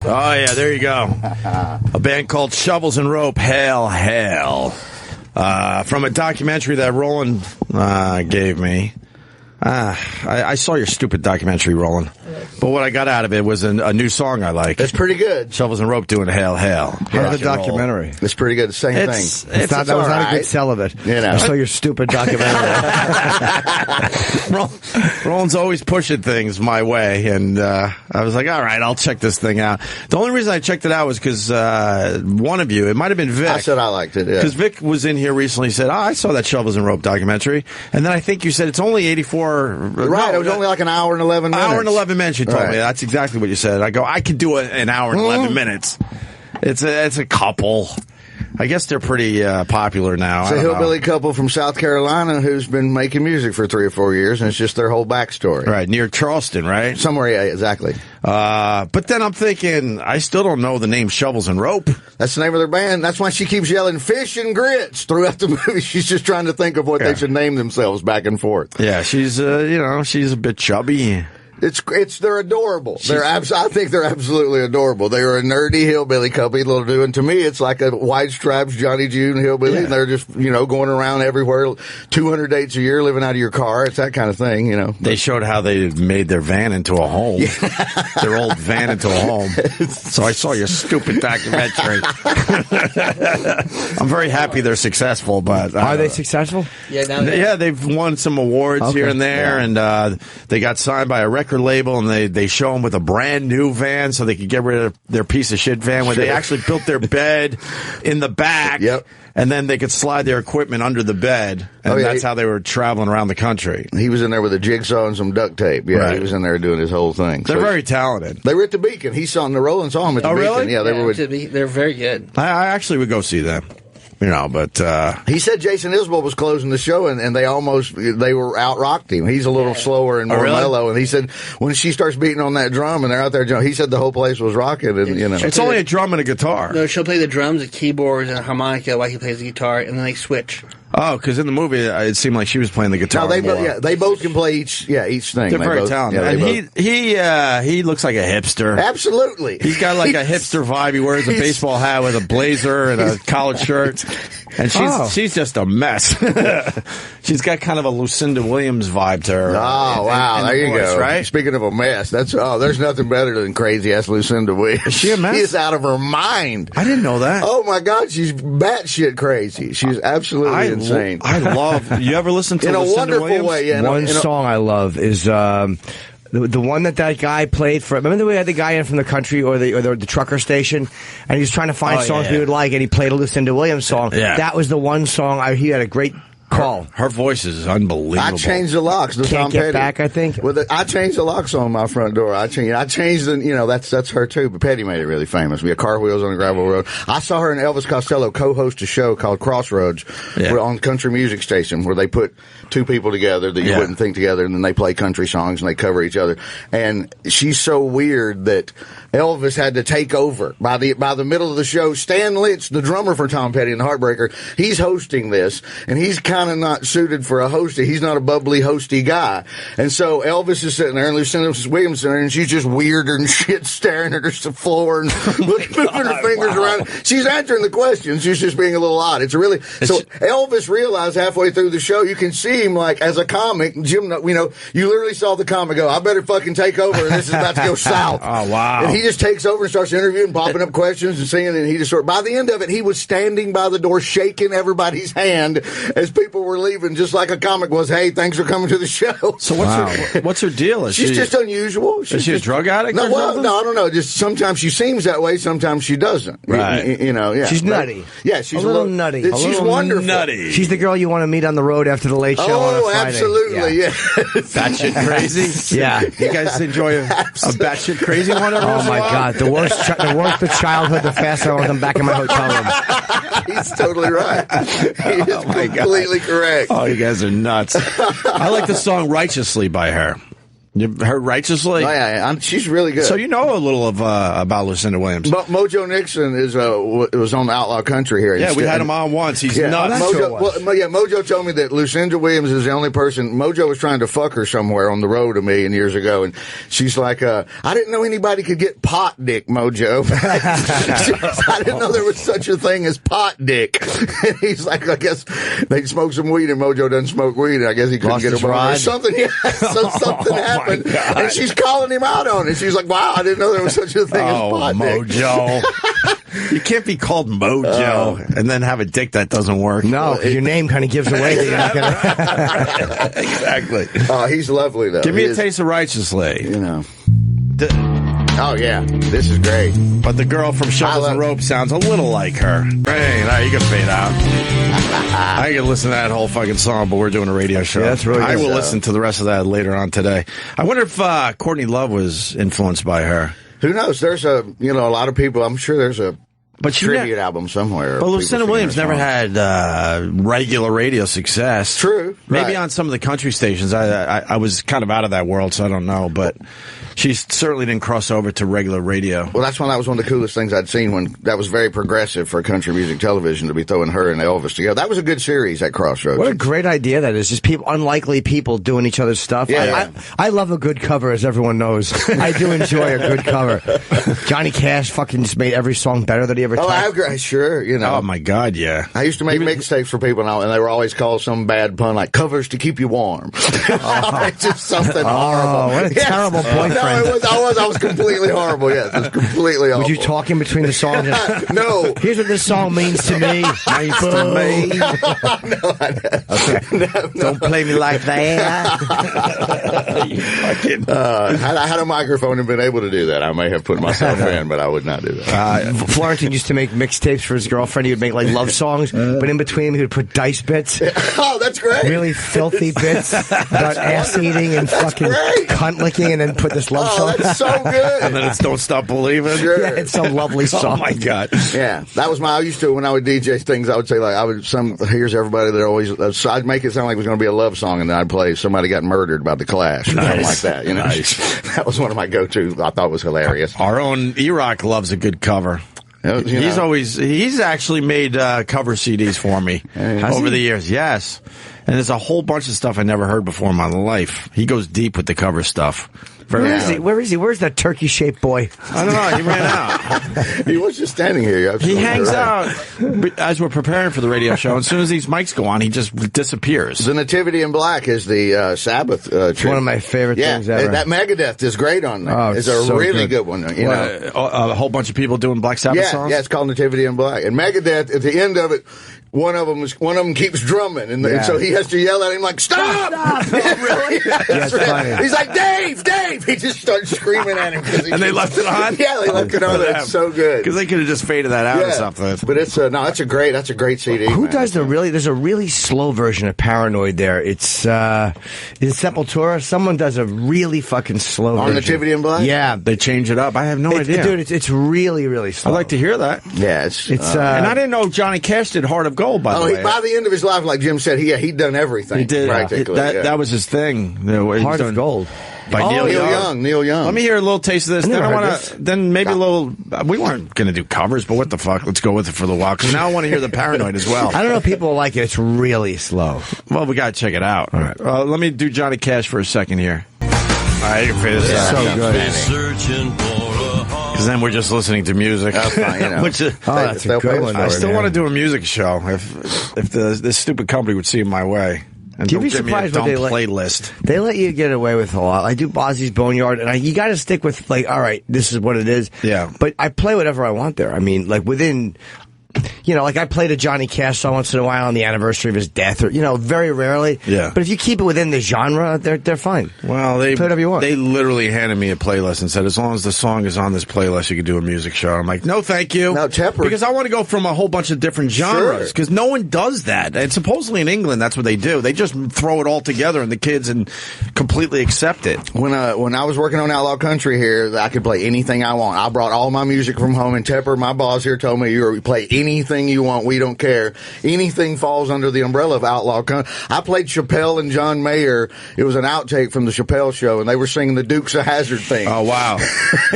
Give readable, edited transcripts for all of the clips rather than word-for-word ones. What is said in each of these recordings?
Oh, yeah, there you go. A band called Shovels and Rope, Hail, Hail. From a documentary that Roland gave me. I saw your stupid documentary, Roland. But what I got out of it was a new song I like. It's pretty good. Shovels and Rope doing Hail, Hail. How the documentary? It's pretty good. Same thing. That was not a good sell of it. You know. I saw your stupid documentary. Roland's always pushing things my way, and I was like, all right, I'll check this thing out. The only reason I checked it out was because one of you, it might have been Vic. I said I liked it, yeah. Because Vic was in here recently, said, I saw that Shovels and Rope documentary, and then I think you said it's only 84... Right, no, it was only like an hour and 11 minutes. Hour and 11 minutes, you told me. That's exactly what you said. I go, I could do an hour and 11 minutes. It's a couple. I guess they're pretty popular now. It's a hillbilly couple from South Carolina who's been making music for 3 or 4 years, and it's just their whole backstory. Right, near Charleston, right? Somewhere, yeah, exactly. But then I'm thinking, I still don't know the name Shovels and Rope. That's the name of their band. That's why she keeps yelling fish and grits throughout the movie. She's just trying to think of what they should name themselves back and forth. Yeah, she's she's a bit chubby. They're adorable. I think they're absolutely adorable. They are a nerdy hillbilly couple, little dude. And to me, it's like a White Stripes, Johnny June hillbilly. And they're just, going around everywhere, 200 dates a year, living out of your car. It's that kind of thing, They showed how they made their van into a home. Their old van into a home. So I saw your stupid documentary. I'm very happy they're successful, but... Are they successful? Yeah, they've won some awards here and there, and they got signed by a record label, and they show them with a brand new van so they could get rid of their piece of shit van where they actually built their bed in the back. Yep. And then they could slide their equipment under the bed, and that's how they were traveling around the country. He was in there with a jigsaw and some duct tape. Yeah, right. He was in there doing his whole thing. They're very talented. They were at the Beacon. He saw the Rolling saw him at the Beacon. Really? Yeah, they were. They're very good. I actually would go see them. But he said Jason Isbell was closing the show, and they were out-rocked him. He's a little slower and more mellow, and he said when she starts beating on that drum and they're out there, he said the whole place was rocking, and it's only a drum and a guitar. No, she'll play the drums, the keyboards, and a harmonica while he plays the guitar, and then they switch. Oh, because in the movie it seemed like she was playing the guitar. No, they both can play each thing. They're very talented, and he looks like a hipster. Absolutely, he's got like a hipster vibe. He wears a baseball hat with a blazer and a collared shirt, and she's just a mess. She's got kind of a Lucinda Williams vibe to her. Oh wow, there you go. Right? Speaking of a mess, there's nothing better than crazy ass Lucinda Williams. Is she a mess? She is out of her mind. I didn't know that. Oh my God, she's batshit crazy. She's absolutely insane. I love. You ever listen to in Lucinda a wonderful Williams? way? Yeah, one song I love is the one that guy played for. Remember we had the guy in from the country or the trucker station, and he was trying to find songs we would like, and he played a Lucinda Williams song. Yeah. That was the one song he had a great call. Her voice is unbelievable. I changed the locks. Can't get back, I think. I changed the locks on my front door. I changed the, that's her too, but Petty made it really famous. We had car wheels on a gravel road. I saw her and Elvis Costello co-host a show called Crossroads on country music station where they put two people together that you wouldn't think together, and then they play country songs and they cover each other. And she's so weird that Elvis had to take over by the middle of the show. Stan Litch, the drummer for Tom Petty and the Heartbreaker, he's hosting this, and he's kind of not suited for a host. He's not a bubbly, hosty guy. And so Elvis is sitting there, and Lucinda Williams there, and she's just weird and shit, staring at her floor and moving her fingers around. She's answering the questions. She's just being a little odd. So Elvis realized halfway through the show, you can see him like as a comic. Jim, you literally saw the comic go, I better fucking take over, and this is about to go south. Oh, wow. And he just takes over and starts interviewing, popping up questions and singing, and he just by the end of it, he was standing by the door shaking everybody's hand as people were leaving, just like a comic was. Hey, thanks for coming to the show. So what's her deal? She's just unusual. Is she a drug addict? No, I don't know. Just sometimes she seems that way, sometimes she doesn't. Right. Yeah. She's nutty. Yeah, she's a little nutty. She's wonderful. Nutty. She's the girl you want to meet on the road after the late show on a Friday. Absolutely. Yeah. Batshit crazy. Yeah. You guys enjoy a batshit crazy one? Oh my God! The worst the childhood, the faster I want them back in my hotel room. He's totally right. He is completely correct. Oh, you guys are nuts. I like the song "Righteously" by her. You heard Righteously? Oh, yeah. She's really good. So you know a little of about Lucinda Williams. Mojo Nixon was on Outlaw Country here. Yeah, we had him on once. He's nuts. Mojo told me that Lucinda Williams is the only person. Mojo was trying to fuck her somewhere on the road a million years ago, and she's like, I didn't know anybody could get pot dick, Mojo. I didn't know there was such a thing as pot dick. And he's like, I guess they smoke some weed, and Mojo doesn't smoke weed, and I guess he couldn't get her or something. Yeah, so something happened. And she's calling him out on it. She's like, wow, I didn't know there was such a thing as pot Mojo. You can't be called Mojo and then have a dick that doesn't work. No, your name kind of gives away that you're not gonna... Exactly. He's lovely, though. Give me a taste of Righteously. You know. Oh, yeah. This is great. But the girl from Shovels and Rope sounds a little like her. Hey, you can fade out. I can listen to that whole fucking song, but we're doing a radio show. Yeah, that's really good. I will listen to the rest of that later on today. I wonder if Courtney Love was influenced by her. Who knows? There's a lot of people. I'm sure there's a tribute album somewhere. But Lucinda Williams never had regular radio success. True. Maybe on some of the country stations. I was kind of out of that world, so I don't know. But she certainly didn't cross over to regular radio. Well, that was one of the coolest things I'd seen when that was very progressive for country music television to be throwing her and Elvis together. That was a good series at Crossroads. What a great idea that is. Just unlikely people doing each other's stuff. Yeah. I love a good cover, as everyone knows. I do enjoy a good cover. Johnny Cash fucking just made every song better that he ever tried. Sure, you know. Oh, my God, yeah. I used to make mixtapes for people, and they were always called some bad pun like covers to keep you warm. It's just something horrible. What a terrible boyfriend. No, I was completely horrible, yes. It was completely awful. Would you talk in between the songs? No. Here's what this song means to me. Means to me. Don't play me like that. You fucking... I had a microphone and been able to do that. I may have put myself in, but I would not do that. Florentine used to make mixtapes for his girlfriend. He would make like love songs, but in between he would put dice bits. Oh, that's great. Really filthy bits about ass eating and fucking cunt licking, and then put this love song. That's so good. And then it's Don't Stop Believing. Sure. Yeah, it's some lovely song. Oh my God. Yeah, that was I used to, when I would DJ things, I would say here's everybody that always, so I'd make it sound like it was going to be a love song, and then I'd play Somebody Got Murdered by The Clash, or something like that, you know. Nice. That was one of my go-to, I thought was hilarious. Our own E-Rock loves a good cover. He's actually made cover CDs for me over the years. Yes. And there's a whole bunch of stuff I never heard before in my life. He goes deep with the cover stuff. Where is he? Where's that turkey-shaped boy? I don't know. He ran out. He was just standing here. He hangs out as we're preparing for the radio show. As soon as these mics go on, he just disappears. The Nativity in Black is the Sabbath tribute. One of my favorite things ever. That Megadeth is great on there. It's a really good one. You know, a whole bunch of people doing Black Sabbath songs? Yeah, it's called Nativity in Black. And Megadeth, at the end of it, one of them keeps drumming, and so he has to yell at him like, "Stop!" Oh, really? That's right. He's like, Dave! He just starts screaming at him. And they left it on? Yeah, they left it on. It's so good. Because they could have just faded that out or something. But it's that's a great CD. Who does there's a really slow version of Paranoid there. It's is it Sepultura? Someone does a really fucking slow version. On Nativity in Black? Yeah. They change it up. I have no idea. Dude, it's really, really slow. I'd like to hear that. Yeah, it's and I didn't know Johnny Cash did Heart of Gold, by the way. By the end of his life, like Jim said, he'd done everything. He did. Practically. That was his thing. Heart of Gold. By Neil Young. Neil Young. Let me hear a little taste of this. Then I want to. Then maybe a little. We weren't going to do covers, but what the fuck? Let's go with it for the while. Because now I want to hear the Paranoid as well. I don't know if people like it. It's really slow. Well, we got to check it out. All right. Let me do Johnny Cash for a second here. All right, you can figure this out. So good. Because then we're just listening to music. That's fine, you know. That's a good one. I still want to do a music show if this stupid company would see it my way. And you'd be surprised what playlist. They let you get away with a lot. I do Bozzy's Boneyard, and you got to stick with, like, all right, this is what it is. Yeah. But I play whatever I want there. I mean, like, within... You know, like I played a Johnny Cash song once in a while on the anniversary of his death, or, you know, very rarely. Yeah. But if you keep it within the genre, they're fine. Well, they play whatever you want. They literally handed me a playlist and said, as long as the song is on this playlist, you can do a music show. I'm like, no, thank you. Now, Tepper. Because I want to go from a whole bunch of different genres. Because no one does that. And supposedly in England, that's what they do. They just throw it all together and the kids and completely accept it. When I was working on Outlaw Country here, I could play anything I want. I brought all my music from home, and Tepper, my boss here, told me you play anything anything you want. We don't care. Anything falls under the umbrella of outlaw country. I played Chappelle and John Mayer. It was an outtake from the Chappelle show, and they were singing the Dukes of Hazzard thing. Oh, wow.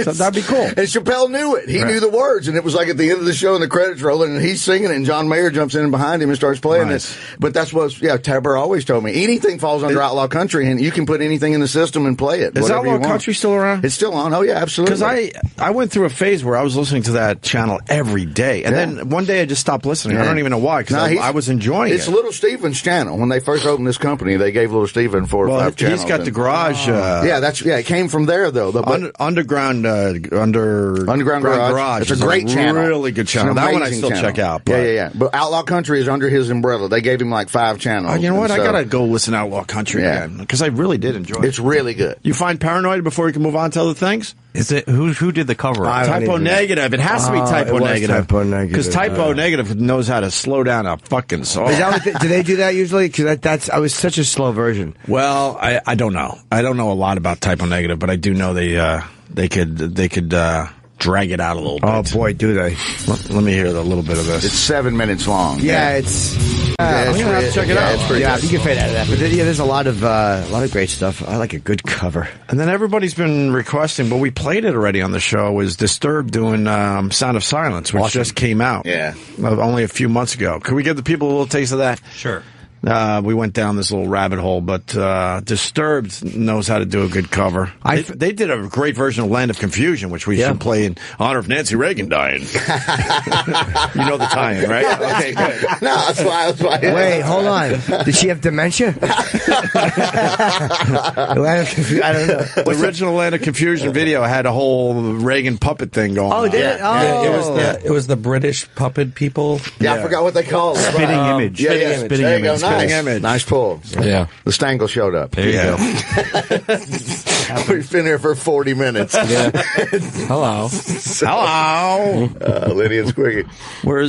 So that'd be cool. And Chappelle knew it. He knew the words, and it was like at the end of the show, and the credits rolling, and he's singing it, and John Mayer jumps in behind him and starts playing it. But that's what, Tabor always told me. Anything falls under outlaw country, and you can put anything in the system and play it. Is outlaw country still around? It's still on. Oh, yeah, absolutely. Because I went through a phase where I was listening to that channel every day, and then one day I just stopped listening. I don't even know why, because I was enjoying it. It's Little Steven's channel. When they first opened this company, they gave Little Steven 4 or 5 channels. He's got the garage. It came from there, though. Underground Garage. It's a great channel. Really good channel. That one I still check out. But. Yeah. But Outlaw Country is under his umbrella. They gave him like 5 channels. You know what? I got to go listen to Outlaw Country again, because I really did enjoy it. It's really good. You find Paranoid before we can move on to other things? Is it who did the cover? Typo Negative. It has to be Typo Negative. Typo Negative. Because Typo Negative knows how to slow down a fucking song. Do they do that usually? Because I was such a slow version. Well, I don't know. I don't know a lot about Typo Negative, but I do know they could drag it out a little bit. Oh boy, do they? Let me hear a little bit of this. It's 7 minutes long. Yeah, it's. I'm gonna have to check it out. Yeah, you can fade out of that. But there's a lot of great stuff. I like a good cover. And then everybody's been requesting, but we played it already on the show. Was Disturbed doing Sound of Silence, which just came out. Yeah, only a few months ago. Could we give the people a little taste of that? Sure. We went down this little rabbit hole, but Disturbed knows how to do a good cover. They did a great version of Land of Confusion, which we should play in honor of Nancy Reagan dying. You know the tie-in, right? Okay, good. No, that's why. Wait, hold on. Did she have dementia? I don't know. The original Land of Confusion video had a whole Reagan puppet thing going on. Oh, did it? Oh. It was the British puppet people. Yeah, I forgot what they called it. Spitting image. Spitting image. Nice pull. Yeah. The Stangle showed up. There you go. We've been here for 40 minutes. Yeah. Hello. Lydia and Squiggy. Where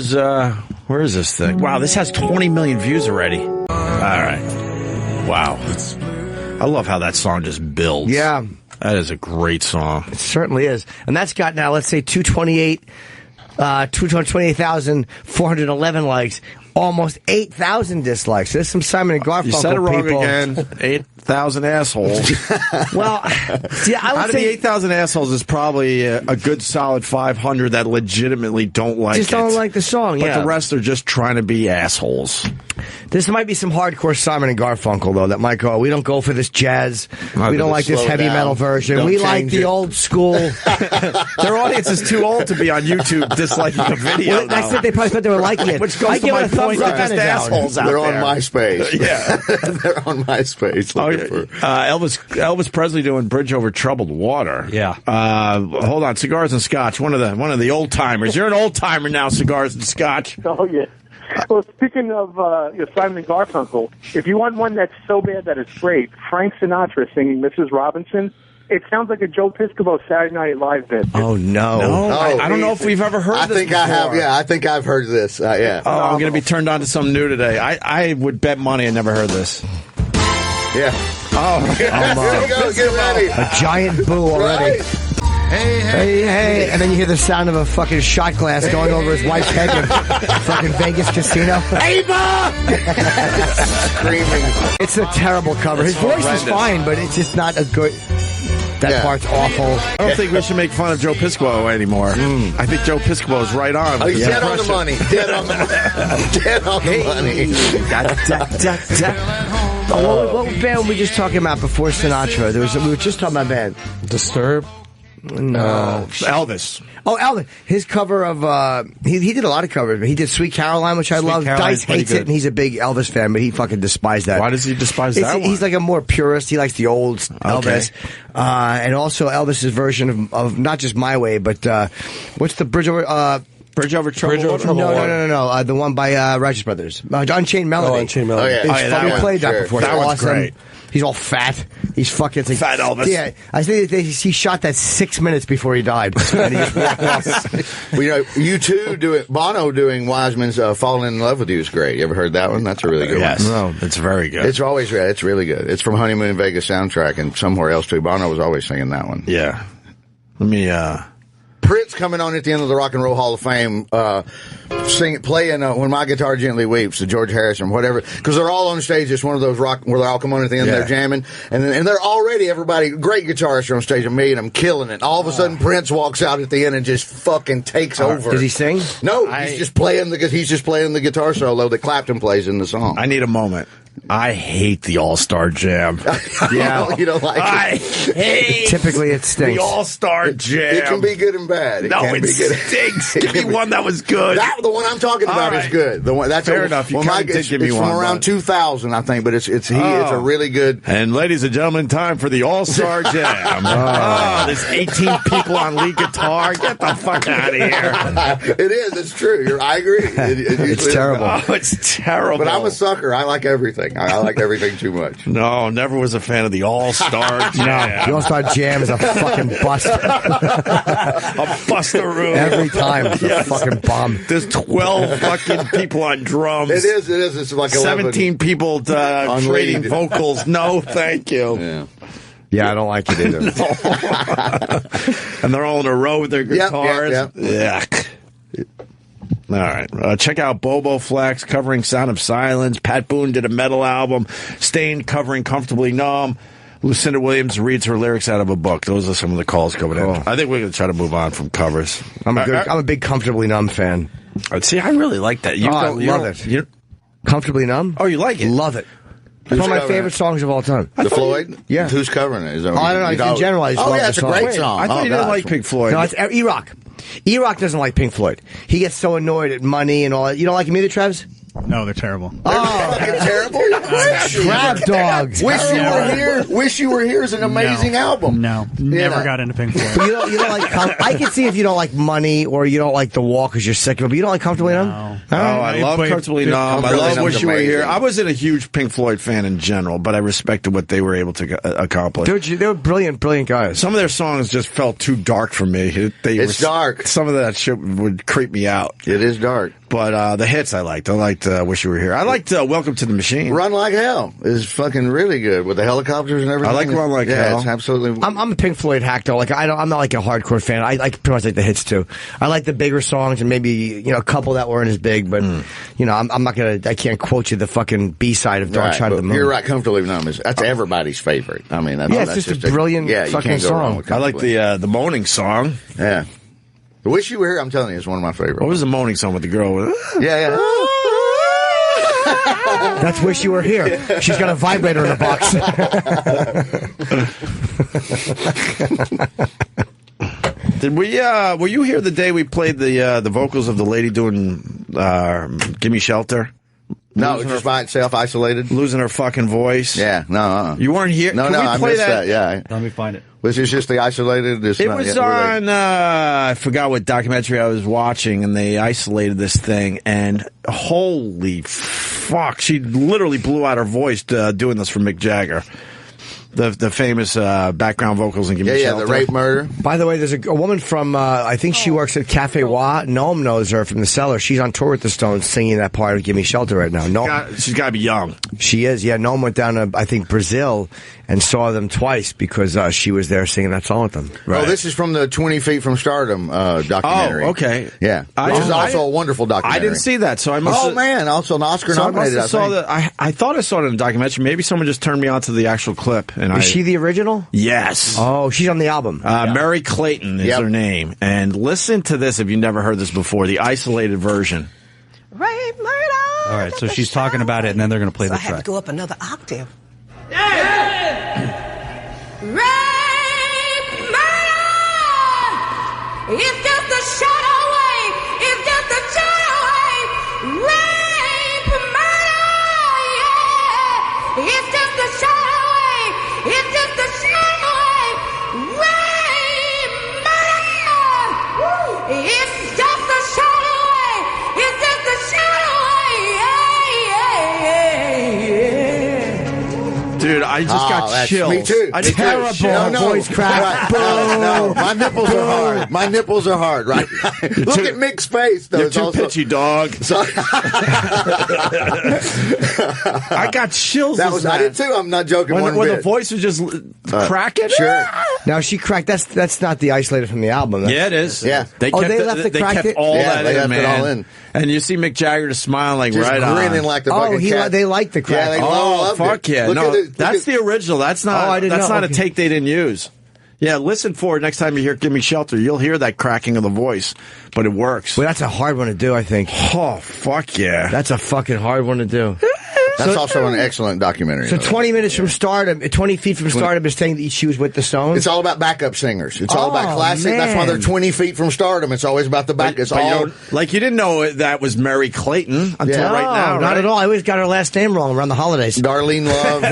is this thing? Wow, this has 20 million views already. All right. Wow. I love how that song just builds. Yeah. That is a great song. It certainly is. And that's got now, let's say, 228,411 likes. Almost 8,000 dislikes. There's some Simon & Garfunkel people. You said it wrong again. 8,000 assholes. Well, yeah, I would out of say the 8,000 assholes, there's probably a good solid 500 that legitimately don't like it. Just don't like the song, But the rest are just trying to be assholes. This might be some hardcore Simon & Garfunkel, though, that might go, we don't go for this jazz. We don't like this heavy metal version. We like the old school. Their audience is too old to be on YouTube disliking a video. Well, that's what they probably thought they were liking it. Which goes to my point, they're just assholes out there. They're on MySpace. Yeah. They're on MySpace. Elvis Presley doing Bridge Over Troubled Water. Yeah. Hold on, Cigars and Scotch. One of the old timers. You're an old timer now, Cigars and Scotch. Oh yeah. Well, speaking of Simon & Garfunkel, if you want one that's so bad that it's great, Frank Sinatra singing Mrs. Robinson. It sounds like a Joe Piscopo Saturday Night Live bit. Oh, no. I don't know if we've ever heard this before. I have. Yeah, I think I've heard this. Yeah. Oh, I'm going to be turned on to something new today. I would bet money I never heard this. Yeah. Oh, here we go. Get ready. A giant boo already. Right. Hey. And then you hear the sound of a fucking shot glass going over his wife's head in fucking Vegas casino. Ava! Screaming. It's a terrible cover. His voice is fine, but it's just not a good... That part's awful. I don't think we should make fun of Joe Piscopo anmore. I think Joe Piscopo is right on. He's dead on the money. Dead on the money. What band were we just talking about before Sinatra? We were just talking about band. Disturbed? No. Elvis. Oh, Elvis. His cover of, he did a lot of covers. He did Sweet Caroline, which I love. Dice hates it, and he's a big Elvis fan, but he fucking despised that. Why does he despise that one? He's like a more purist. He likes the old Elvis. And also Elvis's version of not just My Way, but, what's the Bridge Over Troubled Water? No. The one by Righteous Brothers. Unchained Melody. Oh, Unchained Melody. We played that before. That was awesome. great. He's all fat. He's fucking... Fat Elvis. Yeah. I think he shot that 6 minutes before he died. And he just walked off. Well, Bono doing Wiseman's Falling in Love with You is great. You ever heard that one? That's a really good one. No, it's very good. It's always great. It's really good. It's from Honeymoon in Vegas soundtrack and somewhere else too. Bono was always singing that one. Yeah. Let me Prince coming on at the end of the Rock and Roll Hall of Fame, playing When My Guitar Gently Weeps, the George Harrison, whatever, because they're all on stage. It's one of those rock where they all come on at the end, they're jamming, and they're already everybody great guitarists are on stage, a million of them killing it. All of a sudden, Prince walks out at the end and just fucking takes over. Does he sing? No, he's just playing the guitar solo that Clapton plays in the song. I need a moment. I hate the All-Star Jam. Yeah, you don't like it. I hate. Typically, it stinks. The All-Star Jam. It can be good and bad. It stinks. Give me one that was good. The one I'm talking about is good. The one that's fair enough. You did give me one. It's from around 2000, I think, but it's a really good. And ladies and gentlemen, time for the All-Star Jam. There's 18 people on lead guitar. Get the fuck out of here. It is. It's true. I agree. It's terrible. Oh, it's terrible. But I'm a sucker. I like everything. I like everything too much. No, never was a fan of the All-Star Jam. The All-Star Jam is a fucking bust. A bust-a-room. Every time. It's a fucking bomb. There's 12 fucking people on drums. It is. It's like 17 people trading vocals. No, thank you. Yeah, I don't like it either. And they're all in a row with their guitars. Yuck. All right. Check out Bobo Flex covering Sound of Silence. Pat Boone did a metal album. Stained covering Comfortably Numb. Lucinda Williams reads her lyrics out of a book. Those are some of the calls coming in. I think we're going to try to move on from covers. I'm a big Comfortably Numb fan. See, I really like that. I love it. Comfortably Numb? Oh, you like it? Love it. It's one of my favorite songs of all time. The Floyd? Yeah. Who's covering it? I don't know. In general, I just love the it's song. a great song. I thought you didn't like Pink Floyd. No, it's E-Rock. E-Rock doesn't like Pink Floyd. He gets so annoyed at money and all that. You don't like him either, Travis? No, they're terrible. Oh, fucking terrible. Crab Dogs. Wish You Were Here. Wish You Were Here is an amazing album. No, never got into Pink Floyd. You don't like. I can see if you don't like Money or you don't like The Wall because you're sick of it, but you don't like Comfortably Numb. Oh, I love Comfortably Numb. I love Wish You Were Here. I wasn't a huge Pink Floyd fan in general, but I respected what they were able to accomplish. They were brilliant guys. Some of their songs just felt too dark for me. It's dark. Some of that shit would creep me out. It is dark. But the hits I liked. I liked Wish You Were Here. I liked Welcome to the Machine. Run Like Hell is fucking really good with the helicopters and everything. I like Run Like Hell. It's absolutely. I'm a Pink Floyd hack though. Like I'm not like a hardcore fan. I pretty much like the hits too. I like the bigger songs and maybe a couple that weren't as big. But I'm not gonna. I can't quote you the fucking B-side of Dark Side of the Moon. You're right. Comfortably Numb that's everybody's favorite. I mean, it's just a brilliant fucking song. I like the Moaning song. Yeah. The Wish You Were Here, I'm telling you, is one of my favorites. What was the Moaning song with the girl? Yeah. That's Wish You Were Here. She's got a vibrator in the box. Were you here the day we played the vocals of the lady doing Gimme Shelter? No, just by itself, isolated. Losing her fucking voice. Yeah, no. You weren't here? No, I missed that, yeah. Let me find it. Was it just the isolated? It was on, I forgot what documentary I was watching, and they isolated this thing, and holy fuck, she literally blew out her voice doing this for Mick Jagger. The famous background vocals in Gimme Shelter. Yeah, the rape murder. By the way, there's a woman from, I think she works at Cafe Wa. Noam knows her from the Cellar. She's on tour with the Stones singing that part of Gimme Shelter right now. She's got to be young. She is, yeah. Noam went down to, I think, Brazil and saw them twice because she was there singing that song with them. Right. Oh, this is from the 20 Feet from Stardom documentary. Oh, okay. Yeah. Which is also a wonderful documentary. I didn't see that, so I must have... Oh, man. Also an Oscar nominated, I thought I saw it in a documentary. Maybe someone just turned me on to the actual clip. Is she the original? Yes. Oh, she's on the album. Mary Clayton is her name. And listen to this if you've never heard this before, the isolated version. Rape, murder. All right, so she's talking about it, and then they're going to play the I track. have to go up another octave. Rape, murder. It's just a shadow wave. It's just a shadow wave. Rape, murder. Yeah. It's just a shadow wave. It's just a shadow wave. Rape, murder. It's just a shadow wave. It's just a shadow wave. Yeah. Dude, I I just got chills. Me too. I just Terrible voice crack. No, my nipples are hard. My nipples are hard, right? Look at Mick's face, though. You're too pitchy, dog. I got chills. I did too. I'm not joking. When the voice was just cracking. Sure. Now she cracked. That's not the isolated from the album. Yeah, it is. Yeah. They kept all that they in, left man. it all in. And you see Mick Jagger just smiling Just right grinning on. like the fucking cat. They like the crack. Yeah, they Oh, loved fuck it. yeah. Look No, at it. that's the original. That's not I didn't know. a take they didn't use. Yeah, listen for it next time you hear Give Me Shelter. You'll hear that cracking of the voice, but it works. Well, that's a hard one to do, I think. Oh, fuck yeah. That's a fucking hard one to do. That's also an excellent documentary. So 20 minutes from stardom, 20 feet from stardom is saying that she was with the Stones? It's all about backup singers. It's all about classic. Man. That's why they're 20 feet from stardom. It's always about the back. It's But all... you didn't know that was Mary Clayton until right now, not right? at all. I always got her last name wrong around the holidays. Darlene Love.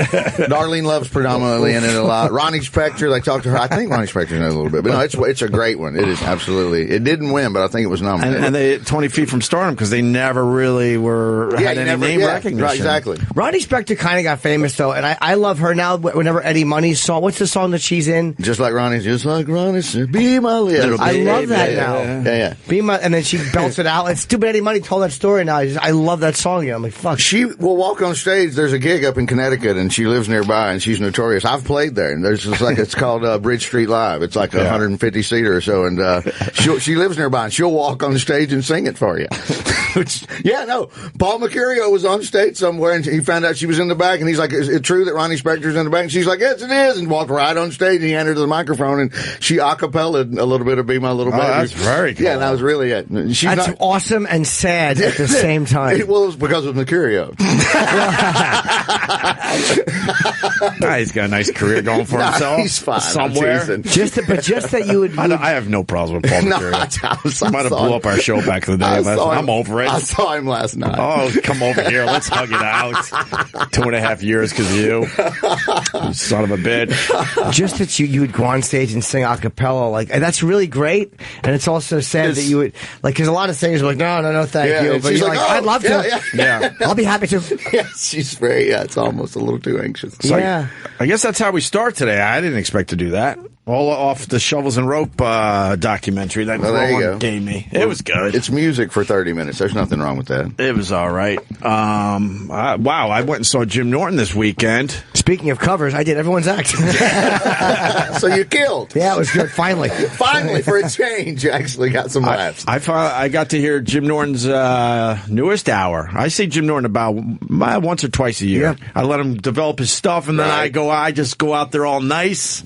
Darlene Love's predominantly in it a lot. Ronnie Spector, they talked to her. I think Ronnie Spector's in it a little bit. But no, it's a great one. It is absolutely. It didn't win, but I think it was nominated. And they 20 feet from stardom because they never really had any name recognition. Right, exactly. Ronnie Spector kind of got famous, though, and I love her now. Whenever Eddie Money's song, what's the song that she's in? Just like Ronnie said, be my little I baby. love that now. Yeah. Be my, and then she belts it out. It's too bad Eddie Money told that story now. I love that song again. I'm like, fuck. She will walk on stage. There's a gig up in Connecticut, and she lives nearby, and she's notorious. I've played there, and there's just it's called Bridge Street Live. It's like a 150 seater or so, and she lives nearby, and she'll walk on stage and sing it for you. Paul Mercurio was on stage somewhere, and he found out she was in the back, and he's like, "Is it true that Ronnie Spector's in the back?" And she's like, "Yes, it is," and walked right on stage, and he handed her the microphone, and she acapella'd a little bit of "Be My Little Baby." That's very cool. Yeah, and that was really it. That's awesome and sad at the same time. It was because of Mercurio. He's got a nice career going for himself. He's fine. Somewhere. Just that you would. I have no problems with Paul Mercurio. I Might have blew up our show back in the day. I'm over it. I saw him last night. Oh, come over here. Let's hug it out. 2.5 years because of you. You son of a bitch. Just that you would go on stage and sing a cappella, and that's really great. And it's also sad that you would, because a lot of singers are like, no, thank you. But she's you're like, I'd love to. Yeah. I'll be happy to. Yeah, she's very, it's almost a little too anxious. So yeah. I guess that's how we start today. I didn't expect to do that. All off the Shovels and Rope documentary that Rowan gave me. It was good. It's music for 30 minutes. There's nothing wrong with that. It was all right. Wow, I went and saw Jim Norton this weekend. Speaking of covers, I did everyone's act. So you killed. Yeah, it was good. Finally. Finally, for a change, you actually got some laughs. I got to hear Jim Norton's newest hour. I see Jim Norton about once or twice a year. Yeah. I let him develop his stuff, and then I just go out there all nice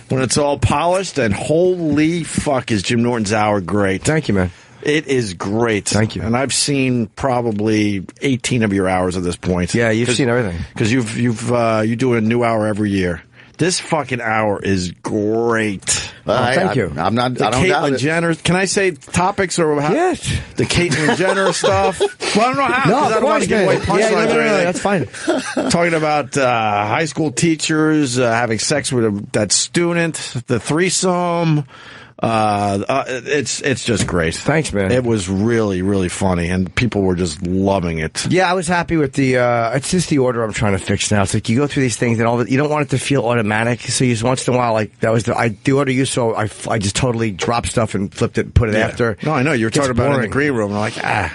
when it's all polished, and holy fuck is Jim Norton's hour great. Thank you, man. It is great. Thank you. And I've seen probably 18 of your hours at this point. Yeah, you've seen everything. Because you do a new hour every year. This fucking hour is great. Thank you. I don't doubt Caitlyn it. Jenner. Can I say topics or how? Yes. The Caitlyn Jenner stuff. Well, I don't know how. No, I don't want to give away punchlines or anything. That's fine. Talking about high school teachers having sex with that student, the threesome. It's just great. Thanks, man. It was really, really funny, and people were just loving it. Yeah, I was happy with the. It's just the order I'm trying to fix now. It's like you go through these things, and you don't want it to feel automatic. So you just once in a while, that was the order you saw. I just totally dropped stuff and flipped it, and put it after. No, I know you were talking about it in the green room. And I'm like, I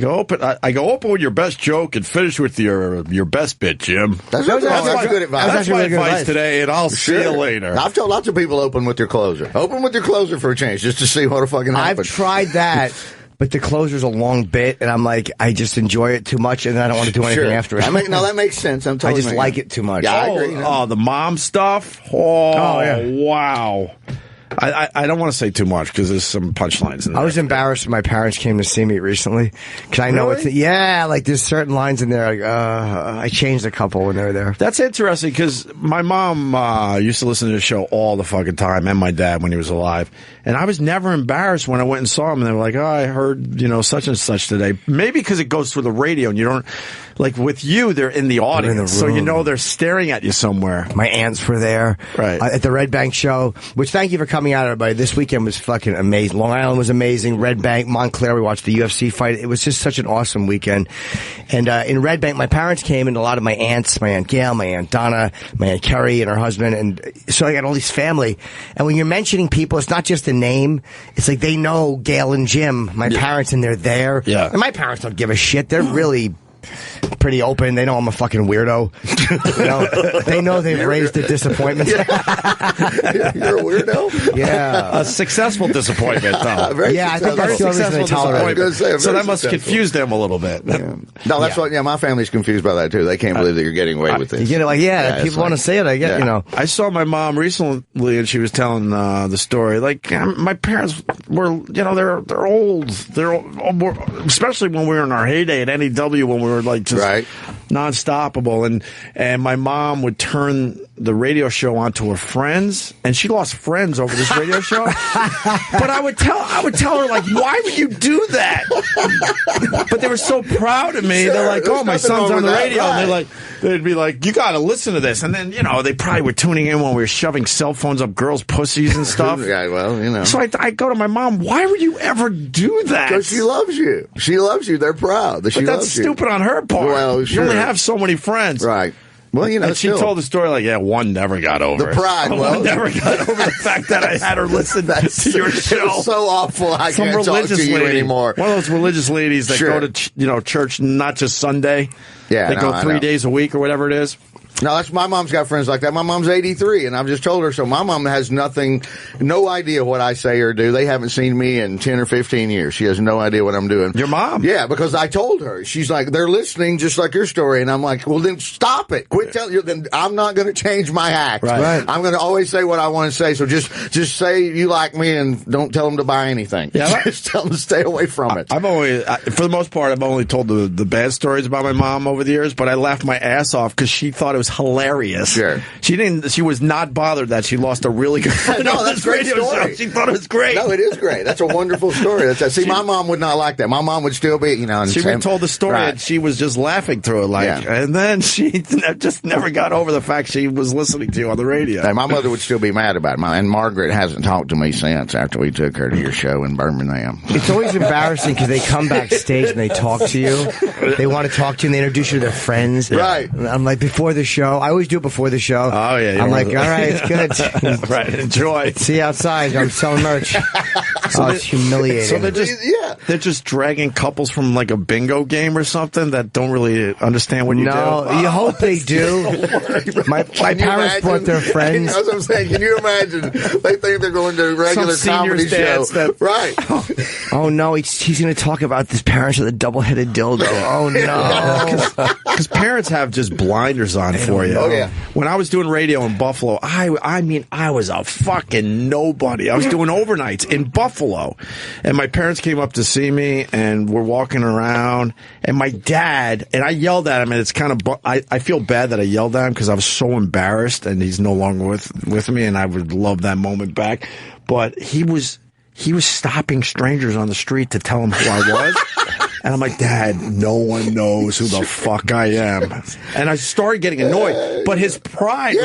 go open with your best joke and finish with your best bit, Jim. That's good advice. That's my advice today, and I'll see you later. I've told lots of people open with your closer. Open with your closer for a change, just to see what fucking happens. I've tried that. But the closer's a long bit, and I'm like, I just enjoy it too much, and I don't want to do anything after it. That makes sense. I just like it too much. Yeah, I agree. Oh, the mom stuff. Oh yeah. Wow. I don't want to say too much because there's some punchlines in there. I was embarrassed when my parents came to see me recently because I know there's certain lines in there. I changed a couple when they were there. That's interesting because my mom used to listen to the show all the fucking time, and my dad when he was alive. And I was never embarrassed when I went and saw him. And they were like, "Oh, I heard such and such today." Maybe because it goes through the radio, and you don't like with you. They're in the audience, so they're staring at you somewhere. My aunts were there, right, at the Red Bank show. Which thank you for coming coming out, everybody. This weekend was fucking amazing. Long Island was amazing. Red Bank, Montclair, we watched the UFC fight. It was just such an awesome weekend. And in Red Bank, my parents came and a lot of my aunts, my Aunt Gail, my Aunt Donna, my Aunt Kerry and her husband. And so I got all these family. And when you're mentioning people, it's not just a name. It's like they know Gail and Jim, my parents, and they're there. Yeah. And my parents don't give a shit. They're really pretty open. They know I'm a fucking weirdo. They know they've raised a disappointment. You're a weirdo? Yeah. A successful disappointment, though. Yeah, I think that's the only reason they tolerate it. So that must confuse them a little bit. Yeah. No, that's what. Yeah, my family's confused by that too. They can't believe that you're getting away with this. You get it, like, people want to say it. I get, I saw my mom recently, and she was telling the story. Like, my parents were, they're old. They're especially when we were in our heyday at NEW, when we were like just non-stoppable, and my mom would turn the radio show on to her friends, and she lost friends over this radio show. But I would tell her, like, why would you do that? But they were so proud of me. They're like, oh, my son's on the radio. And they'd be like, you got to listen to this. And then, they probably were tuning in when we were shoving cell phones up girls' pussies and stuff. Yeah, well, So I go to my mom, why would you ever do that? Because she loves you. She loves you. They're proud that she loves you. But that's stupid on her part. Well, sure. You only have so many friends. Right. Well, and she told the story like, one never got over the pride. One never got over the fact that I had her listen to your show. It's so awful. I can't talk to you anymore. One of those religious ladies that go to church not just Sunday. Yeah, they go 3 days a week or whatever it is. No, my mom's got friends like that. My mom's 83, and I've just told her, so my mom has no idea what I say or do. They haven't seen me in 10 or 15 years. She has no idea what I'm doing. Your mom? Yeah, because I told her. She's like, they're listening just like your story. And I'm like, well, then stop it. Quit telling you. Then I'm not going to change my act. Right. I'm going to always say what I want to say. So just say you like me and don't tell them to buy anything. Yeah, just tell them to stay away from it. I've always, for the most part, I've only told the bad stories about my mom over the years, but I laughed my ass off because she thought it was hilarious. Sure. She was not bothered that she lost a really good friend. No, that's a great story. Show. She thought it was great. No, it is great. That's a wonderful story. My mom would not like that. My mom would still be, and she told the story and she was just laughing through it, and then she just never got over the fact she was listening to you on the radio. And my mother would still be mad about it. And Margaret hasn't talked to me since after we took her to your show in Birmingham. It's always embarrassing because they come backstage and they talk to you. They want to talk to you and they introduce you to their friends. Right. I'm like, before the show. I always do it before the show. Oh, yeah. I'm like, all right, it's good. Right, enjoy. See you outside. I'm selling merch. It's humiliating. So they're just dragging couples from like a bingo game or something that don't really understand what you do. No, you hope they do. My parents brought their friends. That's what I'm saying. Can you imagine? They think they're going to a regular comedy show. Right. Oh, no, he's going to talk about his parents with a double-headed dildo. Oh, no. Because parents have just blinders on for you. Oh, yeah. When I was doing radio in Buffalo, I was a fucking nobody. I was doing overnights in Buffalo. And my parents came up to see me, and we're walking around. And my dad, and I yelled at him, and it's kind of, I feel bad that I yelled at him because I was so embarrassed, and he's no longer with me, and I would love that moment back. But he was stopping strangers on the street to tell him who I was. And I'm like, Dad, no one knows who the fuck I am. And I started getting annoyed. But his pride,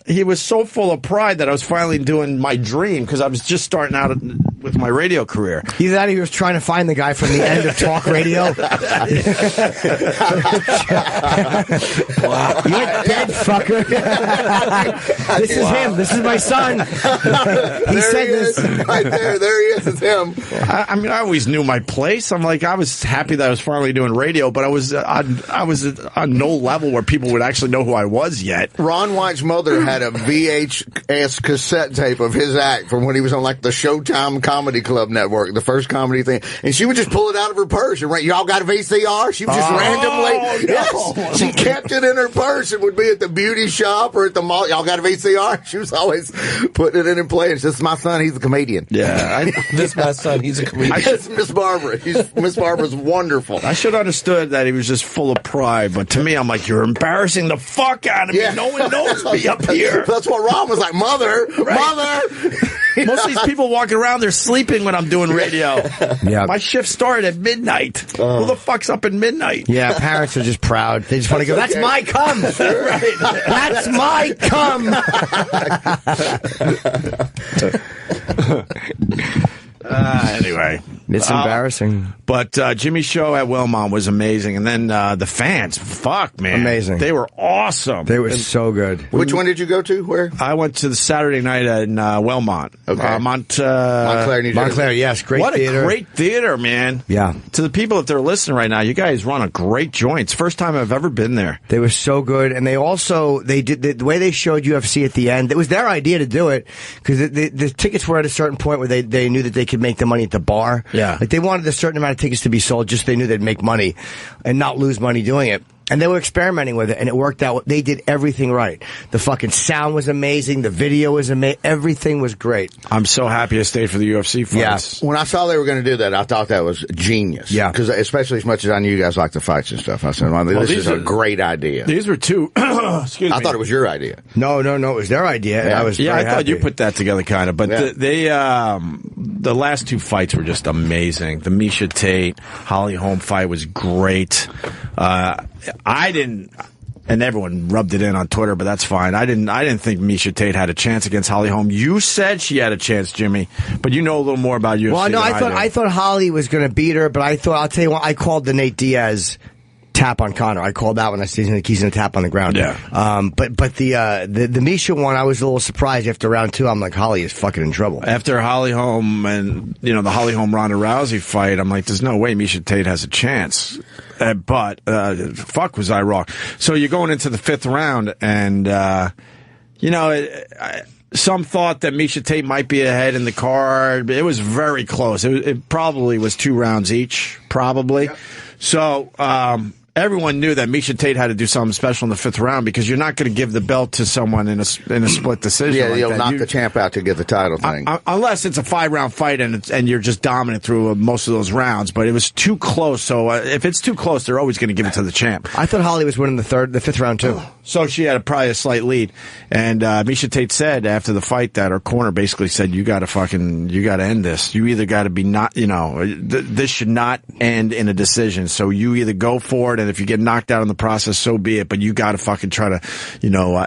he was so full of pride that I was finally doing my dream because I was just starting out with my radio career. Either that or he was trying to find the guy from the end of talk radio. Wow. You're dead, fucker. This is him. This is my son. He said this. Right there. There he is. It's him. I mean, I always knew my place. I'm like, I was happy that I was finally doing radio, but I was on no level where people would actually know who I was yet. Ron White's mother had a VHS cassette tape of his act from when he was on like the Showtime Comedy Club network, the first comedy thing, and she would just pull it out of her purse and y'all got a VCR? She would just randomly, yes, she kept it in her purse and would be at the beauty shop or at the mall. Y'all got a VCR? She was always putting it in and playing. This is my son. He's a comedian. Yeah, this is my son. He's a comedian. It's Miss Barbara. Miss Barbara's wonderful. I should have understood that he was just full of pride, but to me, I'm like, you're embarrassing the fuck out of me. No one knows me up here. That's what Ron was like, Mother. Most of these people walking around, they're sleeping when I'm doing radio. Yeah. My shift started at midnight. Who the fuck's up at midnight? Yeah, parents are just proud. They just want to go, that's my cum. Right. That's my cum. Anyway. It's embarrassing. But Jimmy's show at Wilmot was amazing. And then the fans, fuck, man. Amazing. They were awesome. They were so good. Which one did you go to? Where? I went to the Saturday night in Wilmot. Okay. Montclair, New Jersey. Montclair, yes. Great theater. What a great theater, man. Yeah. To the people, if they're listening right now, you guys run a great joint. It's the first time I've ever been there. They were so good. And they also, they did the way they showed UFC at the end. It was their idea to do it because the tickets were at a certain point where they knew that they could make the money at the bar. Yeah. Like they wanted a certain amount of tickets to be sold just so they knew they'd make money and not lose money doing it. And they were experimenting with it, and it worked out. They did everything right. The fucking sound was amazing. The video was amazing. Everything was great. I'm so happy I stayed for the UFC fights. Yeah. When I saw they were going to do that, I thought that was genius. Yeah. Because especially as much as I knew you guys like the fights and stuff, I said, well, this is a great idea. These were two. Excuse me. I thought it was your idea. No, it was their idea. And I was I very thought happy. you put that together kind of. But the last two fights were just amazing. The Misha Tate, Holly Holm fight was great. I didn't, and everyone rubbed it in on Twitter, but that's fine. I didn't think Misha Tate had a chance against Holly Holm. You said she had a chance, Jimmy, but you know a little more about UFC. Well, no, I thought Holly was going to beat her, but I'll tell you what, I called the Nate Diaz tap on Conor. I called that when I said he's going to tap on the ground. Yeah. But the Misha one, I was a little surprised after round 2. I'm like, Holly is fucking in trouble. After Holly Holm and, the Holly Holm Ronda Rousey fight, I'm like, there's no way Misha Tate has a chance. But fuck was I wrong. So you're going into the 5th round and, some thought that Misha Tate might be ahead in the card. It was very close. It probably was 2 rounds each, probably. Yep. So, everyone knew that Misha Tate had to do something special in the 5th round because you're not going to give the belt to someone in a split decision. Yeah, like you'll that. knock the champ out to get the title thing. Unless it's a 5-round fight and you're just dominant through most of those rounds. But it was too close. So if it's too close, they're always going to give it to the champ. I thought Holly was winning the 5th round too. So she had probably a slight lead. And Misha Tate said after the fight that her corner basically said, you got to end this. You either got to be this should not end in a decision. So you either go for it, and if you get knocked out in the process, so be it. But you got to fucking try to,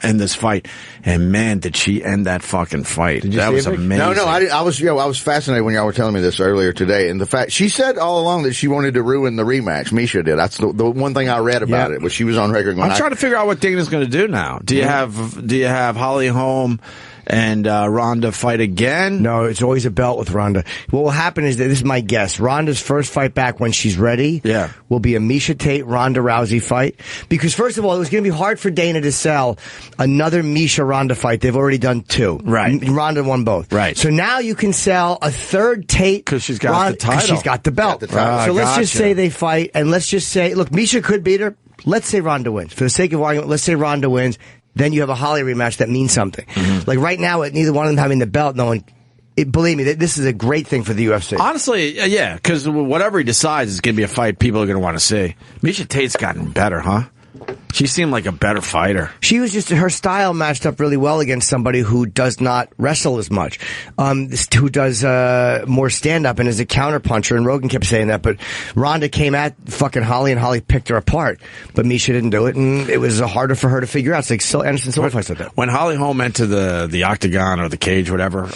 end this fight. And man, did she end that fucking fight? That was amazing. No, I was fascinated when y'all were telling me this earlier today. And the fact she said all along that she wanted to ruin the rematch. Misha did. That's the one thing I read about it. Was she was on record going, I'm trying to figure out what Dana's going to do now. Do you have Holly Holm and Ronda fight again? No, it's always a belt with Ronda. What will happen is that, this is my guess, Ronda's first fight back when she's ready will be a Misha Tate Ronda Rousey fight. Because first of all, it was going to be hard for Dana to sell another Misha Ronda fight. They've already done 2. Right. Ronda won both. Right. So now you can sell a third Tate because she's got the title. Because she's got the belt. So let's just say they fight, and let's just say, look, Misha could beat her. Let's say Ronda wins. For the sake of argument, let's say Ronda wins. Then you have a Holly rematch that means something. Mm-hmm. Like right now, with neither one of them having the belt, believe me, this is a great thing for the UFC. Honestly, yeah, because whatever he decides is going to be a fight people are going to want to see. Misha Tate's gotten better, huh? She seemed like a better fighter. She was her style matched up really well against somebody who does not wrestle as much, who does more stand-up and is a counterpuncher, and Rogan kept saying that, but Ronda came at fucking Holly, and Holly picked her apart, but Misha didn't do it, and it was harder for her to figure out. It's like Anderson Silva fights like that. When Holly Holm entered the octagon or the cage, whatever,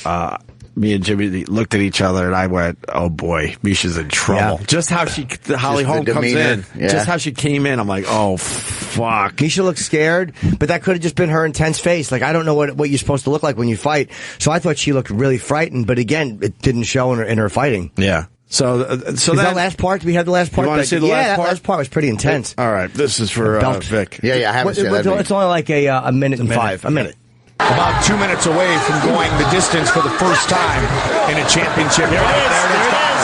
me and Jimmy looked at each other, and I went, "Oh boy, Misha's in trouble." Yeah. Just how Holly Holm comes in, just how she came in, I'm like, "Oh fuck." Misha looked scared, but that could have just been her intense face. Like I don't know what you're supposed to look like when you fight, so I thought she looked really frightened. But again, it didn't show in her fighting. Yeah. So that last part, we had the last part. You want to see the last part? That last part was pretty intense. All right, this is for Vic. Yeah, I haven't seen that. It's only like a minute and 5. A minute. About 2 minutes away from going the distance for the first time in a championship. There it is.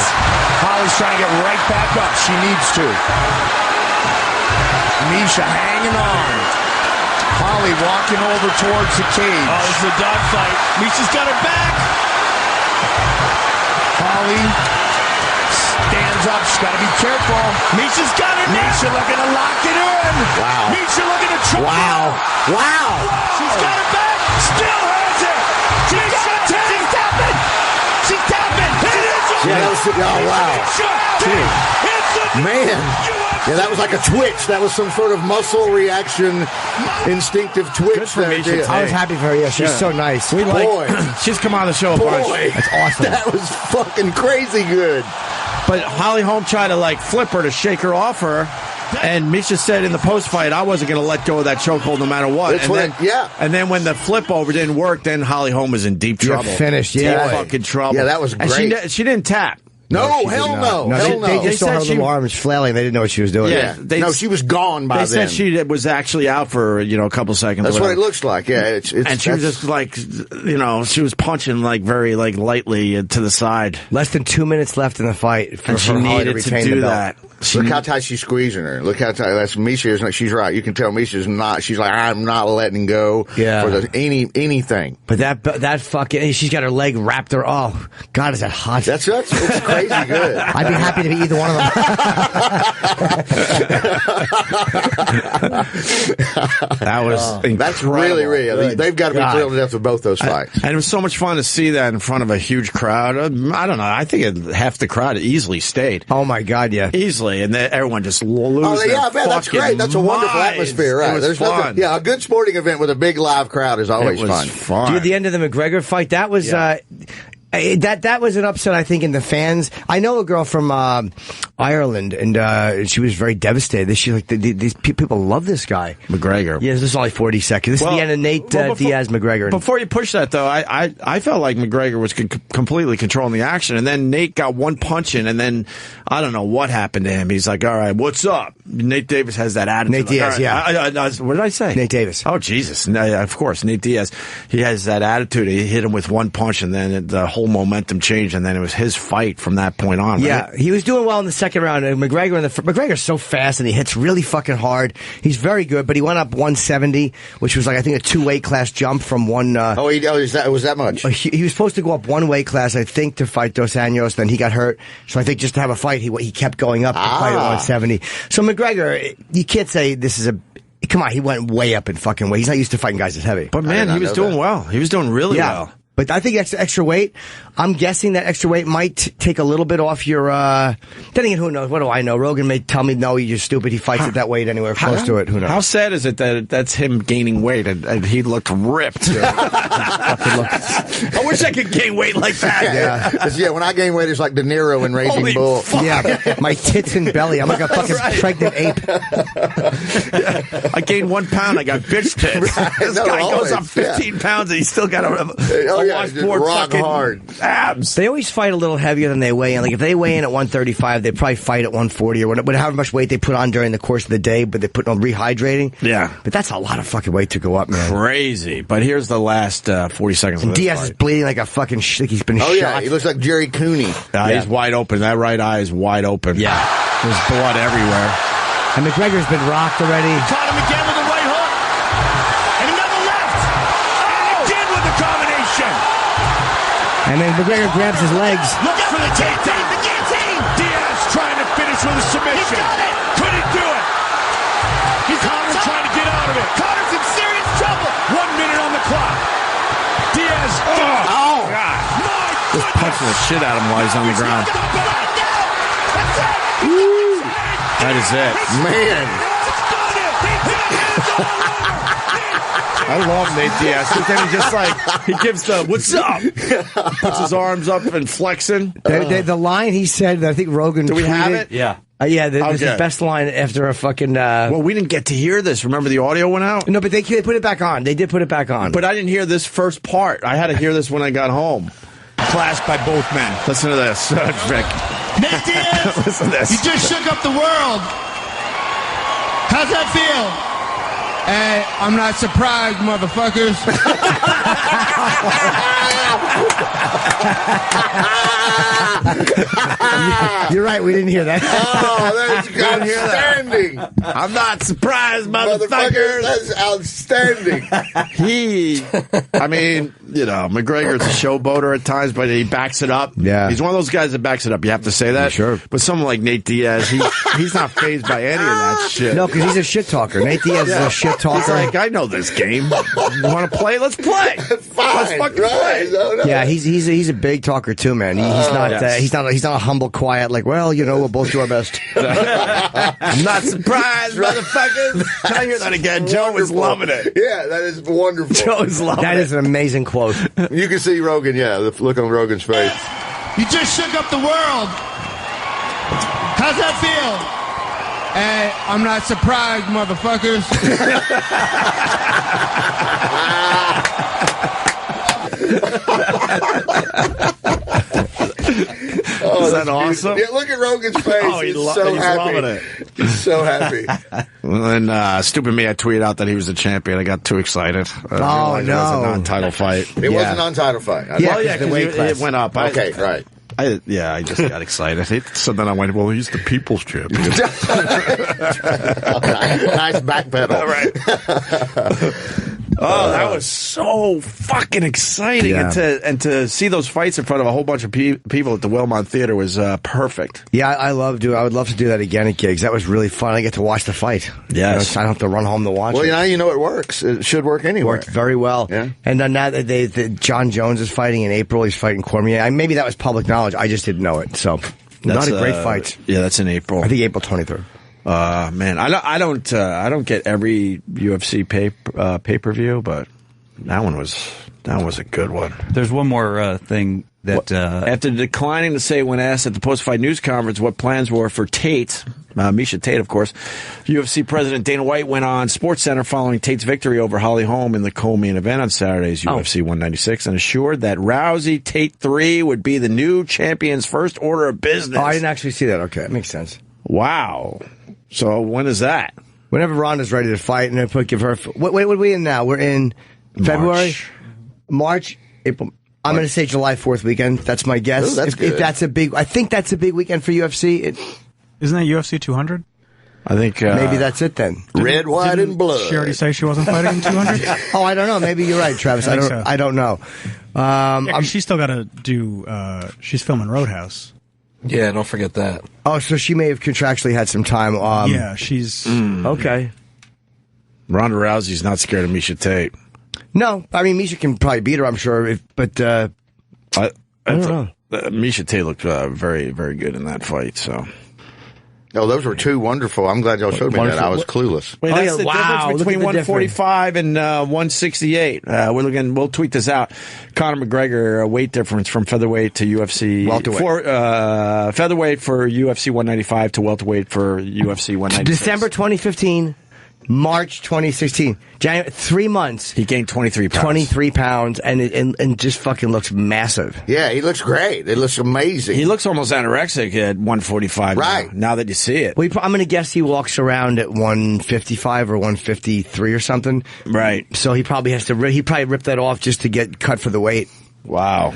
Holly's trying to get right back up. She needs to. Misha hanging on. Holly walking over towards the cage. Oh, this is a dogfight. Misha's got her back. Holly stands up. She's got to be careful. Misha's got her back. Misha looking to lock it in. Wow. Misha looking to try. Wow. She's got her back. Still has it. She's tapping. Yeah, that was, oh, wow. Man. Yeah, that was like a twitch. That was some sort of muscle reaction, instinctive twitch. I was happy for her. Yeah, she's so nice. She's come on the show a bunch. That's awesome. That was fucking crazy good. But Holly Holm tried to like flip her to shake her off her. And Misha said in the post fight, I wasn't going to let go of that chokehold no matter what. And then when the flip over didn't work, then Holly Holm was in deep trouble. You're finished. Deep fucking trouble. Yeah, that was great. And she didn't tap. No, hell no. They just saw her little arms flailing. They didn't know what she was doing. Yeah, no, she was gone by then. They said she was actually out for a couple seconds. That's what it looks like. Yeah, and she was just like she was punching like very like lightly to the side. Less than 2 minutes left in the fight, and she needed to do that. Look how tight she's squeezing her. Look how tight. That's Misha. She's right. You can tell Misha's not. She's like, I'm not letting go. For anything. But that fucking. She's got her leg wrapped her. Oh God, is that hot? That's it's crazy good. I'd be happy to be either one of them. That was incredible. That's really real. They've got to be thrilled to death with both those fights. And it was so much fun to see that in front of a huge crowd. I don't know. I think half the crowd easily stayed. Oh my God, yeah, easily. And everyone just loses. Man, that's great. That's a wonderful atmosphere, right? It was fun. A good sporting event with a big live crowd is always fun. Dude, the end of the McGregor fight, that was that was an upset, I think, in the fans. I know a girl from Ireland, and she was very devastated. She's like, these people love this guy, McGregor. Yeah, this is only 40 seconds. This is the end of Nate Diaz McGregor. Before you push that, though, I felt like McGregor was completely controlling the action, and then Nate got one punch in, and then I don't know what happened to him. He's like, "All right, what's up?" Nate Davis has that attitude. Nate Diaz, what did I say? Nate Davis. Oh Jesus! Of course, Nate Diaz. He has that attitude. He hit him with one punch, and then the whole momentum changed, and then it was his fight from that point on. Yeah, right? He was doing well in the second round. McGregor's so fast, and he hits really fucking hard. He's very good, but he went up 170, which was like I think a 2 weight class jump from one. Was that much? He was supposed to go up 1 weight class, I think, to fight Dos Anjos. Then he got hurt, so I think just to have a fight, he kept going up to fight at 170. So McGregor, you can't say this is a. Come on, he went way up in fucking weight. He's not used to fighting guys this heavy. But man, he was doing well. He was doing really well. But I think extra weight, I'm guessing that extra weight might take a little bit off your, then again, who knows? What do I know? Rogan may tell me, no, you're stupid. He fights at that weight anywhere close to it. Who knows? How sad is it that that's him gaining weight and he looked ripped? I wish I could gain weight like that. Yeah, when I gain weight, it's like De Niro in Raging Bull. Yeah, my tits and belly. I'm like a fucking pregnant ape. I gained 1 pound. I got bitch tits. This guy goes up 15 pounds and he's still got a rock hard abs. They always fight a little heavier than they weigh in. Like if they weigh in at 135, they probably fight at 140 or whatever much weight they put on during the course of the day, but they put on rehydrating. Yeah. But that's a lot of fucking weight to go up, man. Crazy. But here's the last 40 seconds of this Diaz fight. is bleeding like a fucking like he's been shot. Oh, yeah. He looks like Jerry Cooney. He's wide open. That right eye is wide open. Yeah. There's blood everywhere. And McGregor's been rocked already. Caught him again with a right hook. And another left. And again with the combination. And then McGregor grabs his legs. Look for the takedown. The guillotine. Diaz trying to finish with a submission. He got it. Couldn't do it. He's trying to get out of it. Connor's in serious trouble. 1 minute on the clock. Diaz. Oh, God. Just punching the shit out of him while he's on the ground. That is it. Man. I love Nate Diaz. But then he just he gives the what's up? Puts his arms up and flexing. The line he said, I think Rogan Do we tweeted, have it? Yeah. Yeah, this is the best line after a fucking... Well, we didn't get to hear this. Remember the audio went out? No, but they put it back on. They did put it back on. But I didn't hear this first part. I had to hear this when I got home. Clash by both men. Listen to this, Vic. Nate Diaz, listen to this. You just shook up the world. How's that feel? Hey, I'm not surprised, motherfuckers. You're right, we didn't hear that. Oh, that's outstanding. I'm not surprised, motherfuckers. That's outstanding. McGregor's a showboater at times, but he backs it up. Yeah. He's one of those guys that backs it up. You have to say that. Sure. But someone like Nate Diaz, he's not fazed by any of that shit. No, because he's a shit talker. Nate Diaz is a shit talker. He's like, I know this game. You want to play? Let's play. Fine. Let's fucking play. Yeah, he's he's a big talker too, man. He's not a humble, quiet like. Well, we'll both do our best. I'm not surprised, motherfuckers. Can I hear that again? Joe was loving it. Yeah, that is wonderful. Joe's loving it. That is an amazing quote. You can see Rogan. Yeah, the look on Rogan's face. You just shook up the world. How's that feel? Hey, I'm not surprised, motherfuckers. Is that awesome? Yeah, look at Rogan's face. Oh, he's so happy. Loving it. He's so happy. And then, stupid me, I tweeted out that he was a champion. I got too excited. No. It was a non-title fight. It was a non-title fight. It went up. Okay, right. I just got excited. So then I went, well, he's the people's champion. Nice backpedal. Right. Oh, that was so fucking exciting. Yeah. And to see those fights in front of a whole bunch of people at the Wilmont Theater was perfect. Yeah, I would love to do that again at gigs. That was really fun. I get to watch the fight. Yes. I don't have to run home to watch it. Well, now you know it works. It should work anywhere. Worked very well. Yeah. And then now that John Jones is fighting in April, he's fighting Cormier. Maybe that was public knowledge. I just didn't know it. So, not a great fight. Yeah, that's in April. I think April 23rd. Man, I don't get every UFC pay-per-view, but that one was a good one. There's one more thing that after declining to say when asked at the post-fight news conference what plans were for Tate, Misha Tate, of course, UFC President Dana White went on SportsCenter following Tate's victory over Holly Holm in the co-main event on Saturday's UFC 196 and assured that Rousey Tate 3 would be the new champion's first order of business. Oh, I didn't actually see that. Okay, that makes sense. Wow. So when is that? Whenever Ronda's ready to fight, and then give her. What are we in now? We're in February, March, April. I'm going to say July 4th weekend. That's my guess. Ooh, that's good. If that's a big, I think that's a big weekend for UFC. Isn't that UFC 200? I think maybe that's it then. Red, white, and blood. She already say she wasn't fighting in 200? Oh, I don't know. Maybe you're right, Travis. I don't know. She's still got to do. She's filming Roadhouse. Yeah, don't forget that. Oh, so she may have contractually had some time. Yeah, she's okay. Ronda Rousey's not scared of Misha Tate. No, I mean Misha can probably beat her, I'm sure. But I don't know. Misha Tate looked very, very good in that fight. So. Oh, those were two wonderful. I'm glad y'all showed me that. I was clueless. Wait, that's the difference between 145 and 168. We'll tweet this out. Conor McGregor, weight difference from featherweight to UFC welterweight. Featherweight for UFC 195 to welterweight for UFC 196. December 2015. March 2016. January, 3 months. He gained 23 pounds. 23 pounds, and just fucking looks massive. Yeah, he looks great. It looks amazing. He looks almost anorexic at 145 right. now that you see it. Well, I'm going to guess he walks around at 155 or 153 or something. Right. So he probably has to, he probably ripped that off just to get cut for the weight. Wow.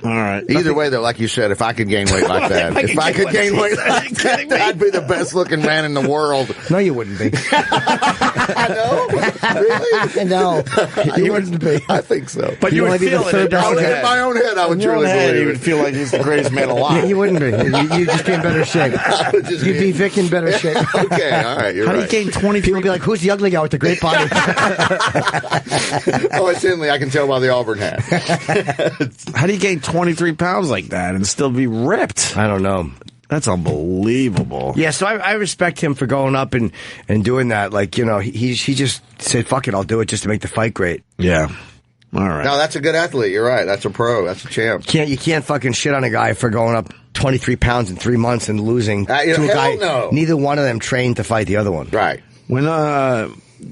All right. Either way, though, like you said, if I could gain weight like that, if I could gain weight like that, I'd be the best looking man in the world. No, you wouldn't be. No? Really? No. You wouldn't be. I think so. But you would feel it. In my own head, I would truly believe you would feel like he's the greatest man alive. Yeah, you wouldn't be. You'd just be in better shape. You'd be Vic in better shape. Okay, all right, you're How right. do you gain 20? People would be like, who's the ugly guy with the great body? Oh, it's Henley. I can tell by the Auburn hat. How do you gain 23 pounds like that and still be ripped? I don't know. That's unbelievable. Yeah, so I respect him for going up and doing that. Like, he just said, fuck it, I'll do it just to make the fight great. Yeah. All right. No, that's a good athlete. You're right. That's a pro. That's a champ. You can't fucking shit on a guy for going up 23 pounds in 3 months and losing to a guy. No. Neither one of them trained to fight the other one. Right. When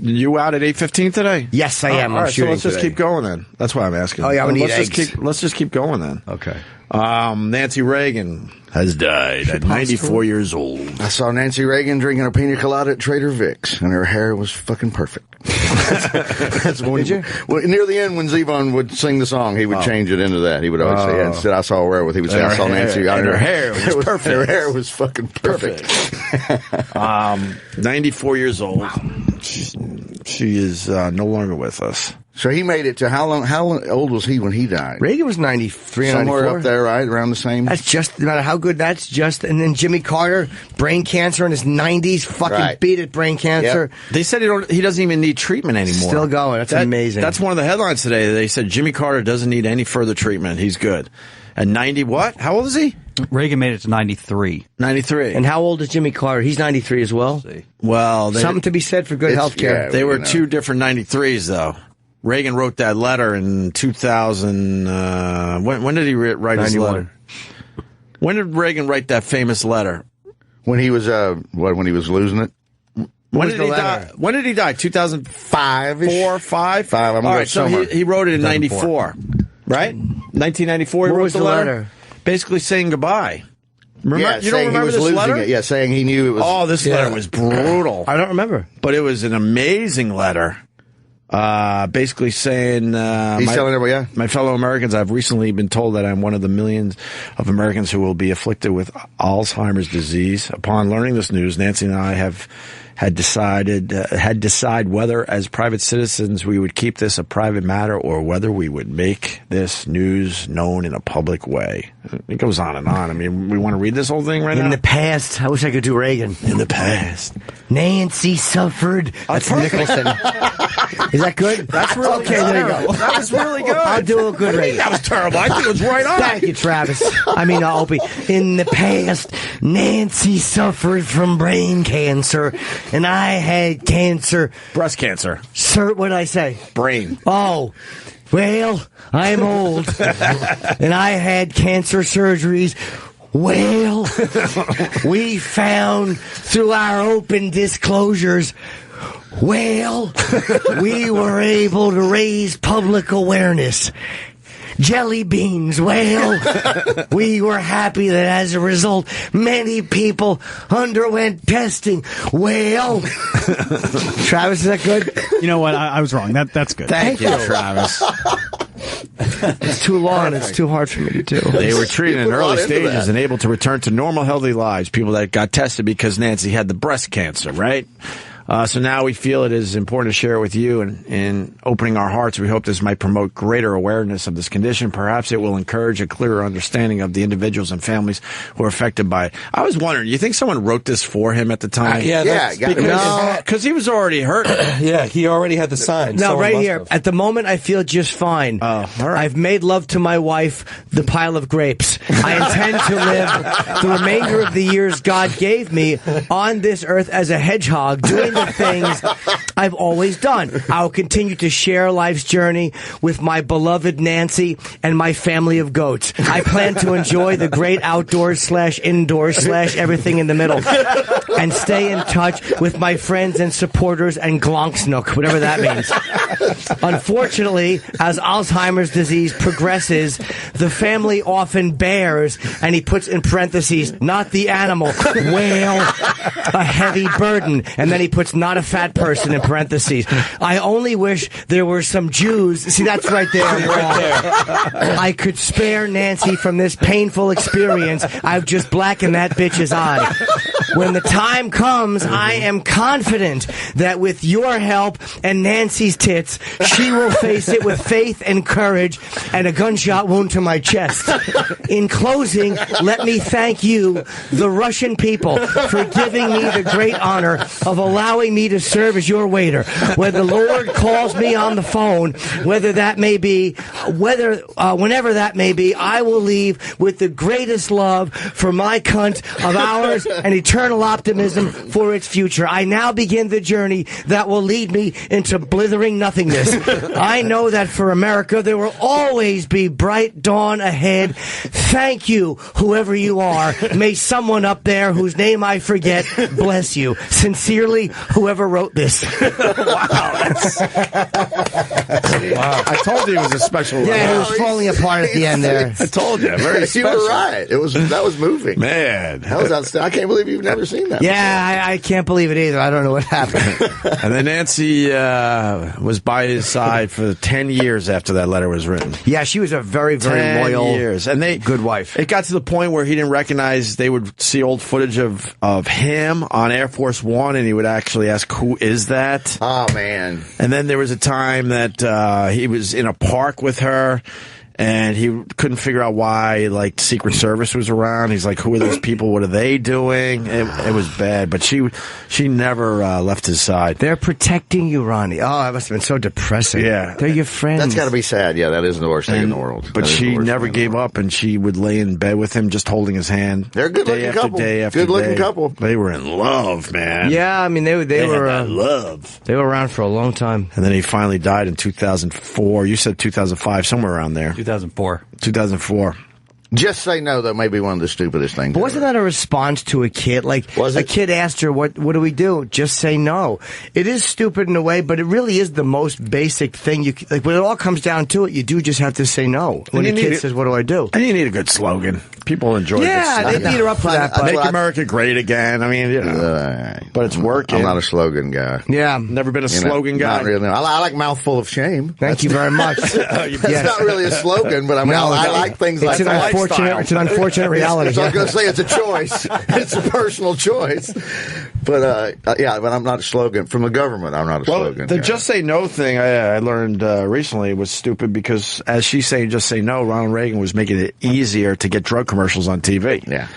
you out at 8:15 today? Yes, I am. All I'm right, so shooting let's just today. keep going then. That's why I'm asking. Oh, yeah, I'm gonna eat eggs. Let's just keep going then. Okay. Nancy Reagan has died at 94 years old. I saw Nancy Reagan drinking a pina colada at Trader Vic's, and her hair was fucking perfect. That's when, Did you? Well, near the end, when Zevon would sing the song, he would change it into that. He would always say, instead I saw her wherewith, he would say, I saw Nancy. And her hair was perfect. Her hair was fucking perfect. 94 years old. Wow. She is no longer with us. So he made it to how long? How old was he when he died? Reagan was 93, somewhere 94. up there, right around the same. That's just no matter how good. That's just, and then Jimmy Carter, brain cancer in his 90s, fucking beat it, brain cancer. Yep. They said he doesn't even need treatment anymore. Still going. That's amazing. That's one of the headlines today. They said Jimmy Carter doesn't need any further treatment. He's good. At 90, what? How old is he? Reagan made it to 93. 93. And how old is Jimmy Carter? He's 93 as well. Well, something to be said for good health care. Yeah, they were two different 93s, though. Reagan wrote that letter in 2000. When did he write his letter? When did Reagan write that famous letter? When he was when he was losing it. When did he die? When did he die? 2005, 4, 5. 5. All right, so he wrote it in 94, right? 1994. He wrote the letter, basically saying goodbye. Remember, you don't remember this letter? It. Yeah, saying he knew it was. Oh, this letter was brutal. I don't remember, but it was an amazing letter. Basically saying, he's telling everybody, my fellow Americans, I've recently been told that I'm one of the millions of Americans who will be afflicted with Alzheimer's disease. Upon learning this news, Nancy and I had decided whether as private citizens we would keep this a private matter or whether we would make this news known in a public way. It goes on and on. I mean, we want to read this whole thing right now? In the past, I wish I could do Reagan. In the past, Nancy suffered. That's Nicholson. Is that good? That's really okay. There you go. That was really good. I'll do a good Reagan. That was terrible. I think it was right on. Thank you, Travis. Opie. In the past, Nancy suffered from brain cancer, and I had cancer. Breast cancer. Sir, what did I say? Brain. Oh. Well, I'm old, and I had cancer surgeries. Well, we found through our open disclosures, we were able to raise public awareness. Jelly beans. Well, we were happy that as a result, many people underwent testing. Well, Travis, is that good? You know what? I was wrong. That's good. Thank you, Travis. It's too long and it's too hard for me to do. They were treated in early stages and able to return to normal, healthy lives. People that got tested because Nancy had the breast cancer, right? So now we feel it is important to share it with you, and in opening our hearts, we hope this might promote greater awareness of this condition. Perhaps it will encourage a clearer understanding of the individuals and families who are affected by it. I was wondering, you think someone wrote this for him at the time? Because he was already hurt. Yeah, he already had the signs. No, right here. At the moment, I feel just fine. Oh, all right. I've made love to my wife, the pile of grapes. I intend to live the remainder of the years God gave me on this earth as a hedgehog, doing the things I've always done. I'll continue to share life's journey with my beloved Nancy and my family of goats. I plan to enjoy the great outdoors / indoors / everything in the middle, and stay in touch with my friends and supporters and glonksnook, whatever that means. Unfortunately, as Alzheimer's disease progresses, the family often bears, and he puts in parentheses, not the animal, a heavy burden, and then he puts not a fat person in parentheses. I only wish there were some Jews. See, that's right there. I could spare Nancy from this painful experience. I've just blackened that bitch's eye. When the time comes, I am confident that with your help and Nancy's tits, she will face it with faith and courage and a gunshot wound to my chest. In closing, let me thank you, the Russian people, for giving me the great honor of allowing me to serve as your waiter. When the Lord calls me on the phone, whenever that may be, I will leave with the greatest love for my cunt of ours and eternal optimism for its future. I now begin the journey that will lead me into blithering nothingness. I know that for America there will always be bright dawn ahead. Thank you, whoever you are. May someone up there whose name I forget bless you. Sincerely, whoever wrote this. Wow. I told you it was a special letter. Yeah, it was falling apart at the end there. I told you. Very special. You were right. That was moving. Man. That was outstanding. I can't believe you've never seen that. Yeah, I can't believe it either. I don't know what happened. And then Nancy was by his side for 10 years after that letter was written. Yeah, she was a very, very loyal, years. And good wife. It got to the point where he didn't recognize, they would see old footage of him on Air Force One, and he would act actually ask, who is that? Oh, man. And then there was a time that he was in a park with her, and he couldn't figure out why, like, Secret Service was around. He's like, who are those people? What are they doing? It was bad, but she never left his side. They're protecting you, Ronnie. Oh, that must have been so depressing. Yeah. They're your friends. That's got to be sad. Yeah, that is the worst thing in the world. But she never gave up, and she would lay in bed with him, just holding his hand. They're a good-looking couple. Day after Good-looking day. couple. They were in love, man. Yeah, I mean, they were love. They were around for a long time. And then he finally died in 2004. You said 2005, somewhere around there. 2004. 2004. Just say no, though, may be one of the stupidest things. But wasn't that a response to a kid? Like, a kid asked her, what do we do? Just say no. It is stupid in a way, but it really is the most basic thing. Like, when it all comes down to it, you do just have to say no. When a kid says, what do I do? And you need a good slogan. People enjoy it. Yeah, they beat her up for that. Make America great again. I mean, you know. But it's working. I'm not a slogan guy. Yeah. Never been a slogan guy? Not really. I like Mouthful of Shame. Thank you very much. That's not really a slogan, but I mean, I like things like that. It's an unfortunate reality. So I was going to say it's a choice. It's a personal choice. But, but I'm not a slogan. From the government, I'm not a slogan. The Just Say No thing I learned recently was stupid because as she's saying just say no, Ronald Reagan was making it easier to get drug commercials on TV. Yeah.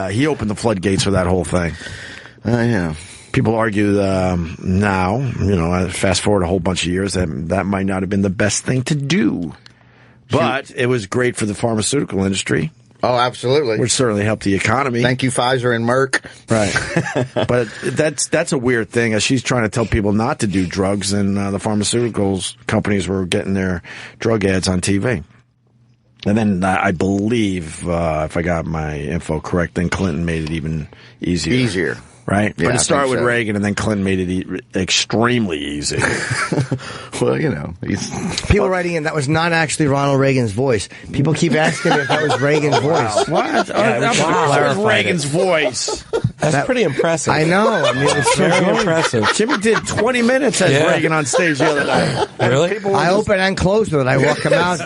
He opened the floodgates for that whole thing. Yeah. People argue now, fast forward a whole bunch of years, that might not have been the best thing to do. But it was great for the pharmaceutical industry. Oh, absolutely. Which certainly helped the economy. Thank you, Pfizer and Merck. Right. But that's a weird thing. As she's trying to tell people not to do drugs, and the pharmaceuticals companies were getting their drug ads on TV. And then I believe, if I got my info correct, then Clinton made it even easier. Right? Yeah, but it started with so. Reagan, and then Clinton made it extremely easy. Well, people writing in, that was not actually Ronald Reagan's voice. People keep asking me if that was Reagan's voice. What? That was Reagan's voice. That's pretty impressive. I know. I mean, it's so very impressive. Jimmy did 20 minutes as Reagan on stage the other night. Really? I open and close with it. I walk him out.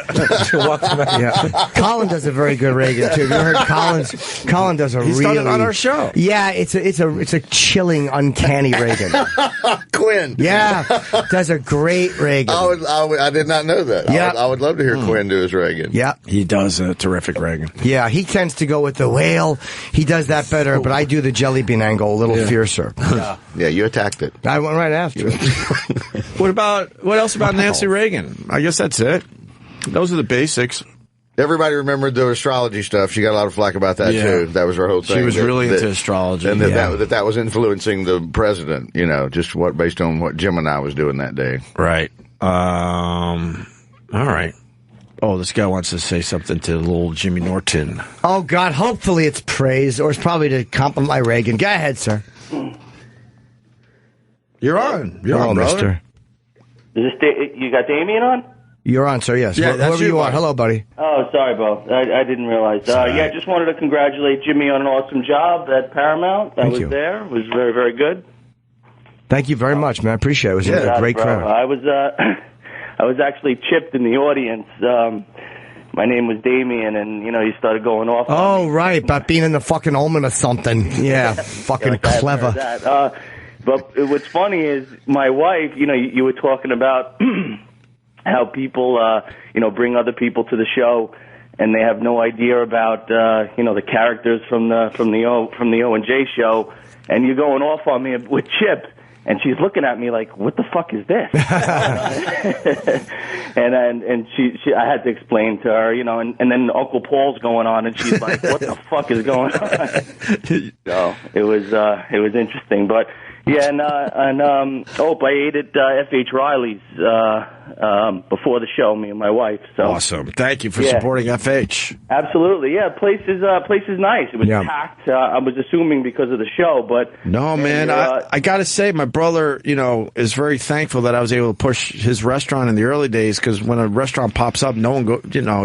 Yeah. Colin does a very good Reagan too. Have you heard Colin's? Colin does a He's really. done it on our show. Yeah, it's a chilling, uncanny Reagan. Quinn. Yeah, does a great Reagan. I did not know that. Yeah. I would love to hear Quinn do his Reagan. Yeah, he does a terrific Reagan. Yeah, he tends to go with the whale. He does that better, but I do the jelly bean angle a little fiercer. Yeah, you attacked it. I went right after it. What else about Nancy Reagan? I guess that's it. Those are the basics. Everybody remembered the astrology stuff. She got a lot of flack about that too. That was her whole thing. She was really into astrology, and that was influencing the president. Just based on what Jim and I was doing that day. Right. All right. Oh, this guy wants to say something to little Jimmy Norton. Oh God! Hopefully it's praise, or it's probably to compliment Reagan. Go ahead, sir. You're on. You're on, mister. Is this you got Damien on? You're on, sir. Yes. Yeah, Whoever you are. Hello, buddy. Oh, sorry, Bo. I didn't realize. I just wanted to congratulate Jimmy on an awesome job at Paramount. I was there. It was very, very good. Thank you very much, man. I appreciate it. It was a great crowd. I was actually chipped in the audience. My name was Damien, and you started going off. Oh, right, about being in the fucking Omen or something. Yeah, fucking clever. But what's funny is my wife. You were talking about how people, bring other people to the show, and they have no idea about, the characters from the O and J show, and you're going off on me with Chip. And she's looking at me like, "What the fuck is this?" and she I had to explain to her, and then Uncle Paul's going on, and she's like, "What the fuck is going on?" So it was interesting, but yeah, and I ate at F.H. Riley's before the show, me and my wife. So awesome! Thank you for supporting FH. Absolutely, yeah. Place is nice. It was packed. I was assuming because of the show, but no, man. I got to say, my brother, is very thankful that I was able to push his restaurant in the early days. Because when a restaurant pops up, no one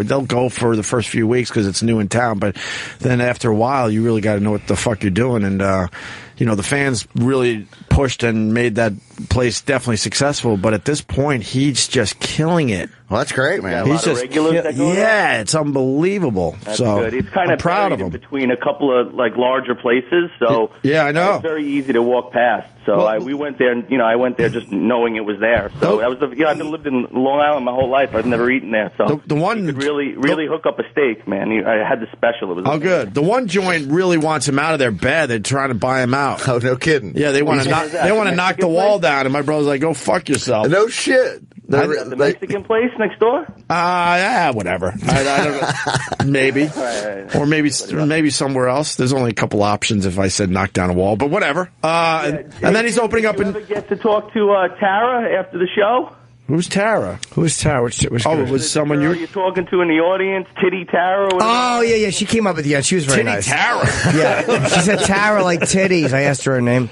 they'll go for the first few weeks because it's new in town. But then after a while, you really got to know what the fuck you're doing, and the fans really pushed and made that place definitely successful. But at this point, he's just killing it. Well, that's great, man. He's just it's unbelievable. That's so good. It's kind I'm of proud of buried him. in between a couple of like larger places, so yeah, I know. It's very easy to walk past. So we went there, and I went there just knowing it was there. So that was I've been lived in Long Island my whole life. I've never eaten there, so the one you could really hook up a steak, man. I had the special. It was good. The one joint really wants him out of there bad. They're trying to buy him out. Oh, no kidding. Yeah, they want to knock the wall down, and my brother's like, "Go fuck yourself." No shit. The Mexican place next door? Yeah, whatever. I don't know. Maybe. Right. Or maybe somewhere else. There's only a couple options if I said knock down a wall, but whatever. And then he's opening up. Did you ever get to talk to Tara after the show? Who's Tara? Who's Tara? It was someone you're talking to in the audience, Titty Tara. Oh, yeah. She came up at the end. She was very Titty nice. Tara. Yeah. She said Tara like titties. I asked her her name.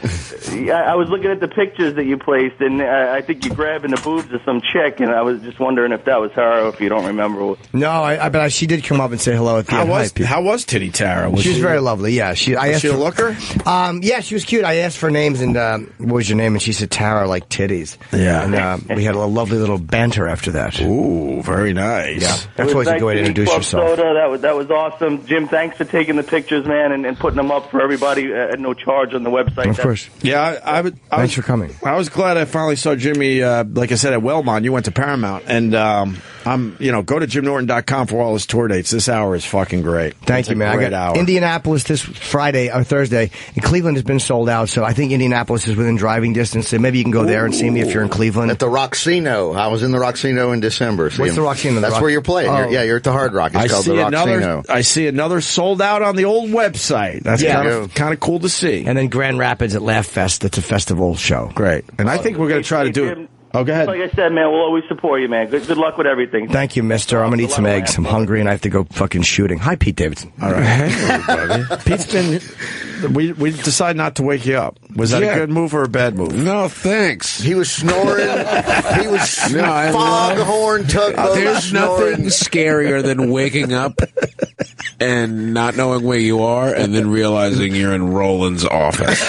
I was looking at the pictures that you placed, and I think you're grabbing the boobs of some chick, and I was just wondering if that was her or if you don't remember. No, but she did come up and say hello at the end. How was Titty Tara? She was very lovely, yeah. Was she a looker? Yeah, she was cute. I asked for names, and what was your name? And she said Tara like titties. Yeah. And we had a lovely little banter after that. Ooh, very nice. Yeah, that's always a good way to introduce yourself. Soda. That was awesome. Jim, thanks for taking the pictures, man, and putting them up for everybody at no charge on the website. Of course. Yeah, thanks for coming. I was glad I finally saw Jimmy, like I said, at Wellmont. You went to Paramount, and go to JimNorton.com for all his tour dates. This hour is fucking great. Thank you, man. I got hour. Indianapolis this Friday or Thursday, and Cleveland has been sold out, so I think Indianapolis is within driving distance, so maybe you can go there and see me if you're in Cleveland. At the Roxino. I was in the Roxino in December. What's the Roxino? That's where you're playing. Oh. You're at the Hard Rock. It's called the Roxino. I see another sold out on the old website. That's kind of cool to see. And then Grand Rapids at Laugh Fest. It's a festival show. Great. And I think we're going to try to do it. Oh, go ahead. Like I said, man, we'll always support you, man. Good luck with everything. Thank you, mister. I'm going to eat some eggs. I'm hungry, and I have to go fucking shooting. Hi, Pete Davidson. All right. Hey, everybody. Pete's been... We decided not to wake you up. Was that a good move or a bad move? No, thanks. He was snoring. He was foghorn tugboat. There's nothing scarier than waking up and not knowing where you are and then realizing you're in Roland's office.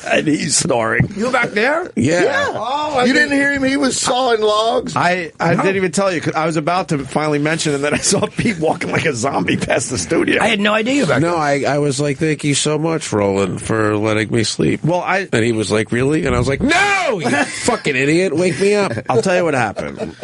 And he's snoring. You back there? Yeah. Oh, you didn't hear him? He was sawing logs. I didn't even tell you. 'Cause I was about to finally mention, and then I saw Pete walking like a zombie past the studio. I had no idea you were back there. No, I was like, thank you so much, Roland, for letting me sleep. Well, and he was like, really? And I was like, no, you fucking idiot, wake me up. I'll tell you what happened.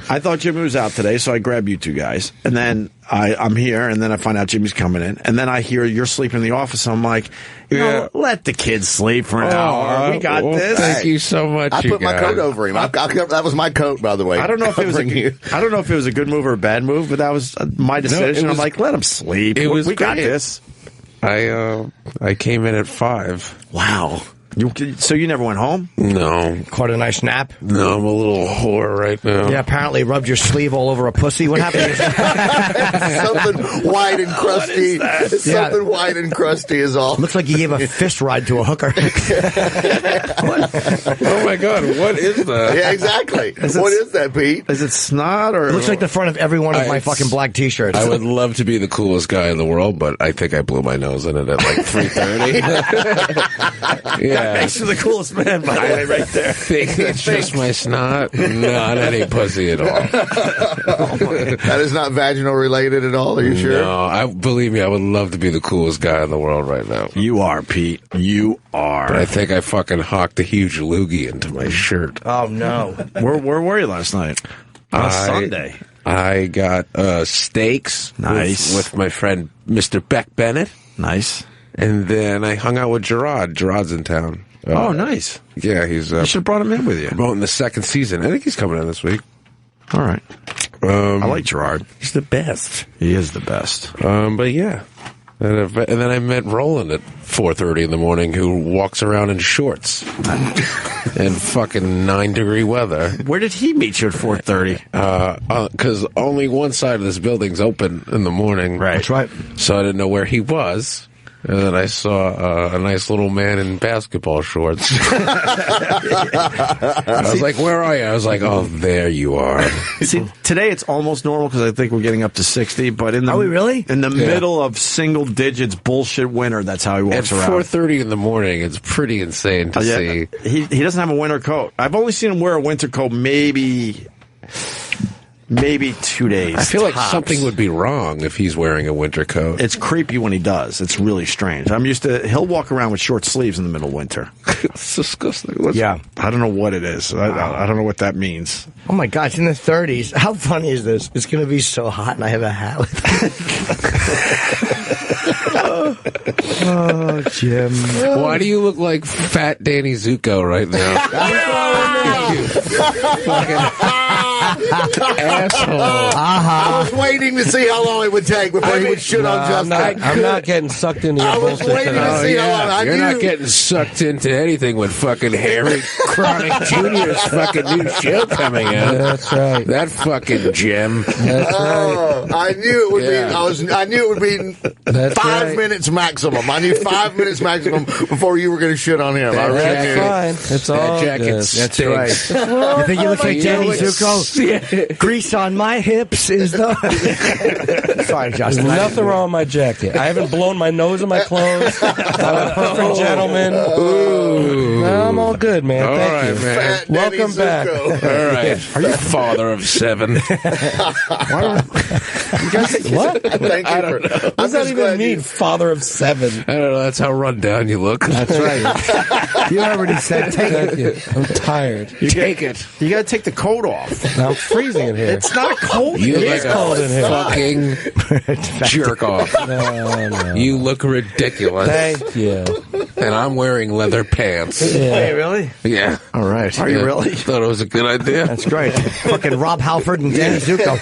I thought Jimmy was out today, so I grabbed you two guys, and then I'm here, and then I find out Jimmy's coming in, and then I hear you're sleeping in the office, and I'm like, let the kids sleep for an hour. We got this. Thank you so much. I put my coat over him. That was my coat, by the way. I don't know if it was a good move or a bad move, but that was my decision. I'm like, let him sleep. We got this. I came in at 5. Wow. So you never went home? No. Caught a nice nap? No, I'm a little whore right now. Yeah, apparently rubbed your sleeve all over a pussy. What happened? Something white and crusty. Something white and crusty is all. Looks like you gave a fist ride to a hooker. Oh my God, what is that? Yeah, exactly. What is that, Pete? Is it snot or? It looks like the front of every one of my fucking black t-shirts. I would love to be the coolest guy in the world, but I think I blew my nose in it at like 3:30. Yeah. That makes you the coolest man, by the way, right there. Think that's just my snot? Not any pussy at all. That is not vaginal related at all, are you sure? No, believe me, I would love to be the coolest guy in the world right now. You are, Pete. You are. But I think I fucking hocked a huge loogie into my shirt. Oh, no. Where were you last night? On Sunday. I got steaks with my friend Mr. Beck Bennett. Nice. And then I hung out with Gerard. Gerard's in town. Oh, nice. Yeah, he's... you should have brought him in with you. Promoting the second season. I think he's coming in this week. All right. I like Gerard. He's the best. He is the best. But yeah. And then I met Roland at 4:30 in the morning, who walks around in shorts in fucking 9-degree weather. Where did he meet you at 4:30? Because only one side of this building's open in the morning. Right. That's right. So I didn't know where he was. And then I saw a nice little man in basketball shorts. I was like, where are you? I was like, oh, there you are. See, today it's almost normal because I think we're getting up to 60, but in the, are we really? In the middle of single digits bullshit winter, that's how he walks At around. 4:30 in the morning, it's pretty insane to see. He doesn't have a winter coat. I've only seen him wear a winter coat maybe 2 days. I feel like tops. something would be wrong if he's wearing a winter coat. It's creepy when he does. It's really strange. I'm used to, he'll walk around with short sleeves in the middle of winter. It's disgusting. Yeah. I don't know what it is. I don't know what that means. Oh my God, it's in the 30s. How funny is this? It's going to be so hot and I have a hat with Oh, Jim. Why do you look like fat Danny Zuko right now? Asshole. I was waiting to see how long it would take before he would shit on Justin. I'm not getting sucked into your bullshit. I was waiting to see how long. You're not getting sucked into anything with fucking Harry Chronic Jr.'s fucking new show coming out. That's right. That fucking Jim. That's right. I knew it would be. I knew it would be 5 minutes maximum. I knew 5 minutes maximum before you were going to shit on him. I really knew. Fine. It's all jacket good. That's right. You think you look like Danny Zuko? Grease on my hips is the... Sorry, Justin. There's nothing wrong with my jacket. I haven't blown my nose in my clothes. I'm a perfect gentleman. Ooh. No, I'm all good, man. All Thank right, you. man. Welcome back. All right. Are you father of 7? What? Thank you. What does that even mean, father of 7? I don't know. That's how run down you look. That's right. You already said take it. I'm tired. Take it. You got to take the coat off. Now I'm freezing in here. It's not cold. You It look is cold in here. fucking jerk off. No. You look ridiculous. Thank you. And I'm wearing leather pants. Hey, really? Yeah. All right. Are you really? Thought it was a good idea. That's great. Fucking Rob Halford and Danny Zuko.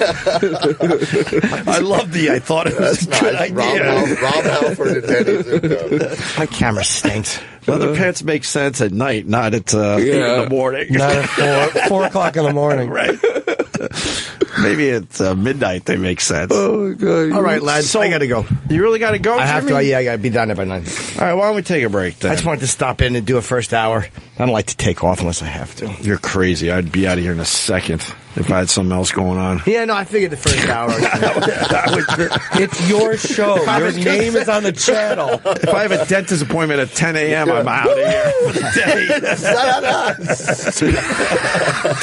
I love I thought it was a good idea. Rob Halford and Danny Zuko. My camera stinks. Leather pants make sense at night, not at 8 in the morning. Not at 4 o'clock in the morning. Right. Maybe at midnight they make sense. Oh, my God. All right, lads. So, I got to go. You really got to go, I have to. Jimmy? Yeah, I got to be down there by 9. All right, why don't we take a break then? I just wanted to stop in and do a first hour. I don't like to take off unless I have to. You're crazy. I'd be out of here in a second if I had something else going on. Yeah, no, I figured the first hour. It's your show. Your name is on the channel. If I have a dentist appointment at 10 a.m., I'm out of here for the day.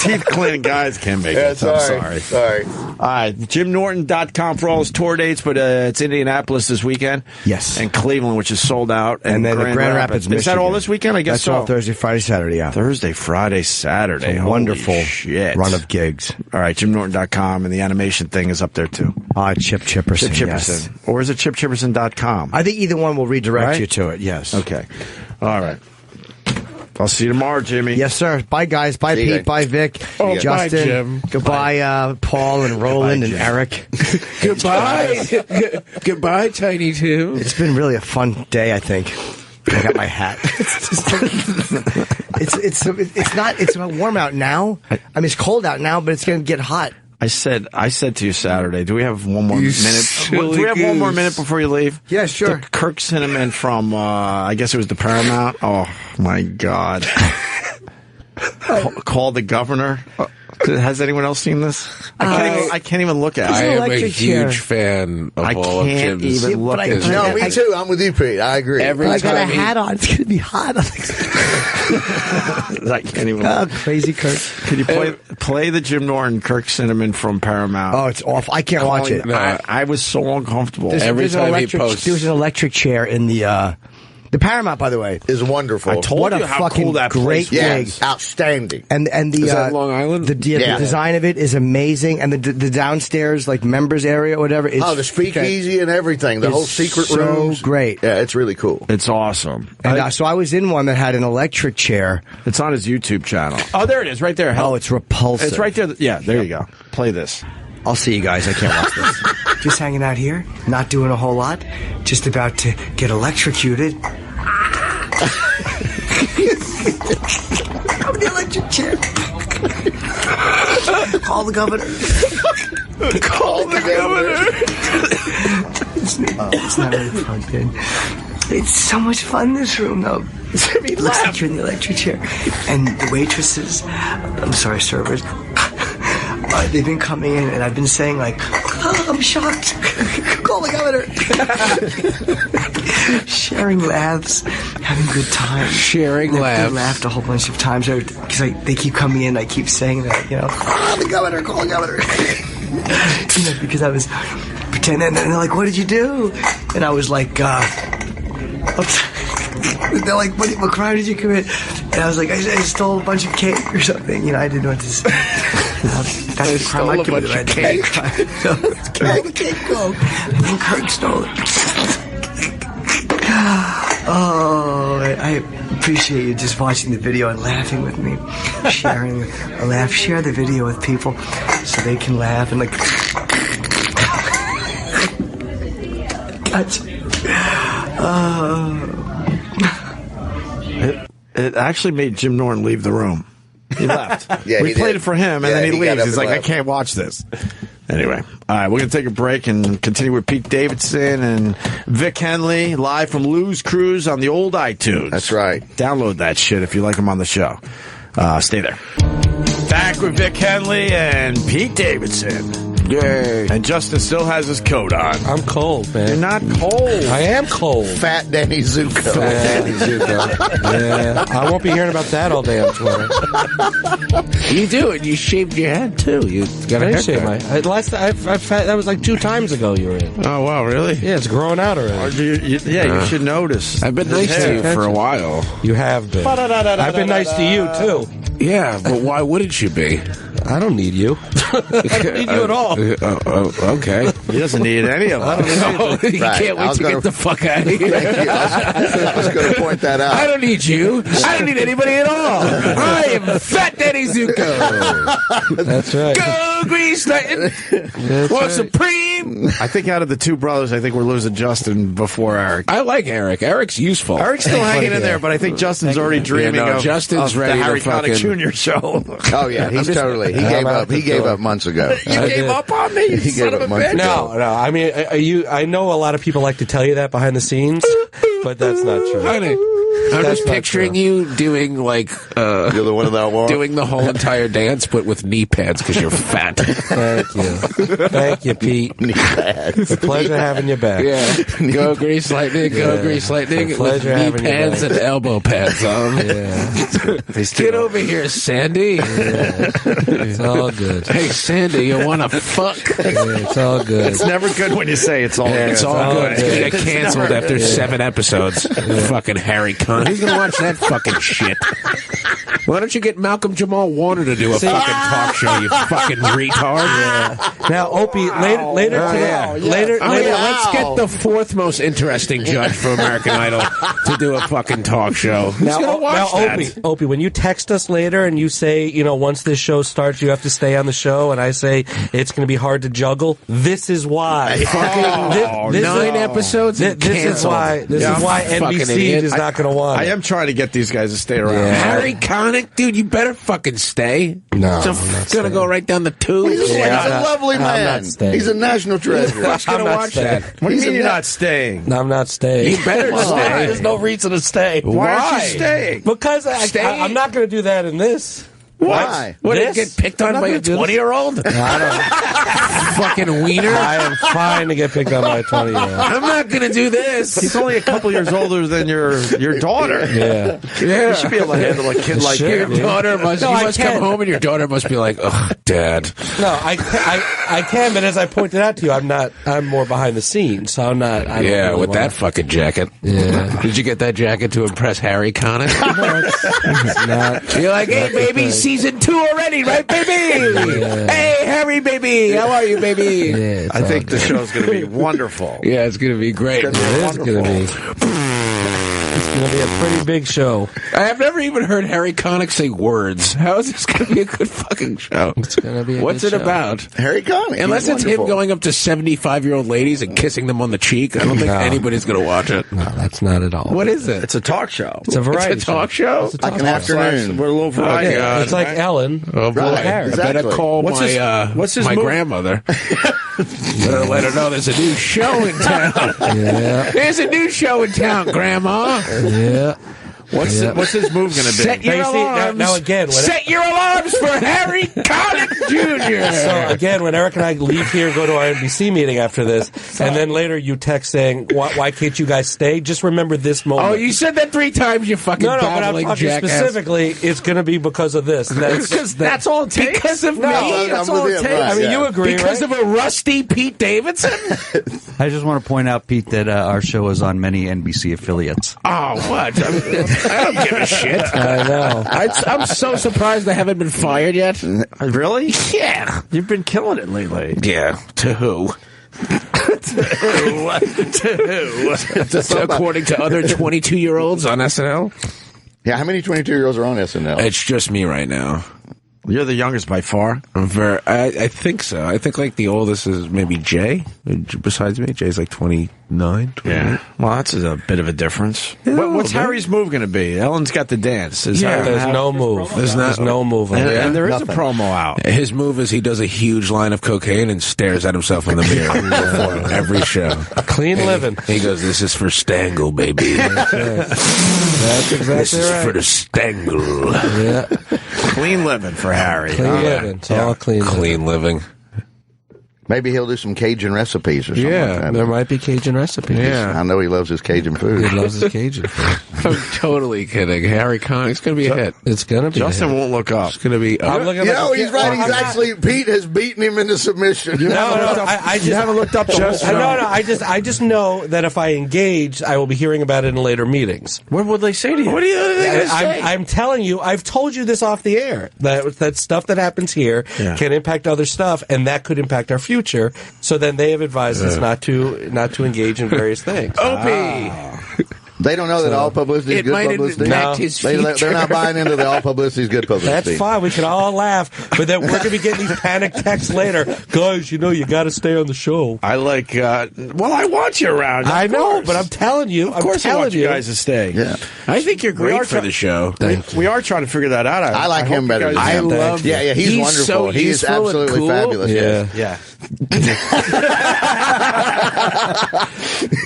Teeth cleaning guys can't make it. I'm sorry. Sorry. All right, JimNorton.com for all his tour dates, but it's Indianapolis this weekend. Yes. And Cleveland, which is sold out. And then Grand Rapids, Is that all Michigan. this weekend? I guess That's so. all Thursday, Friday, Saturday, yeah. Thursday, Friday, Saturday. A wonderful shit. run of gigs. All right, JimNorton.com, and the animation thing is up there, too. Chip Chipperson. Chip yes. Chipperson. Or is it ChipChipperson.com? I think either one will redirect Right? you to it, yes. Okay. All right. I'll see you tomorrow, Jimmy. Yes, sir. Bye, guys. Bye, See you Pete. guys. Bye, Vic. Oh, Justin. bye, Jim. Goodbye, Paul and Roland and Eric. Goodbye. Goodbye, Tiny Tim. It's been really a fun day, I think. I got my hat. It's warm out now. I mean, it's cold out now, but it's going to get hot. I said to you Saturday, do we have one more minute? silly Do we have one more goose. minute before you leave? Yeah, sure. The Kirk Cinnamon from, I guess it was the Paramount. Oh, my God. Call the governor. Has anyone else seen this? I can't even look at it. I am a electric chair. huge fan of I all of can't Jim's. even look but at it. No, me too. I'm with you, Pete. I agree. Every I got a time he- hat on. It's going to be hot. I can't even Oh, look. crazy Kirk. Could you play the Jim Norton Kirk Cinnamon from Paramount? Oh, it's awful. I can't watch it. I was so uncomfortable. Every There's an time he electric, posts- There's an electric chair in the Paramount, by the way. Is wonderful. I told What you a how fucking cool that great place gig. Yes, outstanding. And the Is that Long Island? The design of it is amazing, and the downstairs like members area or whatever. Is The speakeasy and everything. The It's whole secret so rooms. great. Yeah, it's really cool. It's awesome. And so I was in one that had an electric chair. It's on his YouTube channel. Oh, there it is, right there. Oh, it's repulsive. It's right there. Yeah, there you go. Play this. I'll see you guys. I can't watch this. Just hanging out here, not doing a whole lot, just about to get electrocuted. I'm in the electric chair. Call the governor. Call the governor. It's not really plugged in. It's so much fun, this room, though. You're in the electric chair. And the waitresses, I'm sorry, servers, they've been coming in, and I've been saying, like, oh, I'm shocked. Call the governor. Sharing laughs, having good times. Sharing laughs. They laughed a whole bunch of times because they keep coming in. I keep saying that, call the governor, call the governor. Because I was pretending, and they're like, what did you do? And I was like, they're like, what crime did you commit? And I was like, I stole a bunch of cake or something. I didn't know what to say. That's the crime I committed. I cake. So, where the cake go? I think Kurt stole it. Oh, I appreciate you just watching the video and laughing with me. Sharing a laugh. Share the video with people so they can laugh and gotcha. It actually made Jim Norton leave the room. He left. Yeah, we played it for him, and then he leaves. He's like, left. I can't watch this. Anyway, all right, we're going to take a break and continue with Pete Davidson and Vic Henley live from Lou's Cruise on the old iTunes. That's right. Download that shit if you like him on the show. Stay there. Back with Vic Henley and Pete Davidson. Yay. And Justin still has his coat on. I'm cold, man. You're not cold. I am cold. Fat Danny Zuko. Yeah. I won't be hearing about that all day on Twitter. You do it. You shaved your head, too. You got a haircut. That was like 2 times ago you were in. Oh, wow, really? Yeah, it's growing out already. You should notice. I've been nice to you for a while. You have been. I've been nice to you, too. Yeah, but why wouldn't you be? I don't need you. I don't need you at all. Okay. He doesn't need any of us. You can't wait to get the fuck out of here. I was going to point that out. I don't need you. I don't need anybody at all. I am Fat Daddy Zuko. That's right. Go Grease Lightning. Want Supreme? I think out of the two brothers, I think we're losing Justin before Eric. I like Eric. Eric's useful. Eric's still hanging in there, but I think Justin's already dreaming of Justin's of ready the Harry to fucking Connick Jr. show. Oh, yeah, he's totally. He gave up. He gave up months ago. You gave up on me, you son of a bitch. No. I mean, I know a lot of people like to tell you that behind the scenes, but that's not true. Honey, I'm just picturing you doing like you're the one that won. Doing the whole entire dance, but with knee pads because you're fat. Thank you, Pete. Knee pads. It's a pleasure having you back. Yeah, go Grease Lightning, go Grease Lightning. With knee pads and elbow pads on. Yeah. Get over here, Sandy. Yeah. It's all good. Hey, Sandy, you want to fuck? Yeah, it's all good. It's never good when you say it's all good. It's all good. It's going to get canceled after 7 episodes. Fucking Harry Connick. Who's going to watch that fucking shit? Why don't you get Malcolm Jamal Warner to do a fucking talk show, you fucking retard? Yeah. Now, Opie, later today. Let's get the 4th most interesting judge for American Idol to do a fucking talk show. Who's going to watch that? Opie, when you text us later and you say, once this show starts, you have to stay on the show, and I say it's going to be hard to juggle, this is why. This 9 episodes. This is why NBC is not going to want it. I am trying to get these guys to stay around. Yeah. Harry Connick, dude, you better fucking stay. No, it's going to go right down the tube. He's a lovely man. He's a national treasure. Who's going to watch that? What do you mean you're not staying? No, I'm not staying. You better stay. There's no reason to stay. Why aren't you staying? Because I'm not going to do that in this. Why? What, did you get picked on by a 20-year-old? Fucking wiener? I am fine to get picked on by a 20-year-old. I'm not going to do this. He's only a couple years older than your daughter. Yeah. You should be able to handle a kid like him. Your daughter must come home and your daughter must be like, ugh, Dad. No, I can, but as I pointed out to you, I'm more behind the scenes, so I'm not. With that fucking jacket. Yeah. Did you get that jacket to impress Harry Connick? It's not. You're like, hey, baby, season 2 already, right, baby? Yeah. Hey, Harry, baby, how are you, baby? Yeah, I think the show's going to be wonderful. Yeah, it's going to be great. It is going to be. It's going to be a pretty big show. I have never even heard Harry Connick say words. How is this going to be a good fucking show? It's going to be a What's good it show. about? Harry Connick. Unless it's him going up to 75-year-old ladies and kissing them on the cheek, I don't think anybody's going to watch it. No, that's not at all. What is it? It's a talk show. It's a variety It's a talk show? It's a talk Like an afternoon. We're a little variety. God. It's like Ellen. Oh, boy. Right, I exactly. better call What's his my movie? grandmother. Let her know there's a new show in town. Yeah. There's a new show in town, Grandma. Yeah. What's his move going to be? Set your alarms. Now again, set your alarms for Harry Connick Jr. So again, when Eric and I leave here and go to our NBC meeting after this, and then later you text saying, why can't you guys stay? Just remember this moment. Oh, you said that 3 times, you fucking No, but I'm babbling talking jackass. specifically, it's going to be because of this. That's all it takes? Because of me. That's all it takes. I mean, you agree, Because right? of a rusty Pete Davidson? I just want to point out, Pete, that our show is on many NBC affiliates. Oh, what? I don't give a shit. I know. I'm so surprised I haven't been fired yet. Really? Yeah. You've been killing it lately. Yeah. To who? To who? According to other 22-year-olds on SNL? Yeah, how many 22-year-olds are on SNL? It's just me right now. You're the youngest by far. I think so. I think like the oldest is maybe Jay. Besides me, Jay's like 29. 28. Yeah. Well, that's a bit of a difference. What's Harry's move going to be? Ellen's got the dance. There's no move. There's no move. And there is a promo out. His move is he does a huge line of cocaine and stares at himself in the mirror before every show. Clean living. He goes, "This is for Stangle, baby. That's exactly This is right. for the Stangle." Yeah. Clean living for Harry. Clean living. It's all clean living. Maybe he'll do some Cajun recipes or something like that. There might be Cajun recipes. Yeah. I know he loves his Cajun food. He loves his Cajun food. I'm totally kidding. Harry Connick's going to be a hit. It's going to be Justin won't look up. It's going to be I'm looking You at know, he's right. He's actually, Pete has beaten him into submission. I just haven't looked up the whole show. I just know that if I engage, I will be hearing about it in later meetings. What would they say to you? What do you think they say? I'm telling you, I've told you this off the air, that stuff that happens here can impact other stuff, and that could impact our future. So then they have advised us not to engage in various things. Opie! They don't know that all publicity is good publicity. Impact his They're not buying into the all publicity is good publicity. That's fine. We can all laugh, but then we're going to be getting these panic texts later. Guys, you got to stay on the show. I like. Well, I want you around. I know, but I'm telling you. Of course, I want you guys to stay. Yeah, I think you're great for the show. We are trying to figure that out. I like him better. I love. Yeah, he's wonderful. So he is absolutely cool. fabulous. Yeah.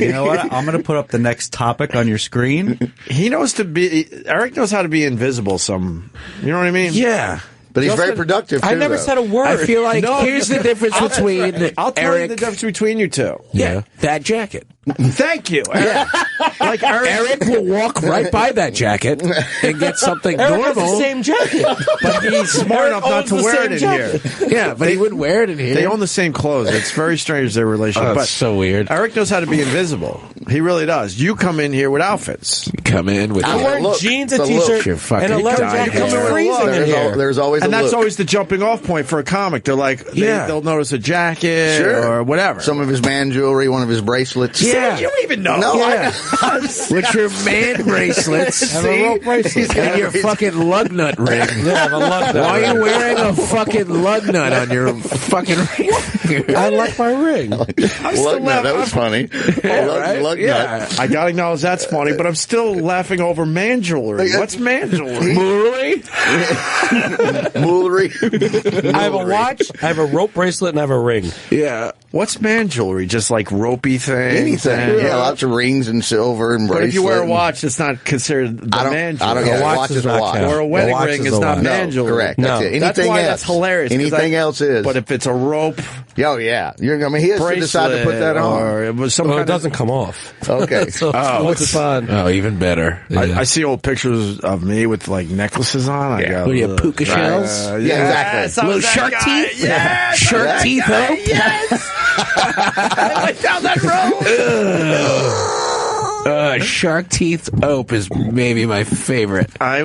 You know what? I'm going to put up the next topic on your screen. He knows Eric knows how to be invisible. You know what I mean? Yeah. But he's very productive, too, I never said a word. I feel like here's the difference between I'll tell Eric. you the difference between you two. Yeah, that jacket. Thank you, Eric. Like Eric will walk right by that jacket and get something Eric normal. has the same jacket. But he's smart enough not to wear it in here. Yeah, but he wouldn't wear it in here. They own the same clothes. It's very strange, their relationship. Oh, but that's so weird. Eric knows how to be invisible. He really does. You come in here with outfits. You come in with I'm wearing jeans, a the t-shirt, You're fucking and a leather dying. jacket. You come in It's with a freezing look. in here. There's always a And that's look. always the jumping off point for a comic. They're like, they'll notice a jacket or whatever. Some of his man jewelry, one of his bracelets. Yeah. You don't even know. No, Yeah. with your man bracelets And a rope bracelet. and your fucking lug nut ring. Yeah, I have a lug nut. Why are you wearing a fucking lug nut on your fucking ring? I like my ring. Lug nut, that was funny. Lug nut. I gotta acknowledge that's funny, but I'm still laughing over man jewelry. What's man jewelry? Jewelry? Jewelry. I have a watch, I have a rope bracelet, and I have a ring. Yeah. What's man jewelry? Just like ropey things? Anything. Yeah, lots of rings and silver and But bracelets. if you wear a watch, it's not considered the man jewelry. I don't know. A watch Watch does is a not watch. count. Or a A wedding watch ring is is a not watch. man jewelry. Correct. No. That's it. Anything That's why else. that's hilarious. 'cause Anything else is. But if it's a rope Oh, yeah. He has to decide to put that on. or it was some Well, kind it doesn't come off. Okay. So it's fun. Oh, even better. I see old pictures of me with like necklaces on. Yeah. I go, What do you have, puka shells? Yeah, exactly. Little shark teeth? Yes, Shark teeth, though? Yes. I went down that road. Shark teeth ope is maybe my favorite. I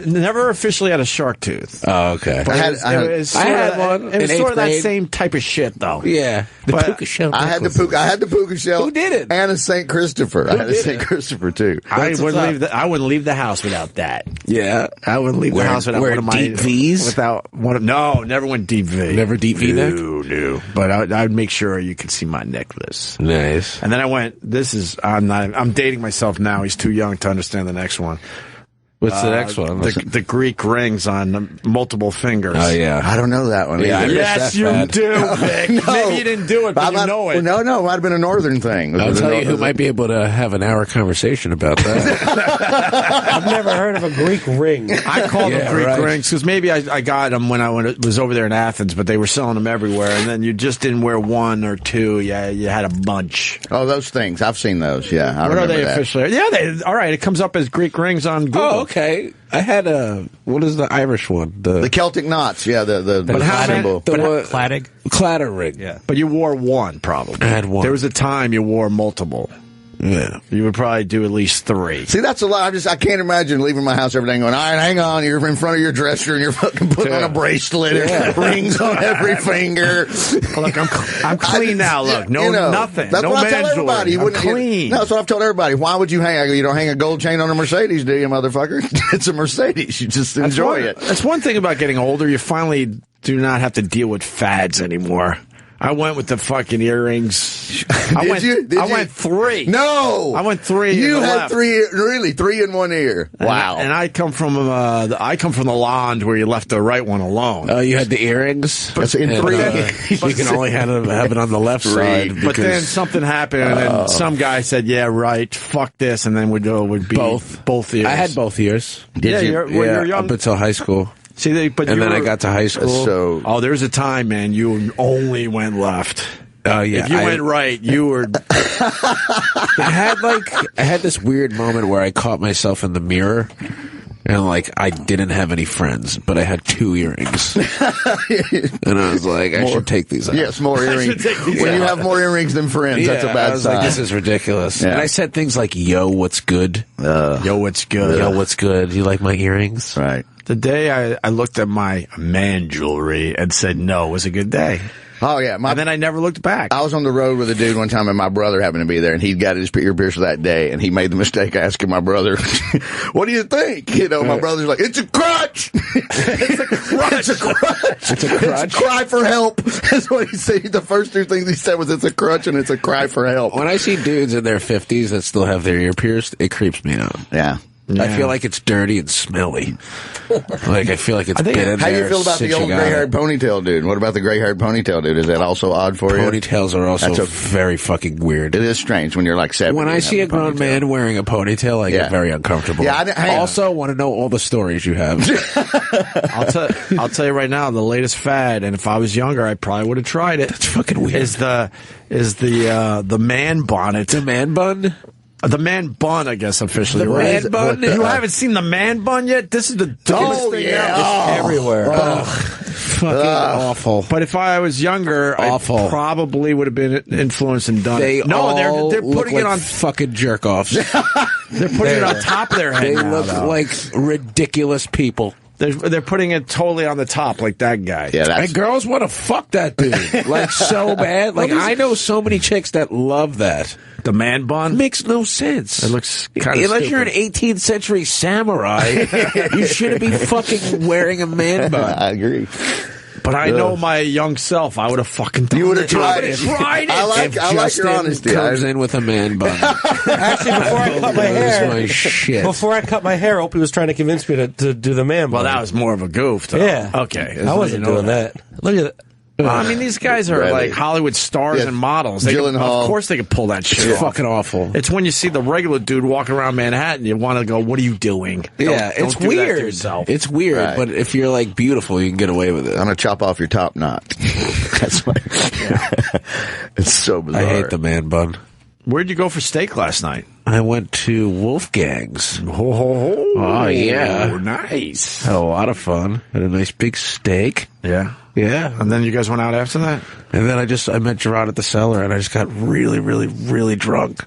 never officially had a shark tooth. Oh, okay. But I had one. It was in sort of that 8th grade. same type of shit, though. Yeah. The But puka shell. I had the puka shell. Who did it? And a St. Christopher. I had a St. Christopher, too. I wouldn't leave the house without that. Yeah. I wouldn't leave the house without one of my deep V's? No, never went deep V. Never deep V neck? No. But I'd make sure you could see my necklace. Nice. And then I went, I'm dating myself now. He's too young to understand the next one. What's the next one? The Greek rings on multiple fingers. Oh, yeah. I don't know that one. Yeah, I missed yes, that you fad. do, Vic. No. Maybe you didn't do it, but you know it. No, it might have been a northern thing. I'll tell you who might be able to have an hour conversation about that. I've never heard of a Greek ring. I called them Greek rings because maybe I got them when I was over there in Athens, but they were selling them everywhere, and then you just didn't wear one or two. Yeah, you had a bunch. Oh, those things. I've seen those, yeah. I what are they that. officially? Yeah, all right. It comes up as Greek rings on Google. Oh, okay. I had what is the Irish one? The Celtic knots, yeah, the symbol. Clatter ring. Yeah. But you wore one, probably. I had one. There was a time you wore multiple. Yeah. You would probably do at least 3. See, that's a lot. I can't imagine leaving my house every day and going, all right, hang on, you're in front of your dresser and you're fucking putting on a bracelet and rings on every finger. Look, I'm clean now. Look, nothing. That's no what I tell jewelry. everybody. I'm clean. No, that's what I've told everybody. Why would you you don't hang a gold chain on a Mercedes, do you, motherfucker? It's a Mercedes. You just enjoy it. That's one thing about getting older. You finally do not have to deal with fads anymore. I went with the fucking earrings. I went 3. No, I went 3. You in the had left. 3, really 3 in one ear. Wow. And I come from the lounge where you left the right one alone. Oh, you had the earrings. That's in 3. You can only have it on the left side. But then something happened, and then some guy said, "Yeah, right. Fuck this," and then would be both ears. I had both ears. Did you? You're young. Up until high school. See, then I got to high school. There was a time, man, you only went left. Oh yeah. If you went right, you were. I had this weird moment where I caught myself in the mirror. And, I didn't have any friends, but I had 2 earrings. And I was like, I should take these out. Yes, more earrings. When you have more earrings than friends, that's a bad I was sign. like, this is ridiculous. Yeah. And I said things like, yo, what's good? Yo, what's good? Yo, what's good? You like my earrings? Right. The day I looked at my man jewelry and said no was a good day. Oh, yeah. And then I never looked back. I was on the road with a dude one time, and my brother happened to be there, and he'd got his ear pierced that day, and he made the mistake of asking my brother, what do you think? My brother's like, it's a crutch! It's a crutch! It's a crutch! It's a crutch? It's a cry for help! That's what he said. The first 2 things he said was, it's a crutch and it's a cry for help. When I see dudes in their 50s that still have their ear pierced, it creeps me out. Yeah. I feel like it's dirty and smelly. I feel like it's been in How do there you feel about the since old you got gray-haired it. ponytail dude? What about the gray-haired ponytail dude? Is that also odd for you? Ponytails are also very fucking weird. It is strange when you're 70. When I see a grown man wearing a ponytail, I get very uncomfortable. Yeah, I also want to know all the stories you have. I'll tell you right now, the latest fad, and if I was younger, I probably would have tried it. That's fucking weird. Is the man bonnet? The man bun? The man bun, I guess, officially. The right? man bun? You haven't seen the man bun yet? This is the dumbest thing ever. It's everywhere. Fucking awful. But if I was younger, I probably would have been influenced and done it. No, they're putting it on fucking jerk-offs. They're putting it on top of their head. They look like ridiculous people. They're putting it totally on the top, like that guy. Yeah, and girls want to fuck that dude, so bad. I know so many chicks that love that. The man bun? It makes no sense. It looks kind of Unless you're an 18th century samurai, you shouldn't be fucking wearing a man bun. I agree. But I know my young self. I would have fucking done it. You would have tried it. I like your honesty. Comes in with a man bun. Actually, before I cut my hair, my shit. Before I cut my hair, Opie was trying to convince me to do the man bun. Well, that was more of a goof, though. Yeah. Okay. I wasn't doing that. Look at that. I mean, these guys are like Hollywood stars and models. Gyllenhaal. Of course they could pull that shit It's off. fucking awful. It's when you see the regular dude walking around Manhattan, you want to go, what are you doing? Yeah, Don't it's do that to weird. yourself. It's weird, Right. but if you're beautiful, you can get away with it. I'm going to chop off your top knot. That's why. It's so bizarre. I hate the man bun. Where'd you go for steak last night? I went to Wolfgang's. Oh, yeah. Nice. Had a lot of fun. Had a nice big steak. Yeah. Yeah. And then you guys went out after that? And then I met Gerard at the cellar, and I just got really, really, really drunk.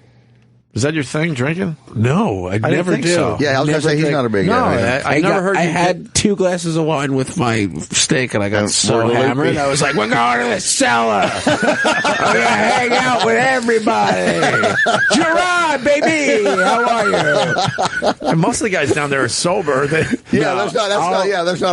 Is that your thing, drinking? No, I never think do. so. Yeah, I was going to say he's not a big guy. I never heard I you had 2 glasses of wine with my steak, and I got so more hammered. loopy. I was like, we're going to the cellar. I'm going to hang out with everybody. Gerard, baby, how are you? And most of the guys down there are sober. There's not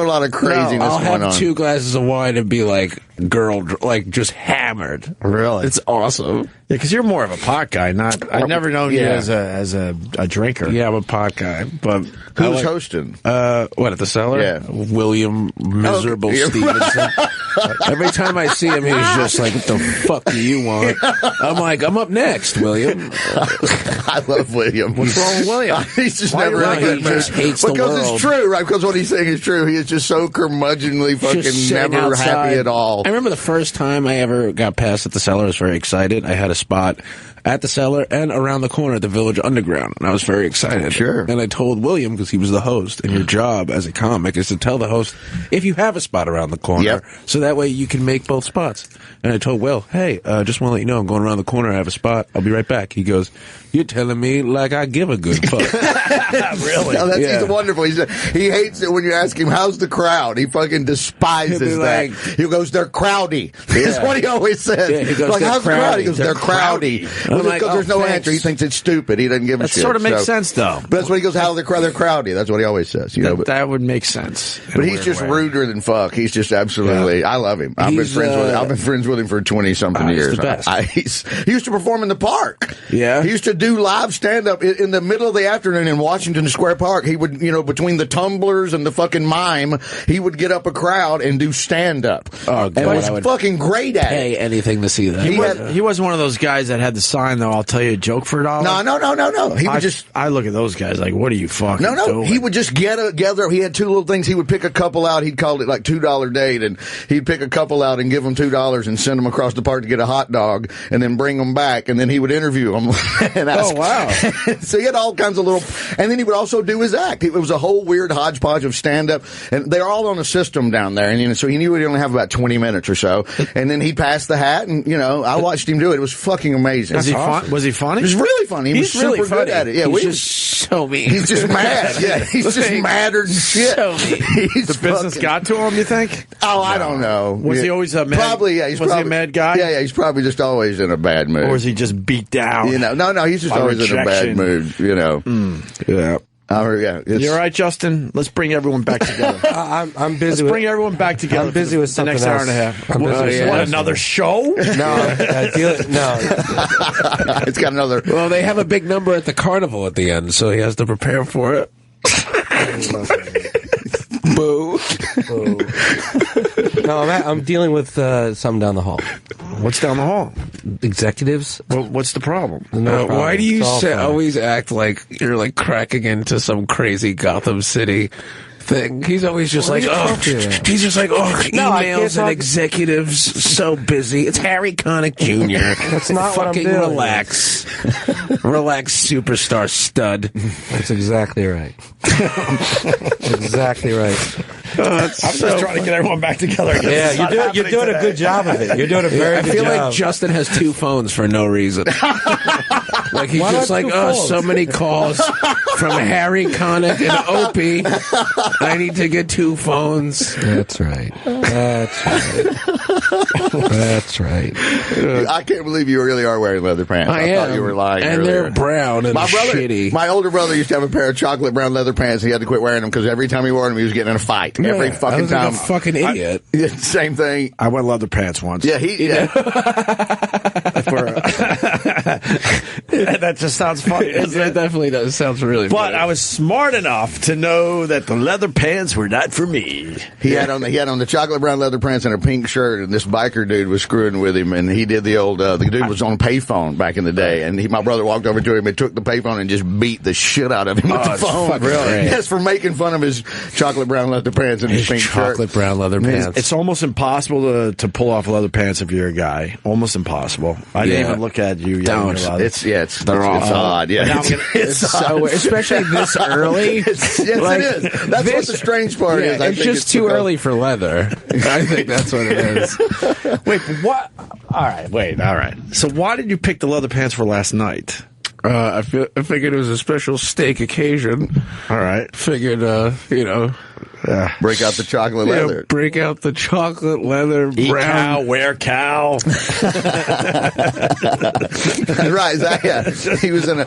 a lot of craziness I'll going have on. 2 glasses of wine and be like, girl, like just hammered. Really? It's awesome. Yeah, because you're more of a pot guy. I've never known you as a drinker. Yeah, I'm a pot guy. But who's hosting? What, at the Cellar? Yeah, William Miserable Stevenson. Every time I see him, he's just like, "What the fuck do you want?" I'm like, "I'm up next, William." I love William. What's wrong with William? He's just never in a good mood. Just hates the world. Because it's true, right? Because what he's saying is true. He is just so curmudgeonly fucking never happy at all. I remember the first time I ever got past at the Cellar, I was very excited. I had a spot at the Cellar and around the corner at the Village Underground, and I was very excited. Sure. And I told William, because he was the host, and your job as a comic is to tell the host if you have a spot around the corner, so that way you can make both spots. And I told Will, "Hey, just want to let you know I'm going around the corner. I have a spot. I'll be right back." He goes, "You're telling me like I give a good fuck." Really? No, he's wonderful. He hates it when you ask him, "How's the crowd?" He fucking despises that. He goes, "They're crowdy." That's what he always says. Yeah, he goes, like, "How's the crowd?" He goes, "They're crowdy." Because there's no answer. He thinks it's stupid. He doesn't give a shit. That sort of makes sense, though. But that's what he goes, "How they're crowdy." That's what he always says. That would make sense. But he's just ruder than fuck. He's just absolutely. I love him. I've been friends with him for 20-something years. He's the best. He used to perform in the park. Yeah. He used to do live stand-up in the middle of the afternoon in Washington Square Park. He would, between the tumblers and the fucking mime, he would get up a crowd and do stand-up. Oh, God. And was fucking great at pay it. anything to see that. He wasn't one of those guys that had the sign, though, "I'll tell you a joke for $1." No. He would I look at those guys like, what are you fucking doing? He would just get together. He had two little things. He would pick a couple out. He'd call it like $2 date, and he'd pick a couple out and give them $2 and send them across the park to get a hot dog, and then bring them back, and then he would interview them. And ask. Oh, wow. So he had all kinds of little, and then he would also do his act. It was a whole weird hodgepodge of stand-up, and they're all on a system down there, and so he knew he'd only have about 20 minutes or so, and then he'd pass the hat, and I watched him do it. It was fucking amazing. Was he funny? It was really funny. He was really super good at it. Yeah, he's just so mean. He's just mad. Yeah, he's just madder than shit. So mean. The business got to him, you think? Oh, I don't know. Was he always a mad? Probably, yeah. Was he a mad guy? Yeah, he's probably just always in a bad mood. Or was he just beat down? No, he's just always in a bad mood. Yeah. Yeah, you all right, Justin? Let's bring everyone back together. I'm busy. Let's bring everyone back together. I'm busy with something the next hour and a half. What, another show? No, no. It's got another. Well, they have a big number at the carnival at the end, so he has to prepare for it. Boo. No, I'm dealing with something down the hall. What's down the hall? Executives. Well, what's the problem? No problem. Why do you It's all always act like you're like cracking into some crazy Gotham City thing? He's always just What like, are you talking about? he's just like, No, I can't emails and talk- executives so busy. It's Harry Connick Jr. That's not what I'm fucking doing. relax, relax, superstar stud. That's exactly right. Exactly right. I'm just trying to get everyone back together. Yeah, you're doing a good job of it. You're doing a very I good feel job. like Justin has 2 phones for no reason. Like he's Why just not like, 2 oh, phones? so many calls from Harry Connick and Opie. I need to get 2 phones. That's right. That's right. That's right. I can't believe you really are wearing leather pants. I am. thought you were lying. And earlier. they're brown and shitty. My older brother used to have a pair of chocolate brown leather pants. He had to quit wearing them because every time he wore them, he was getting in a fight. Every fucking I was time. like a fucking idiot. Same thing. I wore leather pants once. Yeah, That just sounds funny. It definitely does. It sounds really But funny. I was smart enough to know that the leather pants were not for me. He had on the chocolate brown leather pants and a pink shirt, and this biker dude was screwing with him, and he did the old the dude was on a payphone back in the day, and my brother walked over to him and took the payphone and just beat the shit out of him with the phone. Really? Yes, for making fun of his chocolate brown leather pants and his pink chocolate shirt. brown leather pants. It's almost impossible to pull off leather pants if you're a guy. Almost impossible. I didn't even look at you. It's odd. Yeah, it's so weird, especially this early. Yes, it is. That's what the strange part is. I It's think just too early for leather. I think that's what it is. Wait, what? All right. So why did you pick the leather pants for last night? I figured it was a special steak occasion. All right. Figured, Break out the chocolate leather. Break out the chocolate leather. Eat brown. cow, wear cow. Right, yeah. He was in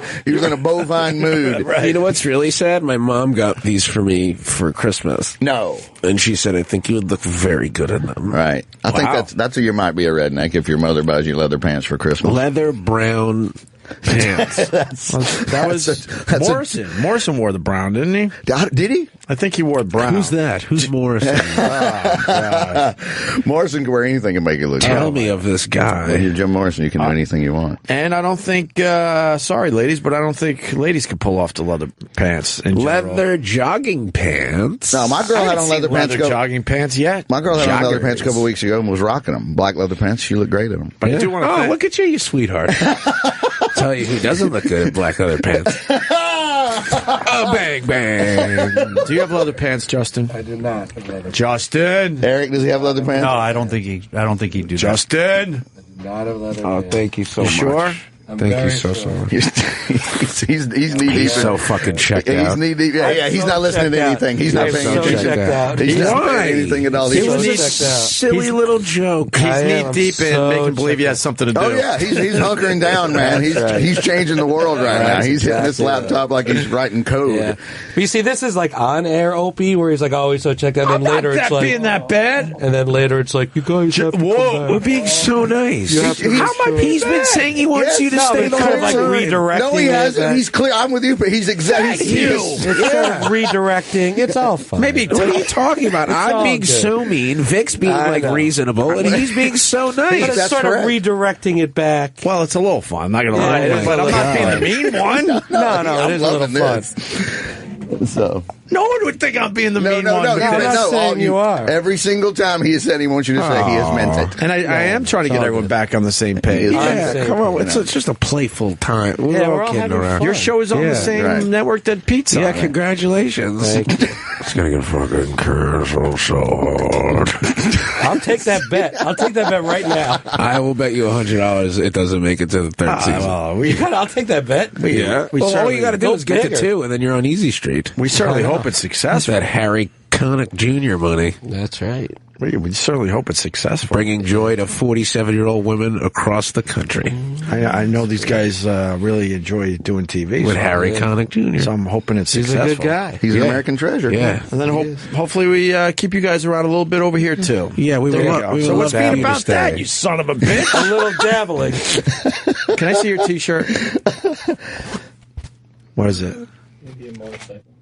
a bovine mood. Right. You know what's really sad? My mom got these for me for Christmas. No. And she said, I think you would look very good in them. Right. I think that's you might be a redneck if your mother buys you leather pants for Christmas. Leather brown pants. That was Morrison. Morrison wore the brown, didn't he? Did he? I think he wore brown. Who's that? Who's Morrison? Morrison can wear anything and make it look good. Tell me of this guy. When you're Jim Morrison, you can do anything you want. And I don't think, sorry ladies, but I don't think ladies could pull off the leather pants in general. Leather jogging pants? No, my girl had on leather pants. Jogging pants yet? My girl had on leather pants a couple weeks ago and was rocking them. Black leather pants. She looked great in them. But I do want to look at you sweetheart. Tell you who doesn't look good in black leather pants. Oh, bang, bang. Do you have leather pants, Justin? I do not. Justin. Eric, does he have leather pants? No, I don't think he'd do Justin. that. Not have leather Oh, pants. thank you so much. Sure? Thank you so much. He's knee deep. He's so fucking checked out. He's knee deep. Yeah, he's not listening to anything. He's not paying attention. He's not paying anything at all. It was a silly little joke. He's knee deep in making believe he has something to do. Oh yeah, he's hunkering down, man. He's changing the world right now. He's hitting this laptop like he's writing code. Yeah. But you see, this is like on air Opie, where he's like, "Oh, he's so checked out." And then later it's like, being that bad. And then later it's like, "You guys have to come back." We're being so nice. He's been saying he wants you to stay the kind whole of like time. redirecting. No, he hasn't. He's clear. I'm with you, but he's exactly. It's sort of redirecting. It's all fun. Maybe what are you talking about? I'm being so mean. Vic's being reasonable, and he's being so nice. But it's sort of redirecting it back. Well, it's a little fun. I'm not going to lie, but I'm not being the mean one. No, it is a little fun. So no one would think I'm being the mean one. I'm not saying you are. Every single time he has said he wants you to say, he has meant it. And I am trying to get everyone back on the same page. Yeah, come on. It's just a playful time. We're all kidding around. Your show is on the same network that Pete's on. Yeah, congratulations. It's going to get fucking so hard. I'll take that bet. I'll take that bet right now. I will bet you $100 it doesn't make it to the third season. I'll take that bet. All you got to do is get to 2, and then you're on Easy Street. We certainly hope it's successful. That Harry Connick Jr. money. That's right. We certainly hope it's successful. Bringing joy to 47-year-old women across the country. I know these guys really enjoy doing TV. With Harry Connick Jr. So I'm hoping it's successful. He's a good guy. He's an American treasure. Yeah. And then hopefully we keep you guys around a little bit over here, too. Yeah, we would love So what's that being about that, you son of a bitch? A little dabbling. Can I see your T-shirt? What is it?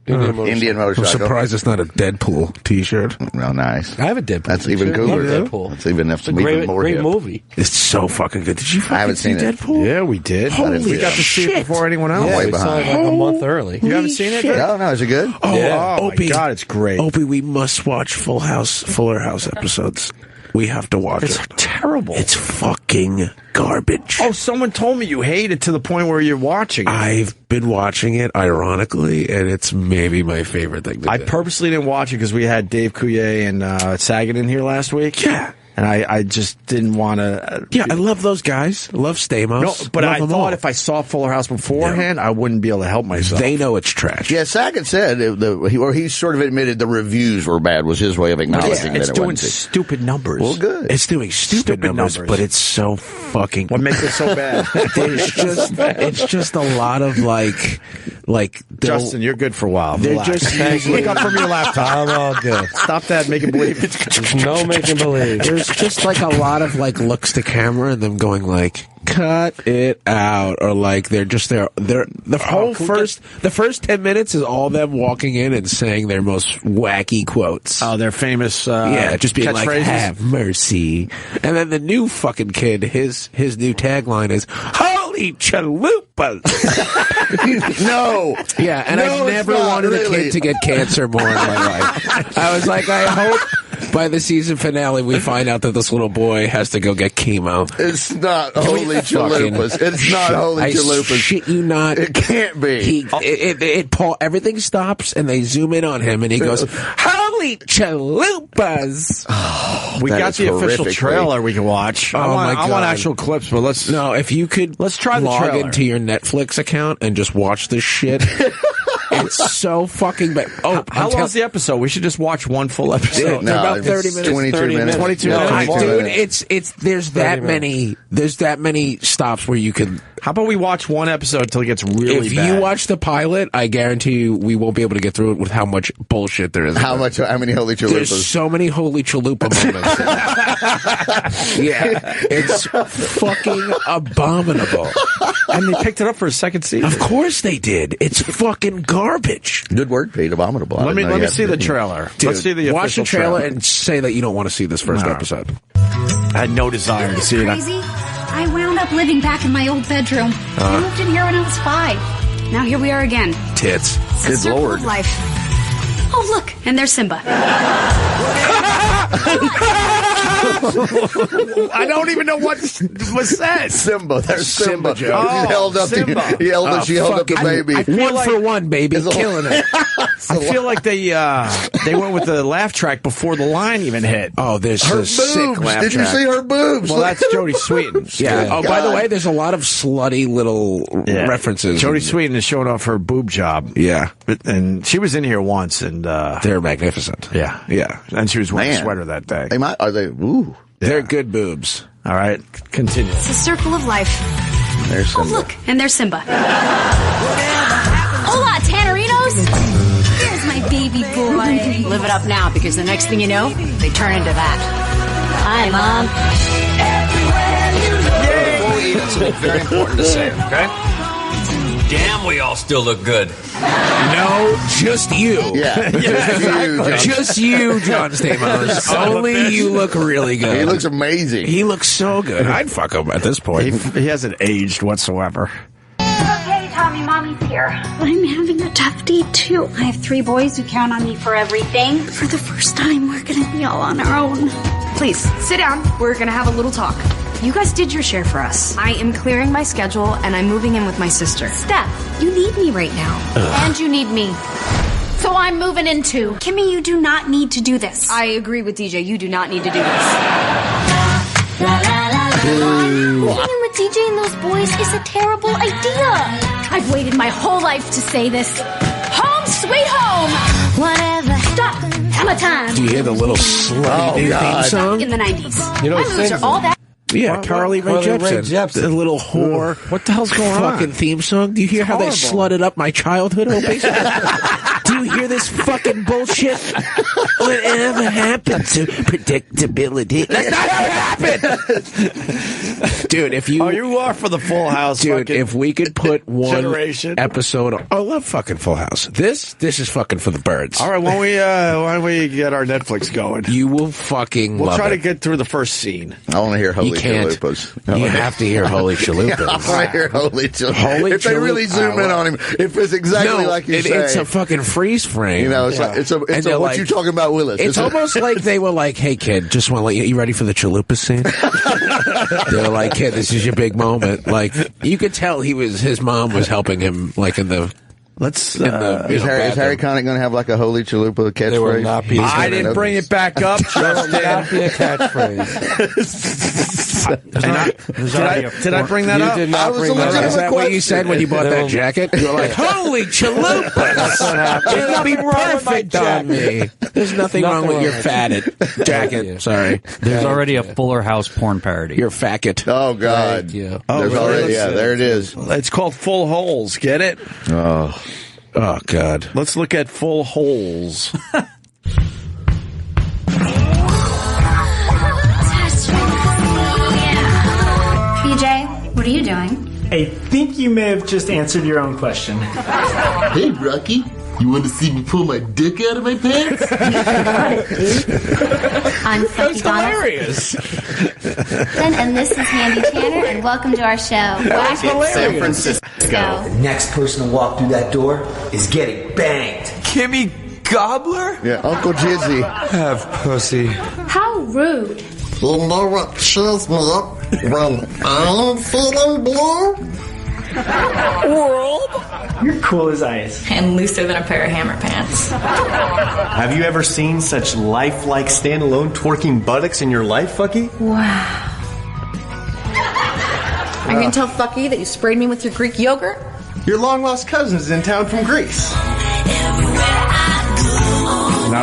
Indian motorcycle. I'm surprised it's not a Deadpool T-shirt. Well, nice. I have a Deadpool. That's even cooler. Deadpool. That's even more great hip. movie. It's so fucking good. Did you fucking haven't see seen it. Deadpool? Yeah, we did. Holy got to see it before anyone else. Yeah, way we saw it behind. like a month early. You haven't seen it? No, is it good? Oh Opie. my God, it's great. Opie, we must watch Fuller House episodes. We have to watch It's it. terrible. It's fucking garbage. Oh, someone told me you hate it to the point where you're watching it. I've been watching it, ironically, and it's maybe my favorite thing to I do. purposely didn't watch it because we had Dave Coulier and Saget in here last week. Yeah. And I just didn't want to... Yeah, I love those guys. I love Stamos. No, but love I them thought all. if I saw Fuller House beforehand, I wouldn't be able to help myself. They know it's trash. Yeah, Saget said, he sort of admitted the reviews were bad, was his way of acknowledging that it's it doing wasn't. stupid numbers. Well, good. It's doing stupid numbers, but it's so fucking... What makes it so bad? it's just a lot of like Justin, you're good for a while. They're Relax. just Look up from your laptop. I'm all good. Stop that making believe. There's no making believe. There's just like a lot of like looks to camera and them going like, cut it out, or like they're the first 10 minutes is all them walking in and saying their most wacky quotes. Oh, their famous just being like, have mercy. And then the new fucking kid, his new tagline is, holy chalupas. No. Yeah, and I never wanted a kid to get cancer more in my life. I was like, I hope by the season finale we find out that this little boy has to go get chemo. It's not holy chalupas. It's not holy chalupas. I shit you not. It can't be. Everything stops and they zoom in on him and he goes, holy chalupas. We got the official trailer we can watch. Oh my God. I want actual clips, but let's... No, if you could let's try the log trailer. into your Netflix account and just watch this shit. It's so fucking bad. Oh, how long's the episode? We should just watch one full episode. No, about 30 minutes. 22 minutes. 22 minutes. Dude, there's that many stops where you can. How about we watch one episode until it gets really bad? If you watch the pilot, I guarantee you we won't be able to get through it with how much bullshit there is. How many Holy Chalupas? There's so many Holy Chalupa moments. Yeah, it's fucking abominable. And they picked it up for a second season. Of course they did. It's fucking garbage. Good word, Pete. Abominable. Let me see the trailer. Dude, let's see the watch the official trailer and say that you don't want to see this first episode. I had no desire to see Crazy? I wound up living back in my old bedroom. I moved in here when I was 5. Now here we are again. Tits. It's a circle of life. Oh, look, and there's Simba. I don't even know what was said. Simba. There's Simba. Joe. Oh, She held up she held up the baby. One for one, baby. Killing it. I feel like they went with the laugh track before the line even hit. Oh, there's her a boobs. sick laugh Did you track. see her boobs? Well, that's Jodie Sweetin. Yeah. Oh, by the God. way, there's a lot of slutty little references. Jodie Sweetin is showing off her boob job. Yeah. And she was in here once, and they're magnificent. Yeah. Yeah. And she was wearing a sweater that day. Are they? Ooh. They're good boobs. All right, continue. It's a circle of life. There's Simba. Oh, look, and there's Simba. Hola, Tannerinos. There's my baby boy. Live it up now, because the next thing you know, they turn into that. Hi, Mom. Before we eat, something very important to say, okay? Damn, we all still look good. No, just you. Yeah. Just you, John Stamos. Only you look really good. He looks amazing. He looks so good. I'd fuck him at this point. He hasn't aged whatsoever. Okay, Tommy, Mommy's here. I'm having a tough day, too. I have 3 boys who count on me for everything. For the first time, we're going to be all on our own. Please, sit down. We're going to have a little talk. You guys did your share for us. I am clearing my schedule, and I'm moving in with my sister. Steph, you need me right now. And you need me. So I'm moving in, too. Kimmy, you do not need to do this. I agree with DJ. You do not need to do this. Moving in with DJ and those boys is a terrible idea. I've waited my whole life to say this. Home sweet home. Whatever. Stop. Hammer time. Do you hear the little slutty new theme song? In the 90s. You know my what moves sings are all that. Yeah, Carly Rae Jepsen. The little whore. What the hell's going on? Fucking theme song. Do you hear how they slutted up my childhood, Opie? Do you hear this fucking bullshit? Whatever happened to predictability? That's not how it happened! Dude, if you... Oh, you are for the Full House. Dude, if we could put one generation. episode... I love fucking Full House. This is fucking for the birds. All right, why don't we get our Netflix going? You will fucking We'll love try it. to get through the first scene. I want to hear Holy You can't. Chalupas. You have to hear Holy Chalupas. I want to hear Holy Chalupas. Holy if they really zoom in on him, if it's exactly like you say. It's a fucking freeze frame. You know, it's like, it's a what like, you talking about, Willis? It's almost like they were like, "Hey, kid, just want to let you ready for the chalupa scene?" They were like, "Kid, this is your big moment." Like, you could tell his mom was helping him, like in the. Let's. Is Harry Connick going to have like a Holy Chalupa catchphrase? There will not be. I didn't bring it back up. There will not be a catchphrase. Did I bring that You up? did not bring that up. Is that what you said when you bought that jacket? You were like, "Holy chalupas!" That's what happened. It'll be perfect on me. There's nothing wrong with your fatted jacket. Sorry. There's already a Fuller House porn parody. Your facket. Oh God! Yeah. There's already there it is. It's called Full Holes. Get it? Oh God. Let's look at Full Holes. PJ, what are you doing? I think you may have just answered your own question. Hey, Rocky. You want to see me pull my dick out of my pants? I'm Sophie hilarious. and this is Mandy Tanner, and welcome to our show. That's hilarious. San Francisco. The next person to walk through that door is getting banged. Kimmy Gobbler? Yeah, Uncle Jizzy. Have pussy. How rude. You know what cheers me up when I'm feeling blue? World? You're cool as ice. And looser than a pair of hammer pants. Have you ever seen such lifelike standalone twerking buttocks in your life, Fucky? Wow. Are you going to tell Fucky that you sprayed me with your Greek yogurt? Your long-lost cousin is in town from Greece.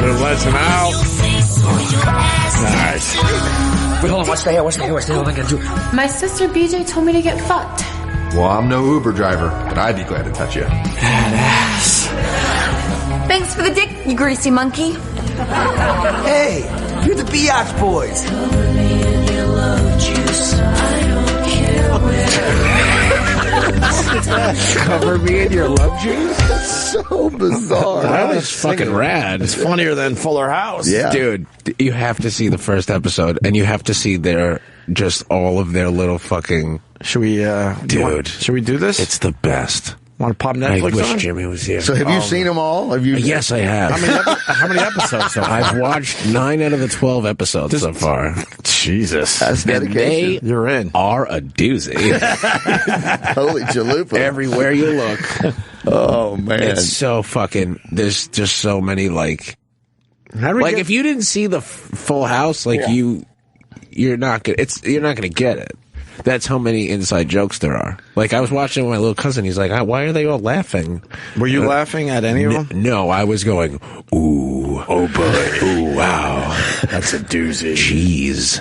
They're letting out. Nice. Wait, hold on. What's the hell? What am I gonna do? My sister BJ told me to get fucked. Well, I'm no Uber driver, but I'd be glad to touch you. Badass. Thanks for the dick, you greasy monkey. Hey, you're the Biatch Boys. Cover me in your love juice? So bizarre. That was fucking rad. It's funnier than Fuller House. Yeah. Dude, you have to see the first episode, and you have to see just all of their little fucking... Should we, dude. Should we do this? It's the best. Want to pop Netflix I wish on? Jimmy was here. So have you seen them all? Have you? Yes, I have. How many episodes so far? I've watched 9 out of the 12 episodes so far. Jesus. That's dedication. And You're in. Are a doozy. Holy chalupa. Everywhere you look. Oh, man. It's so fucking... There's just so many, like... if you didn't see the Full House, you're not gonna get it. That's how many inside jokes there are. Like, I was watching with my little cousin. He's like, why are they all laughing? Were you laughing at any of them? No, I was going, ooh, oh boy, ooh, wow. That's a doozy. Jeez.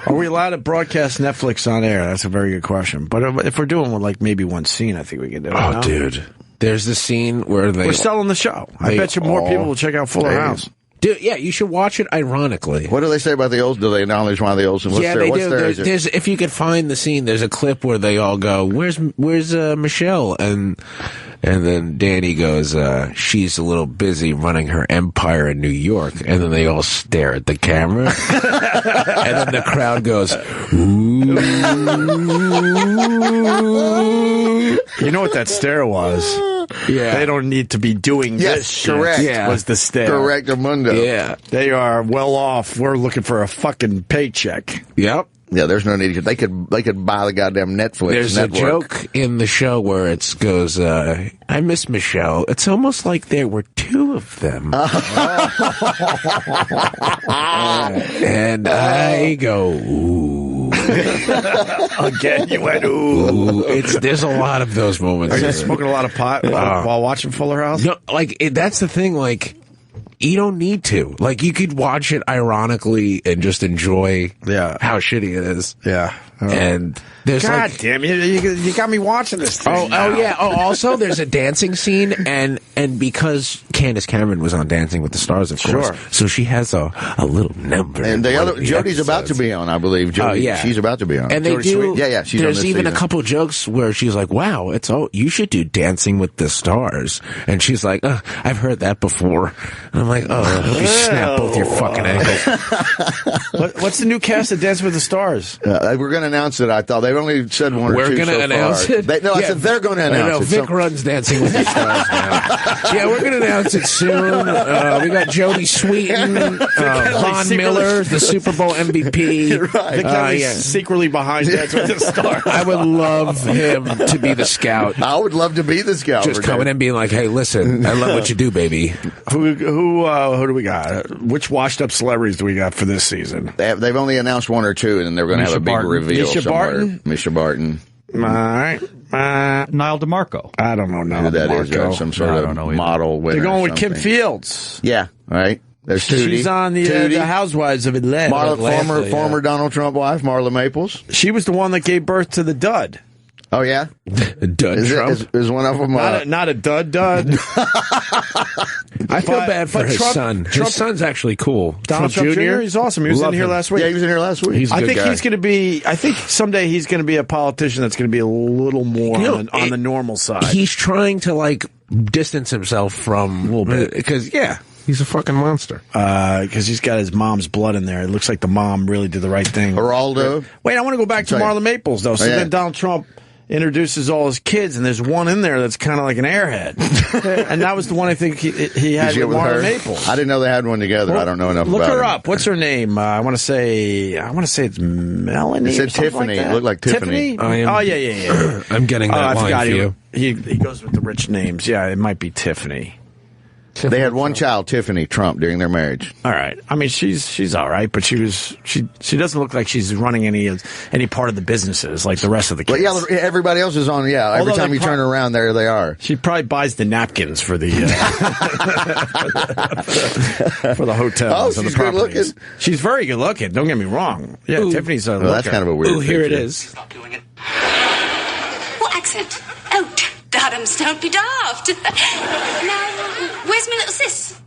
Are we allowed to broadcast Netflix on air? That's a very good question. But if we're doing maybe one scene, I think we can do it. Oh, dude. There's the scene where we're selling the show. I bet you more people will check out Fuller House. Dude, yeah, you should watch it ironically. What do they say about the Olsen? Do they acknowledge one of the Olsen? They do. There's, if you could find the scene, there's a clip where they all go, "Where's Michelle?" And then Danny goes, "She's a little busy running her empire in New York." And then they all stare at the camera, and then the crowd goes, "Ooh." You know what that stare was? Yeah. They don't need to be doing this shit. Correct. Yeah. Was the stare. Correct, Amundo. Yeah. They are well off. We're looking for a fucking paycheck. Yep. Yeah, there's no need. They could buy the goddamn Netflix There's network. a joke in the show where it goes, I miss Michelle. It's almost like there were 2 of them. And I go, ooh. Again, you went, ooh. There's a lot of those moments. Are you smoking a lot of pot while watching Fuller House? No, that's the thing, you don't need to. You could watch it ironically and just enjoy how shitty it is. Yeah. And there's God damn you got me watching this thing. Oh yeah. Oh, also there's a dancing scene, and because Candace Cameron was on Dancing with the Stars, of course, so she has a little number. And the other Jodie's about to be on, I believe. Jodie, she's about to be on. And they do. Yeah, she's on there's this even season. a couple jokes where she's like, "Wow, you should do Dancing with the Stars," and she's like, "I've heard that before." And I'm like, "Oh, I hope you snap both your fucking ankles." What's the new cast of Dancing with the Stars? We're going to announce it. I thought they've only said one or we're two gonna so announce far. it. I said they're going to announce it. Vic runs Dancing with the Stars now. Yeah, we're going to announce it soon. We got Jodie Sweetin, Von Miller, the Super Bowl MVP. Right. Vic Henley's secretly behind Dancing with the Stars. I would love him to be the scout. I would love to be the scout. Just coming in and being like, "Hey, listen, I love what you do, baby." Who do we got? Which washed up celebrities do we got for this season? They've only announced 1 or 2, and then they're going to have a big reveal. Misha Barton. All right. Niall DeMarco. I don't know who that is. Some sort of model winner. They're going with Kim Fields. Yeah, right. There's Tootie. She's on the Housewives of Atlanta. Former Donald Trump wife, Marla Maples. She was the one that gave birth to the dud. Oh, yeah? Dud Trump? Is one of them... Not a dud. I feel bad for his son. His son's actually cool. Donald Trump Jr.? He's awesome. He was in here last week. Yeah, he was in here last week. I think someday he's going to be a politician that's going to be a little more on the normal side. He's trying to, distance himself from... A little bit. Because, he's a fucking monster. Because he's got his mom's blood in there. It looks like the mom really did the right thing. Geraldo. Wait, I want to go back to Marla Maples, though. So then Donald Trump introduces all his kids, and there's one in there that's kind of like an airhead. And that was the one I think he had with Marla Maples. I didn't know they had one together. I don't know enough about it. Look her up. What's her name? I want to say it's Melanie. It said Tiffany. It looked like Tiffany. Yeah. I'm getting that line for you. He goes with the rich names. Yeah, it might be Tiffany. They had one child, Tiffany Trump, during their marriage. All right. I mean, she's all right, but she doesn't look like she's running any part of the businesses like the rest of the kids. Well, yeah, everybody else is on. Yeah, every time you turn around, there they are. She probably buys the napkins for the for the hotels. Oh, and she's the good looking. She's very good looking. Don't get me wrong. Yeah, Ooh. Tiffany's a well, that's kind of a weird. Ooh, here it is. What accent? Oh, Adams, don't be daft. Now, where's my little sis?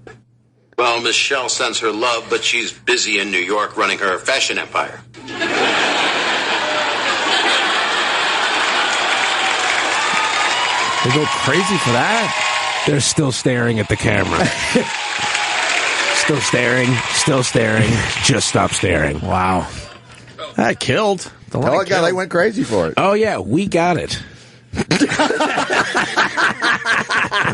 Well, Michelle sends her love, but she's busy in New York running her fashion empire. They go crazy for that. They're still staring at the camera. Still staring. Just stop staring. Wow. That killed. Oh, my God, they went crazy for it. Oh, yeah, we got it.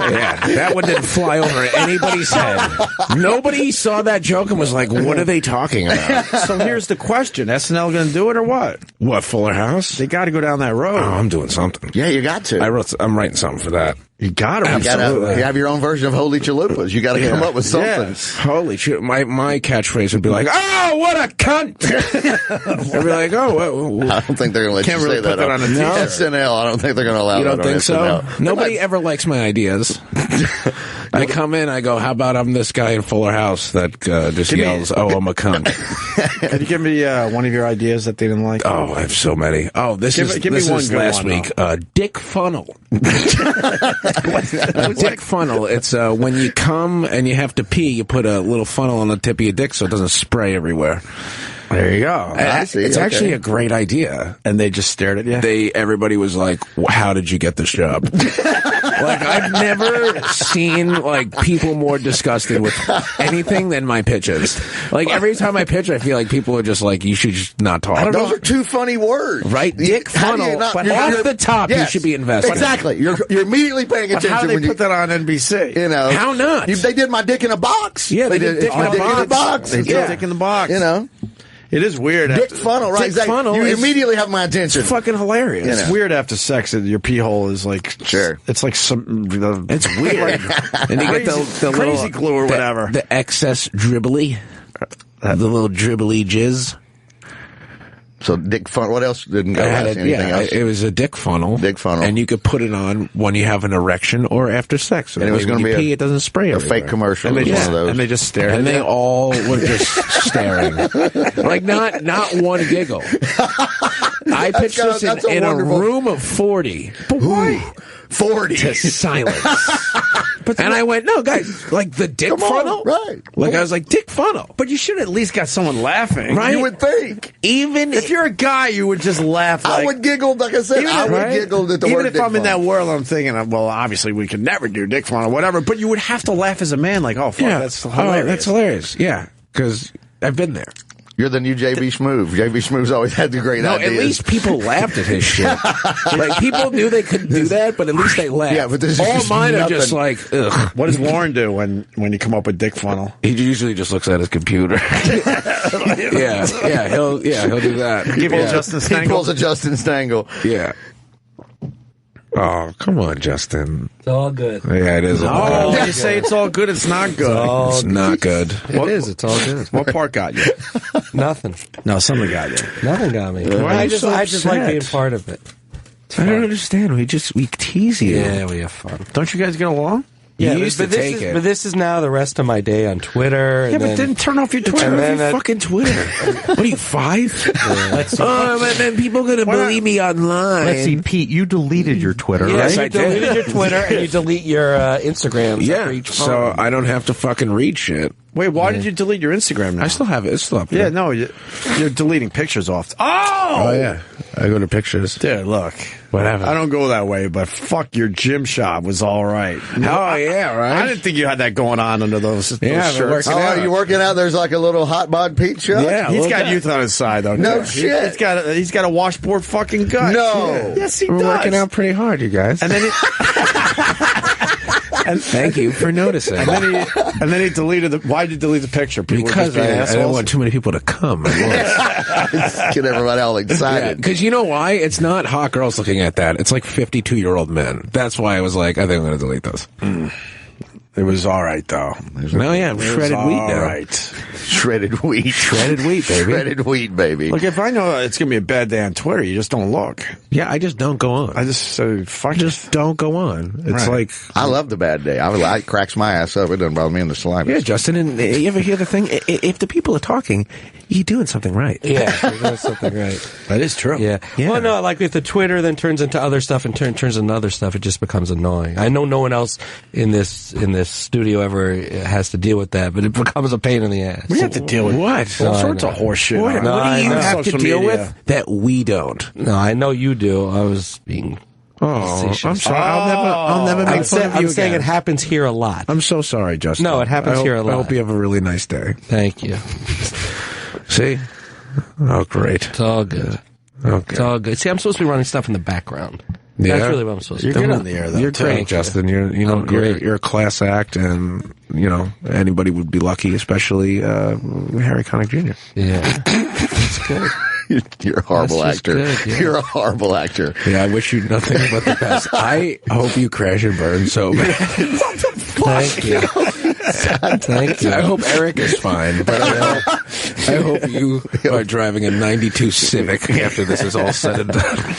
Yeah, that one didn't fly over anybody's head. Nobody saw that joke and was like, what are they talking about? So here's the question. SNL going to do it or what? What, Fuller House? They got to go down that road. Oh, I'm doing something. Yeah, you got to. I'm writing something for that. You got to. You have your own version of Holy Chalupas. You got to come up with something. Yes. Holy shit. My catchphrase would be like, oh, what a cunt! I'd be like, oh, I don't think they're going to let you say that on a t-shirt. SNL. I don't think they're going to allow you that don't think on so? SNL. Nobody ever likes my ideas. I come in, I go, how about I'm this guy in Fuller House that just yells, oh, I'm a cunt. Can you give me one of your ideas that they didn't like? Oh, I have so many. Oh, this is last week. Dick Funnel. Dick Funnel. It's when you come and you have to pee, you put a little funnel on the tip of your dick so it doesn't spray everywhere. There you go. I see. It's actually a great idea. And they just stared at you? Everybody was like, how did you get this job? Like, I've never seen, like, people more disgusted with anything than my pitches. Like, every time I pitch, I feel like people are just like, you should just not talk. Those are two funny words. Right? Dick Funnel. But off the top, you should be invested. Exactly. You're immediately paying attention. How do they put that on NBC? You know. How not? They did My Dick in a Box. Yeah, they did Dick in a Box. They did Dick in the Box. You know. It is weird. Dick Funnel, right? Dick Funnel. You immediately have my attention. It's fucking hilarious. It's weird after sex that your pee hole is like... Sure. It's like some... It's weird. And you get the crazy little, glue or whatever. The excess dribbly. The little dribbly jizz. So Dick Funnel. What else didn't go? Anything else? It was a Dick Funnel. Dick Funnel. And you could put it on when you have an erection or after sex. And it was going to be pee, it doesn't spray a everywhere. fake commercial. And one of those. And they just stared. And they all were just staring. Like, not one giggle. I pitched this in a room of 40. But why? 40. To silence. And I went, no, guys, like the Dick Funnel? Right. Like, I was like, Dick Funnel. But you should at least got someone laughing. Right? You would think. Even if you're a guy, you would just laugh. I would giggle, like I said, I would giggle at the word Even if Dick I'm in that Funnel. world, I'm thinking, well, obviously we could never do Dick Funnel or whatever, but you would have to laugh as a man, like, oh, fuck, that's hilarious. Oh, that's hilarious. Yeah, because I've been there. You're the new J.B. Schmoove. J.B. Schmoove's always had the great ideas. At least people laughed at his shit. Like, people knew they couldn't do that, but at least they laughed. Yeah, but this is all just mine nothing. are just like, ugh. What does Warren do when you come up with Dick Funnel? He usually just looks at his computer. He'll do that. He pulls Justin Stengel. He pulls a Justin Stengel. Yeah. Oh, come on, Justin. It's all good. Yeah, it is. Oh, when you say it's all good, it's not good. It's not good. It's all good. What part got you? Nothing. No, something got you. Nothing got me. Why I just like being part of it. I don't understand. We tease you. Yeah, we have fun. Don't you guys get along? Yeah, you used to take it. But this is now the rest of my day on Twitter. Yeah, but then turn off your Twitter. And then your fucking Twitter. What are you, 5? Yeah. And then people are going to believe me online. Let's see, Pete, you deleted your Twitter, yes, right? you deleted your Twitter and you delete your Instagram. Yeah, so I don't have to fucking read shit. Wait, why did you delete your Instagram now? I still have it. It's still up there. Yeah, no, you're deleting pictures off. Oh, yeah. I go to pictures. Dude, look. Whatever. I don't go that way, but fuck, your gym shop was all right. Yeah, right? I didn't think you had that going on under those shirts. Oh, you working out? There's like a little hot bod Pete shop? Yeah, he's got youth on his side, though. No shit. He's got a washboard fucking gut. No. Yeah. Yes, he We're does. working out pretty hard, you guys. And then thank you for noticing. And then he deleted the. Why did you delete the picture? People because I don't want too many people to come. Get everybody all excited. Because you know why? It's not hot girls looking at that. It's like 52-year-old men. That's why I was like, I think I'm going to delete those. It was all right, though. No, yeah, shredded wheat now. All right. Shredded wheat. Shredded wheat, baby. Shredded wheat, baby. Look, if I know it's going to be a bad day on Twitter, you just don't look. Yeah, I just don't go on. I just fuck. Just don't go on. It's like I love the bad day. It cracks my ass up. It doesn't bother me in the slightest. Yeah, Justin, and you ever hear the thing? If the people are talking, you're doing something right. Yeah, you're doing something right. That is true. Yeah. Well, no, like if the Twitter then turns into other stuff and turns into other stuff, it just becomes annoying. I know no one else in this studio ever has to deal with that, but it becomes a pain in the ass. We have to deal with what? All sorts of horse shit. What do you have to deal with that we don't? No, I know you do. I was being... I'm sorry. I'll never make fun of you. I'm saying it happens here a lot. I'm so sorry, Justin. No, it happens here a lot. I hope you have a really nice day. Thank you. See? Oh, great. It's all good. Okay. It's all good. See, I'm supposed to be running stuff in the background. Yeah. That's really what I'm supposed to do. You're good on the air, though. You're great, Justin. You're a class act, and anybody would be lucky, especially Harry Connick Jr. Yeah, that's good. You're a horrible actor. Good, yeah. You're a horrible actor. Yeah, I wish you nothing but the best. I hope you crash and burn so bad. Thank you. Thank you. I hope Eric is fine, but I hope you are driving a 92 Civic after this is all said and done.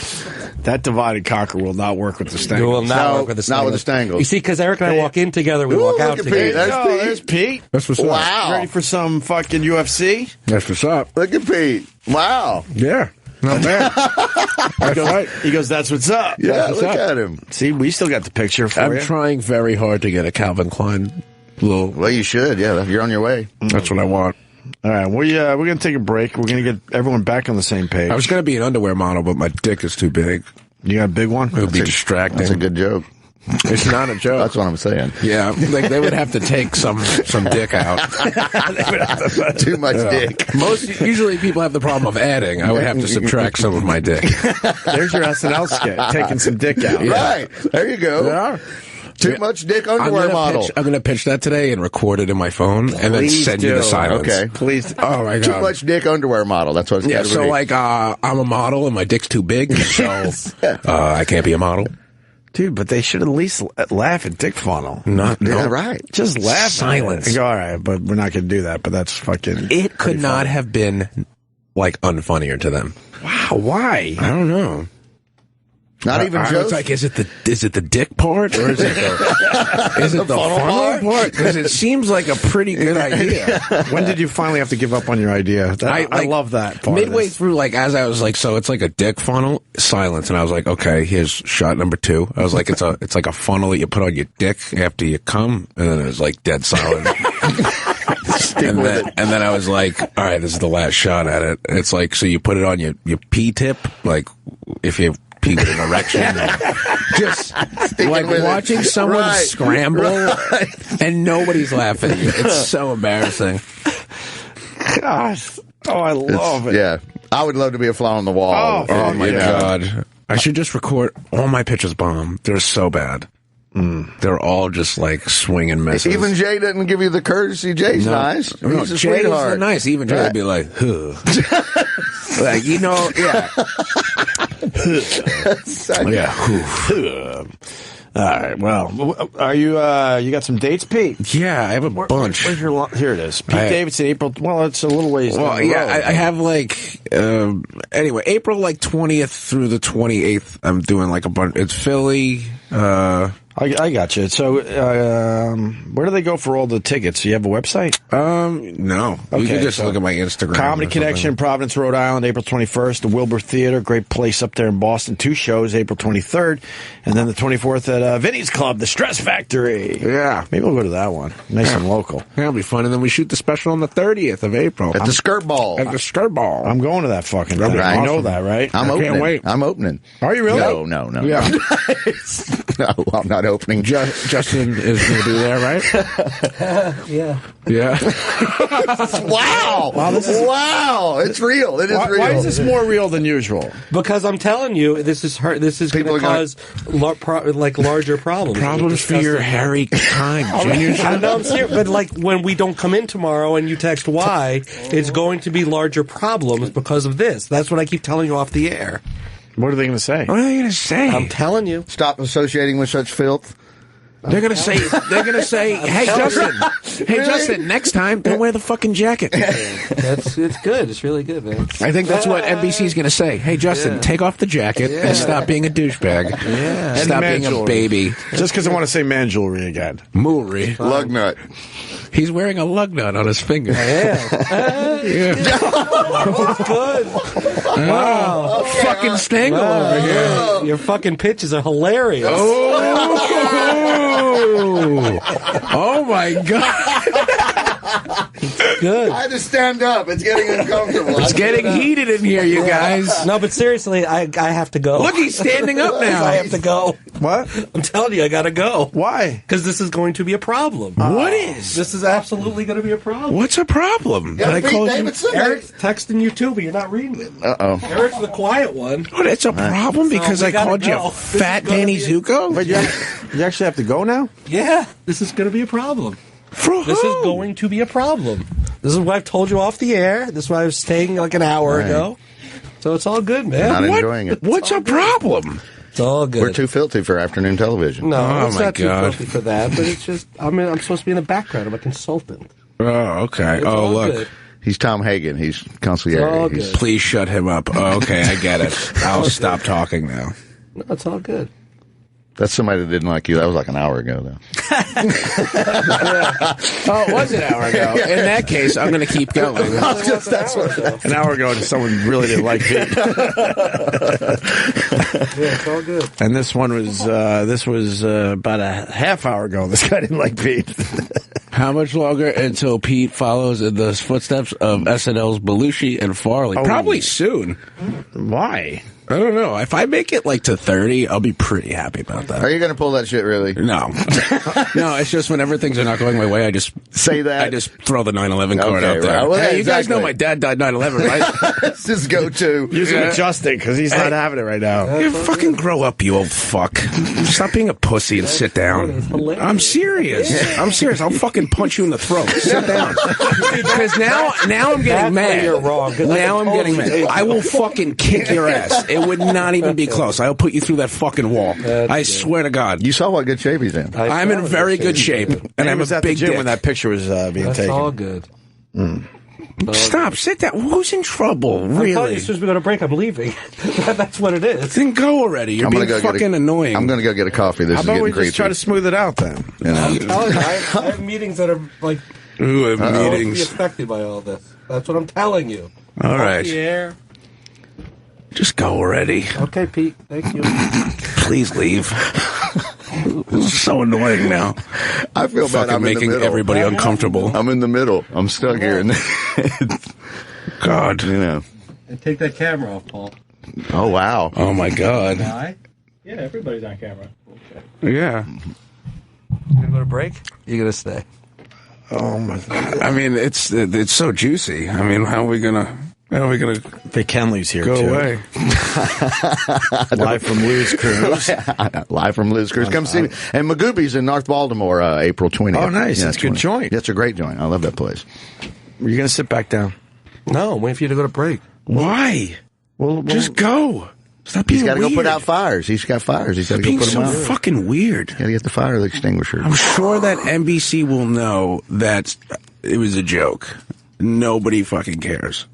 That divided cocker will not work with the Stangles. It will not work with the Stangles. Not with the Stangles. You see, because Eric and I walk in together, we walk out together. Pete. There's Pete. That's what's up. Wow. Ready for some fucking UFC? That's what's up. Look at Pete. Wow. Yeah. Not bad. He goes, that's what's up. Yeah, look at him. See, we still got the picture for you. I'm trying very hard to get a Calvin Klein little... Well, you should. Yeah, you're on your way. That's what I want. All right, we're going to take a break. We're going to get everyone back on the same page. I was going to be an underwear model, but my dick is too big. You got a big one? It would be distracting. That's a good joke. It's not a joke. That's what I'm saying. Yeah, like they would have to take some dick out. Too much dick. Usually people have the problem of adding. I would have to subtract some of my dick. There's your SNL skit, taking some dick out. Yeah. Right. There you go. Yeah. Too much dick underwear model. I'm going to pitch that today and record it in my phone and then send you the silence. Okay. Please. Oh, my God. Too much dick underwear model. That's what it's got to be. So, like, I'm a model and my dick's too big, so I can't be a model. Dude, but they should at least laugh at Dick Funnel. No, right. Just laugh. Silence. And go, all right, but we're not going to do that, but that's fucking... It could not have been, like, unfunnier to them. Wow, why? I don't know. Not even jokes. It's like, is it the dick part or is it the funnel part? Because it seems like a pretty good idea. When did you finally have to give up on your idea? I love that part. Midway through, like, as I was like, so it's like a dick funnel, silence, and I was like, okay, here's shot number 2. I was like, it's like a funnel that you put on your dick after you come, and then it was like dead silent. And then I was like, all right, this is the last shot at it. It's like, so you put it on your P-tip, like, if you pee with an erection. Just like watching someone scramble and nobody's laughing at you. It's so embarrassing. Gosh. Oh, I love it. Yeah. I would love to be a fly on the wall. Oh my God. I should just record all my pitches bomb. They're so bad. They're all just like swinging misses. Even Jay doesn't give you the courtesy. Jay's nice. He's a Jay's sweetheart. Nice. Even Jay would be like, huh. Like, yeah. Yeah. All right. Well, are you? You got some dates, Pete? Yeah, I have a bunch. Where's your? Here it is. Pete Davidson, April. Well, it's a little ways. Well, yeah, I have like. Anyway, April like 20th through the 28th. I'm doing like a bunch. It's Philly. I got you. So, where do they go for all the tickets? Do you have a website? No. Okay, you can just look at my Instagram. Comedy Connection in Providence, Rhode Island, April 21st. The Wilbur Theater, great place up there in Boston. 2 shows, April 23rd. And then the 24th at Vinny's Club, the Stress Factory. Yeah. Maybe we'll go to that one. Nice and local. Yeah, it'll be fun. And then we shoot the special on the 30th of April. At the Skirt Ball. At the Skirt Ball. I'm going to that fucking thing. Right. I know that, right? I'm opening. Can't wait. I'm opening. Are you really? No. Yeah. No, I'm not opening. Justin is going to be there, right? Yeah. Yeah. Wow. Wow. It's real. It is real. Why is this more real than usual? Because I'm telling you, this is going to cause larger problems. Problems for your Harry Kind Jr. I know I'm serious, but like when we don't come in tomorrow and you text why, it's going to be larger problems because of this. That's what I keep telling you off the air. What are they going to say? What are they going to say? I'm telling you. Stop associating with such filth. They're gonna say, hey Justin, next time don't wear the fucking jacket. It's good. It's really good, man. I think that's what NBC's gonna say. Hey Justin, take off the jacket and stop being a douchebag. Yeah. Stop being a baby. Just because I want to say man jewelry again. Jewelry. Lug nut. He's wearing a lug nut on his finger. Yeah. That's good. Wow. Okay, fucking Stangle over here. Your fucking pitches are hilarious. Oh my God. Good. I had to stand up. It's getting uncomfortable. It's getting heated in here, you guys. No, but seriously, I have to go. Look, he's standing up now. I have to go. What? I'm telling you, I gotta go. Why? Because this is going to be a problem. What is? This is absolutely going to be a problem. What's a problem? Yeah, Did I call you? Eric's texting you too, but you're not reading it. Uh-oh. Eric's the quiet one. What, it's a problem because we I gotta called you go. Fat Danny Zuko? But you actually have to go now? Yeah, this is going to be a problem. For This who? is going to be a problem. This is what I've told you off the air. This is why I was staying like an hour ago. So it's all good, man. Not enjoying it. What's a problem? It's all good. We're too filthy for afternoon television. No, Oh, it's my not too God. filthy for that, but it's just, I'm supposed to be in the background. I'm a consultant. Oh, okay. It's Oh, all look. good. He's Tom Hagen. He's It's all concierge. good. He's, Please shut him up. Oh, okay, I get it. I'll stop talking now. No, it's all good. that's somebody that didn't like you. That was like an hour ago, though. Oh, it was an hour ago. In that case, I'm going to keep going. An hour ago, someone really didn't like Pete. Yeah, it's all good. And this one was, about a half hour ago. This guy didn't like Pete. How much longer until Pete follows in the footsteps of SNL's Belushi and Farley? Oh. Probably soon. Why? I don't know. If I make it like to 30, I'll be pretty happy about that. Are you going to pull that shit, really? No. No, it's just whenever things are not going my way, I just say that. I just throw the 9/11 card Okay, out there. right. Well, hey, you guys exactly. know my dad died 9/11, right? Let's just go to. Use him adjusting because he's not having it right now. You fucking grow up, you old fuck. Stop being a pussy and sit down. I'm serious. I'm serious. I'll fucking punch you in the throat. Sit down. Because now I'm getting mad. You're wrong. Now I'm getting mad. I will fucking kick your ass. It would not even be close. I'll put you through that fucking wall. I swear to God. You saw what good shape he's in. I'm in very good shape, and I'm was a at the big gym dick. when that picture was being That's taken. all good. Stop. Sit down. Who's in trouble? I thought Really? you supposed to be on a break. I'm leaving. That's what it is. Then go already. You're being fucking annoying. I'm going to go get a coffee. This How is about getting we creepy. just try to smooth it out then? You know? I'm telling you, I have meetings that are like Ooh, I have going to be meetings. affected by all this. That's what I'm telling you. All right. Off the air. Just go already. Okay, Pete. Thank you. Please leave. This is so annoying now. I feel bad. Fucking I'm in making the middle. everybody uncomfortable. I'm in the middle. I'm stuck here. And God. You know. And take that camera off, Paul. Oh, wow. Oh, my God. Why? Yeah, everybody's on camera. Yeah. You gonna go to break? You gonna stay? Oh my! I mean, it's so juicy. I mean, how are we gonna Vic Henley's here go too. away? Live from Lou's Cruise. Live from Lou's Cruise. Come see me. And Magooby's in North Baltimore, April 20th. Oh, nice. Yeah, That's a good 20th. joint. That's a great joint. I love that place. Are you going to sit back down? No, I'm waiting for you to go to break. Why? Well, Just go. Stop being He's got to weird. go put out fires. He's got fires. He's got to go being put them so out. fucking weird. Got to get the fire extinguisher. I'm sure that NBC will know that it was a joke. Nobody fucking cares.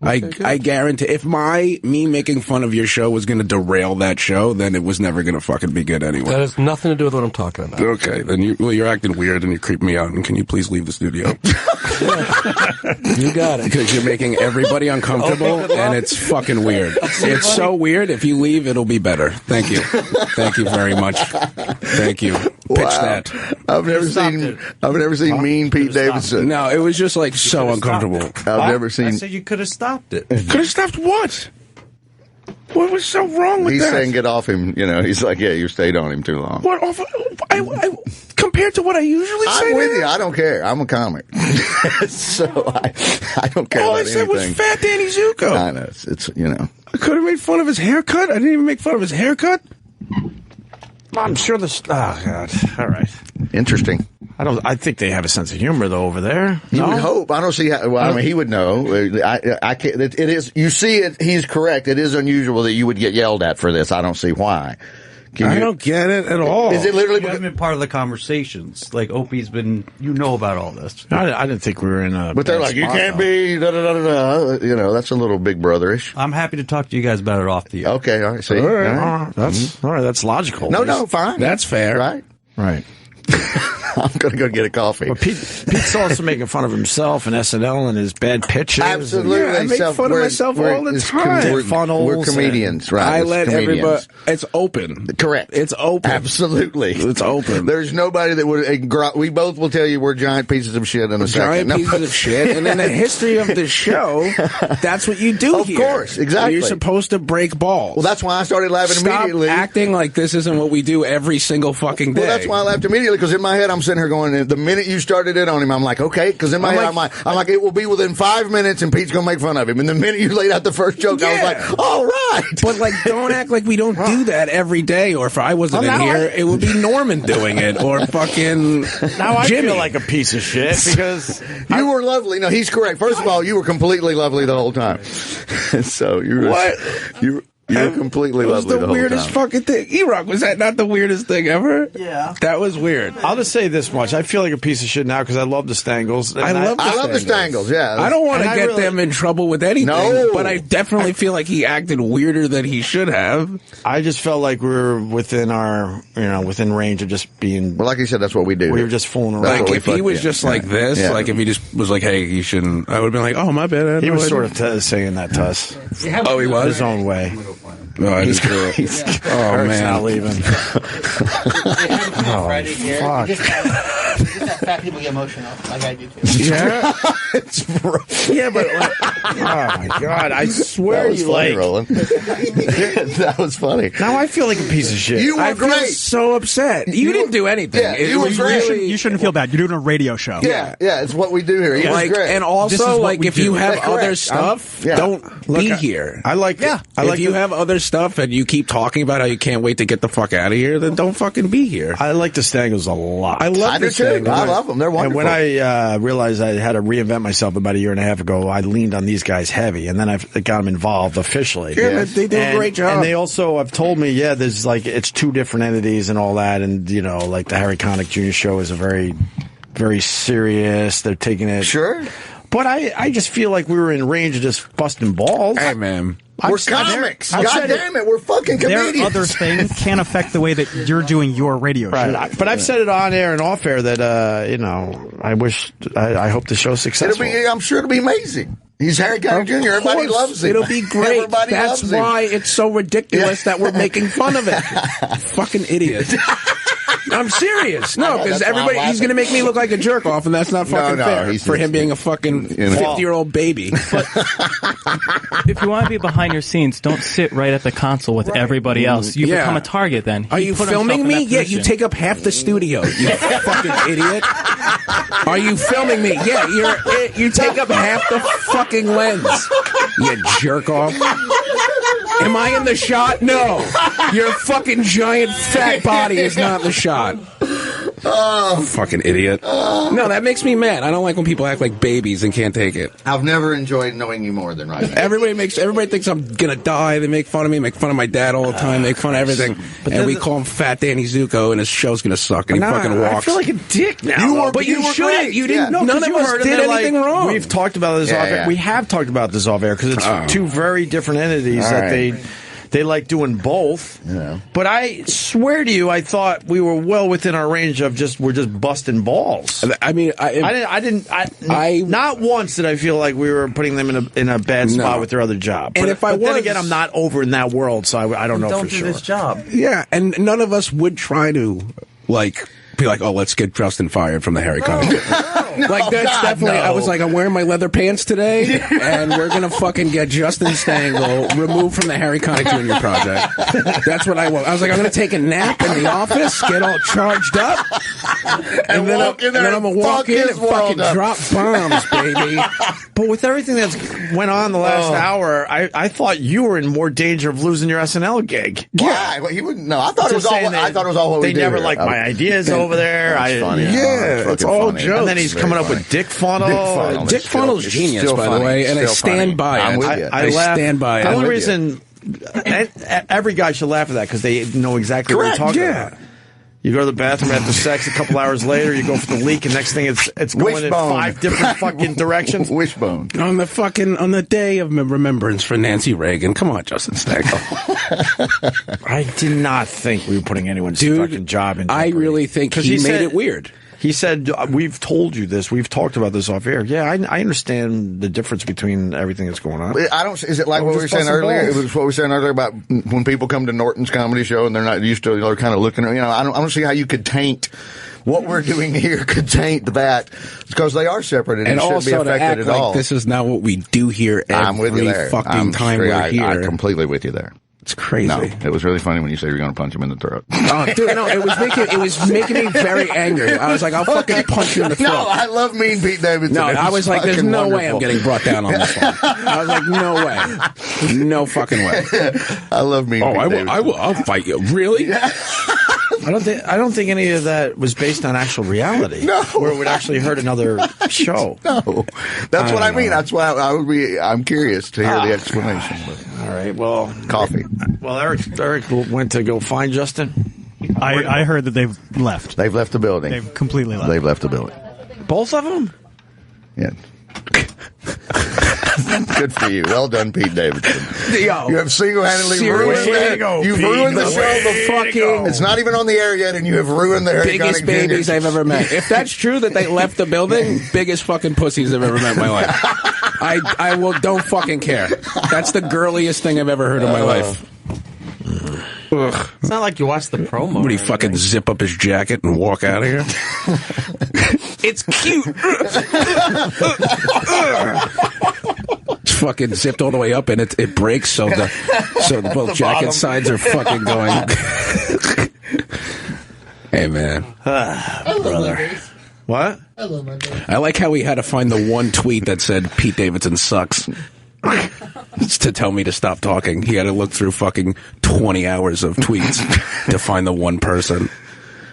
I guarantee if me making fun of your show was going to derail that show, then it was never going to fucking be good anyway. That has nothing to do with what I'm talking about. Okay, then you're acting weird and you're creeping me out. And can you please leave the studio? You got it. Because you're making everybody uncomfortable, and it's fucking weird. It's so weird. If you leave, it'll be better. Thank you. Thank you very much. Thank you. Pitch that. I've never seen mean Pete Davidson. No, it was just like so uncomfortable. I've never seen. I said you could have stopped it. Could have stopped what? What was so wrong with He's that? saying get off him. You know, he's like, yeah, you stayed on him too long. What off? I compared to what I usually say. I'm with now? you. I don't care. I'm a comic, so I don't care All about I said anything. was Fat Danny Zuko. I know. It's you know. I could have made fun of his haircut. I didn't even make fun of his haircut. I'm sure this. Oh God! All right. Interesting. I think they have a sense of humor though over there. You would hope. I don't see how. Well, I mean, he would know. I can't. It is. You see it. He's correct. It is unusual that you would get yelled at for this. I don't see why. I don't get it at all. Is it literally? You haven't been part of the conversations. Like Opie's been, about all this. I didn't think we were in a. But they're like, you can't be. Da, da, da, da, da. That's a little Big Brotherish. I'm happy to talk to you guys about it off the air. Okay, all right. See, all right. All right. That's logical. No, fine. That's fair. Right. I'm going to go get a coffee. Well, Pete's also making fun of himself and SNL and his bad pitches. Absolutely. I make fun of myself all the time. We're comedians, right? I let everybody. It's open. Correct. It's open. Absolutely. It's open. There's nobody that would. We both will tell you we're giant pieces of shit in a second. Giant pieces of shit. And in the history of the show, that's what you do here. Of course, exactly. You're supposed to break balls. Well, that's why I started laughing Stop immediately. Acting like this isn't what we do every single fucking day. Well, that's why I laughed immediately, because in my head I'm sitting here going, the minute you started it on him, I'm like, okay, because in my head I'm like, it will be within 5 minutes and Pete's going to make fun of him. And the minute you laid out the first joke, I was like, all right. But like, don't act like we don't do that every day, or if I wasn't in here, it would be Norman doing it, or fucking Now I Jimmy. feel like a piece of shit because you were lovely. No, he's correct. First of all, you were completely lovely the whole time. So you're completely lovely the whole time. That was the weirdest fucking thing. E-Rock, was that not the weirdest thing ever? Yeah. That was weird. I'll just say this much. I feel like a piece of shit now because I love the Stangles. I love the Stangles, yeah. I don't want to get them in trouble with anything, but I definitely feel like he acted weirder than he should have. I just felt like we were within our, within range of just being... Well, like you said, that's what we do. We were just fooling around. Like, if he was just like this, like if he just was like, hey, you shouldn't... I would have been like, oh, my bad. He was sort of saying that to us. Oh, he was? His own way. No, I just oh, man. Not leaving. Fuck. Just that fat people get emotional. Like I do too. Yeah? Yeah, but like, oh my God, I swear you funny, like... Roland. That was funny. Now I feel like a piece of shit. You were I great. feel so upset. You didn't do anything. Yeah, you were great. You shouldn't feel bad. You're doing a radio show. Yeah, it's what we do here. He was great. And also, like, if you have That's other correct. stuff, Yeah. don't be here. I like it. If you have other stuff and you keep talking about how you can't wait to get the fuck out of here, then don't fucking be here. I like the Stangles a lot. I love the Stangles. I love them. They're wonderful. And when I realized I had to reinvent myself about a year and a half ago, I leaned on these guys heavy, and then I got them involved officially. Yeah, they do a great job. And they also have told me, there's like, it's two different entities and all that, and, like the Harry Connick Jr. show is a very, very serious. They're taking it. Sure. But I just feel like we were in range of just busting balls. Hey, man. We're comics. God damn it. We're fucking comedians. Their other things can't affect the way that you're doing your radio show. Right. But I've said it on air and off air that, I hope the show's successful. I'm sure it'll be amazing. He's Harry Connick Jr. Everybody loves him. It'll be great. Everybody That's loves him. why it's so ridiculous that we're making fun of it. Fucking idiot. I'm serious. No, because everybody, he's going to make me look like a jerk off, and that's not fucking fair for him being a fucking 50-year-old baby. But if you want to be behind your scenes, don't sit right at the console with everybody else. You become a target then. Are you filming me? Yeah, you take up half the studio, you fucking idiot. Are you filming me? Yeah, you take up half the fucking lens, you jerk off. Am I in the shot? No. Your fucking giant fat body is not in the shot. Oh, fucking idiot. No, that makes me mad. I don't like when people act like babies and can't take it. I've never enjoyed knowing you more than right now. Everybody thinks I'm gonna die. They make fun of me, make fun of my dad all the time, make fun of everything. And we call him Fat Danny Zuko, and his show's gonna suck, and he fucking walks. I feel like a dick now. But you shouldn't. Great. You didn't. No, none of us did anything wrong. We've talked about this off air. We have talked about this off air because it's two very different entities that they like doing both. Yeah. But I swear to you, I thought we were well within our range of we're just busting balls. I mean, not once did I feel like we were putting them in a bad spot with their other job. And but then again, I'm not over in that world, so I don't know for sure. Don't do this job. Yeah, and none of us would try to be like, oh, let's get Justin fired from the Harry Connick. That's definitely. I was like, I'm wearing my leather pants today, and we're gonna fucking get Justin Stangl removed from the Harry Connick Jr. project. That's what I want. I was like, I'm gonna take a nap in the office, get all charged up, and then I'm gonna walk in and fucking drop bombs, baby. But with everything that's went on the last hour, I thought you were in more danger of losing your SNL gig. Why? Well, he wouldn't. No, I thought it was all. I thought it was all what we They did never here. liked my ideas over there. That's funny. Yeah, it's all jokes. And then he's coming up with Dick Funnel. Dick Funnel's genius, by the way, and I stand by it. I'm with you. I stand by it. The only reason every guy should laugh at that because they know exactly what you're talking about. You go to the bathroom after sex, a couple hours later, you go for the leak, and next thing it's going in 5 different fucking directions. Wishbone. On the day of remembrance for Nancy Reagan. Come on, Justin Stagel. I did not think we were putting anyone's fucking job in. I really think he made it weird. He said, we've told you this. We've talked about this off air. Yeah, I understand the difference between everything that's going on. Is it like what we were saying earlier? It was what we were saying earlier about when people come to Norton's comedy show and they're not used to, they're kind of looking, I don't see how you could taint what we're doing here, could taint that, because they are separate and it shouldn't be affected at all. This is not what we do here every fucking time we're here. I'm completely with you there. It's crazy. No, it was really funny when you said you were going to punch him in the throat. Oh, dude, no, it was making me very angry. I was like, I'll fucking punch you in the throat. No, I love Mean Pete Davidson. No, I was like, there's no way I'm getting brought down on this one. I was like, no way. No fucking way. I love Mean Pete Davidson. I'll fight you. Really? Yeah. I don't think any of that was based on actual reality. No. Where it would actually hurt another show. No. That's what I mean. That's why I'm curious to hear the explanation. All right, well. Coffee. Well, Eric went to go find Justin. I heard that they've left. They've left the building. They've completely left. They've left the building. Both of them? Yeah. Good for you. Well done, Pete Davidson. You have single-handedly ruined that. You've ruined the show. It's not even on the air yet, and you have ruined the biggest babies I've ever met. If that's true that they left the building, biggest fucking pussies I've ever met in my life. I don't fucking care. That's the girliest thing I've ever heard in my life. Ugh. It's not like you watched the promo. Would he fucking zip up his jacket and walk out of here? It's cute. It's fucking zipped all the way up and it breaks so the both jacket sides are fucking going. Hey man, brother. What? I love my baby. I like how he had to find the one tweet that said Pete Davidson sucks. It's to tell me to stop talking. He had to look through fucking 20 hours of tweets to find the one person.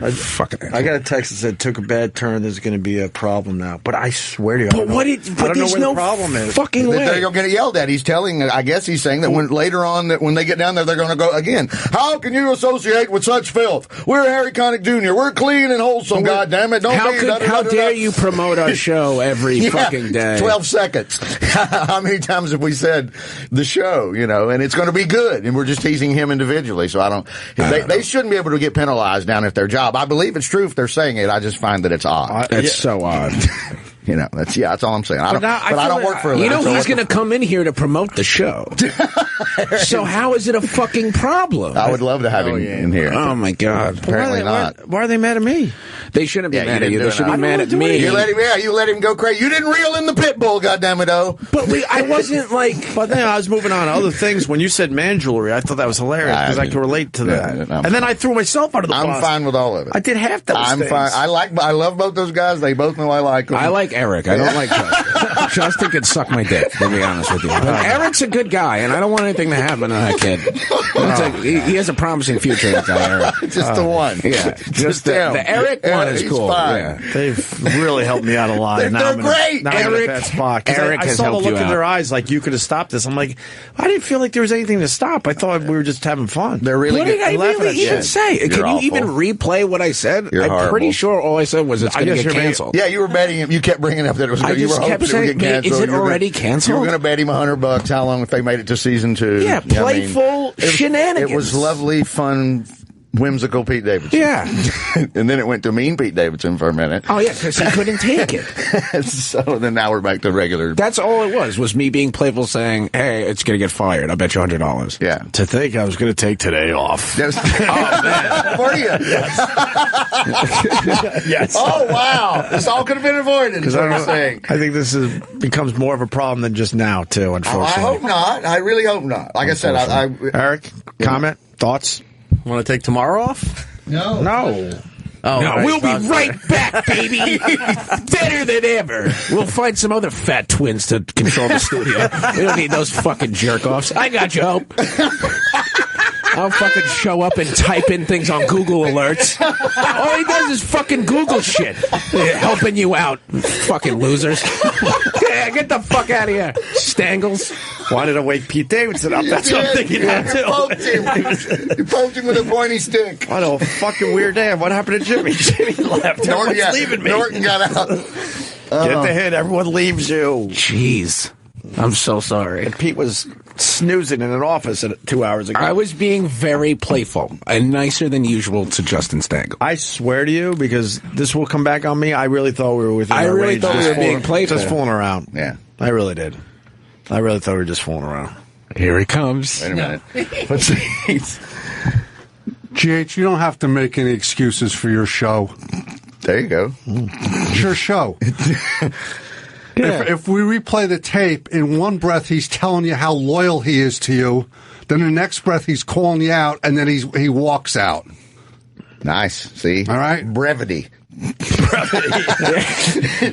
I got a text that said, took a bad turn, there's going to be a problem now. But I swear to you, I don't know where the problem is. Fucking way. They're going to get yelled at. I guess he's saying that later on, that when they get down there, they're going to go again. How can you associate with such filth? We're Harry Connick Jr. We're clean and wholesome, goddammit. How dare you promote our show every fucking day? 12 seconds. How many times have we said the show, and it's going to be good, and we're just teasing him individually. So they shouldn't be able to get penalized down at their job. I believe it's true if they're saying it. I just find that it's odd. It's so odd. That's all I'm saying. I don't work for a living. He's going to come in here to promote the show. So how is it a fucking problem? I would love to have him in here. Oh my God. Apparently not. Why are they mad at me? They shouldn't be mad at you. They should be mad at me. You let him go crazy. You didn't reel in the pit bull, goddammit. But I wasn't like. But then I was moving on to other things. When you said man jewelry, I thought that was hilarious because I could relate to that. And then I threw myself under the bus. I'm fine with all of it. I did half those things. I'm fine. I love both those guys. They both know I like them. I like Eric. I don't like Justin. Justin could suck my dick, to be honest with you. But Eric's a good guy, and I don't want anything to happen to that kid. He has a promising future, that guy, Eric. Just the one. Yeah. Just the Eric one is cool. Fine. Yeah. They've really helped me out a lot. They're great. Now I'm in a bad spot. Eric I has saw the helped look you in out. their eyes like you could have stopped this. I'm like, I didn't feel like there was anything to stop. I thought we were just having fun. They're really What good. did I really even say? Can you even replay what I said? I'm pretty sure all I said was it's going to get canceled. Yeah, you were betting him. You kept bringing up that it was good. You were hoping it would get canceled. Is it already canceled? You were going to bet him $100 how long if they made it to season 2. Yeah, playful shenanigans. It was lovely, fun, whimsical Pete Davidson. Yeah. And then it went to mean Pete Davidson for a minute. Oh, yeah, because he couldn't take it. So then now we're back to regular. That's all it was me being playful saying, hey, it's going to get fired. I'll bet you $100. Yeah. To think I was going to take today off. Oh, man. For you? Yes. Oh, wow. This all could have been avoided, is what you're saying. I think this becomes more of a problem than just now, too, unfortunately. I hope not. I really hope not. Like I said, Eric, comment, thoughts? Want to take tomorrow off? No. No. Oh, no, we'll be right back, baby. Better than ever. We'll find some other fat twins to control the studio. We don't need those fucking jerk-offs. I got you, Hope. I'll fucking show up and type in things on Google Alerts. All he does is fucking Google shit. Helping you out, fucking losers. Yeah, get the fuck out of here, Stangles. Why did I wake Pete Davidson up? That's what I'm thinking now, too. You poked him with a pointy stick. What a fucking weird day. What happened to Jimmy? Jimmy left. Everyone's leaving me. Norton got out. Get the hit. Everyone leaves you. Jeez. I'm so sorry. And Pete was snoozing in an office 2 hours ago. I was being very playful and nicer than usual to Justin Stangl. I swear to you, because this will come back on me, I really thought we were within our range. Thought we were being playful. Just fooling around. Yeah. I really did. I really thought we were just fooling around. Here he comes. Wait a minute. Let's see. GH, you don't have to make any excuses for your show. There you go. It's your show. Yeah. If we replay the tape, in one breath he's telling you how loyal he is to you, then the next breath he's calling you out, and then he walks out. Nice. See? All right? Brevity.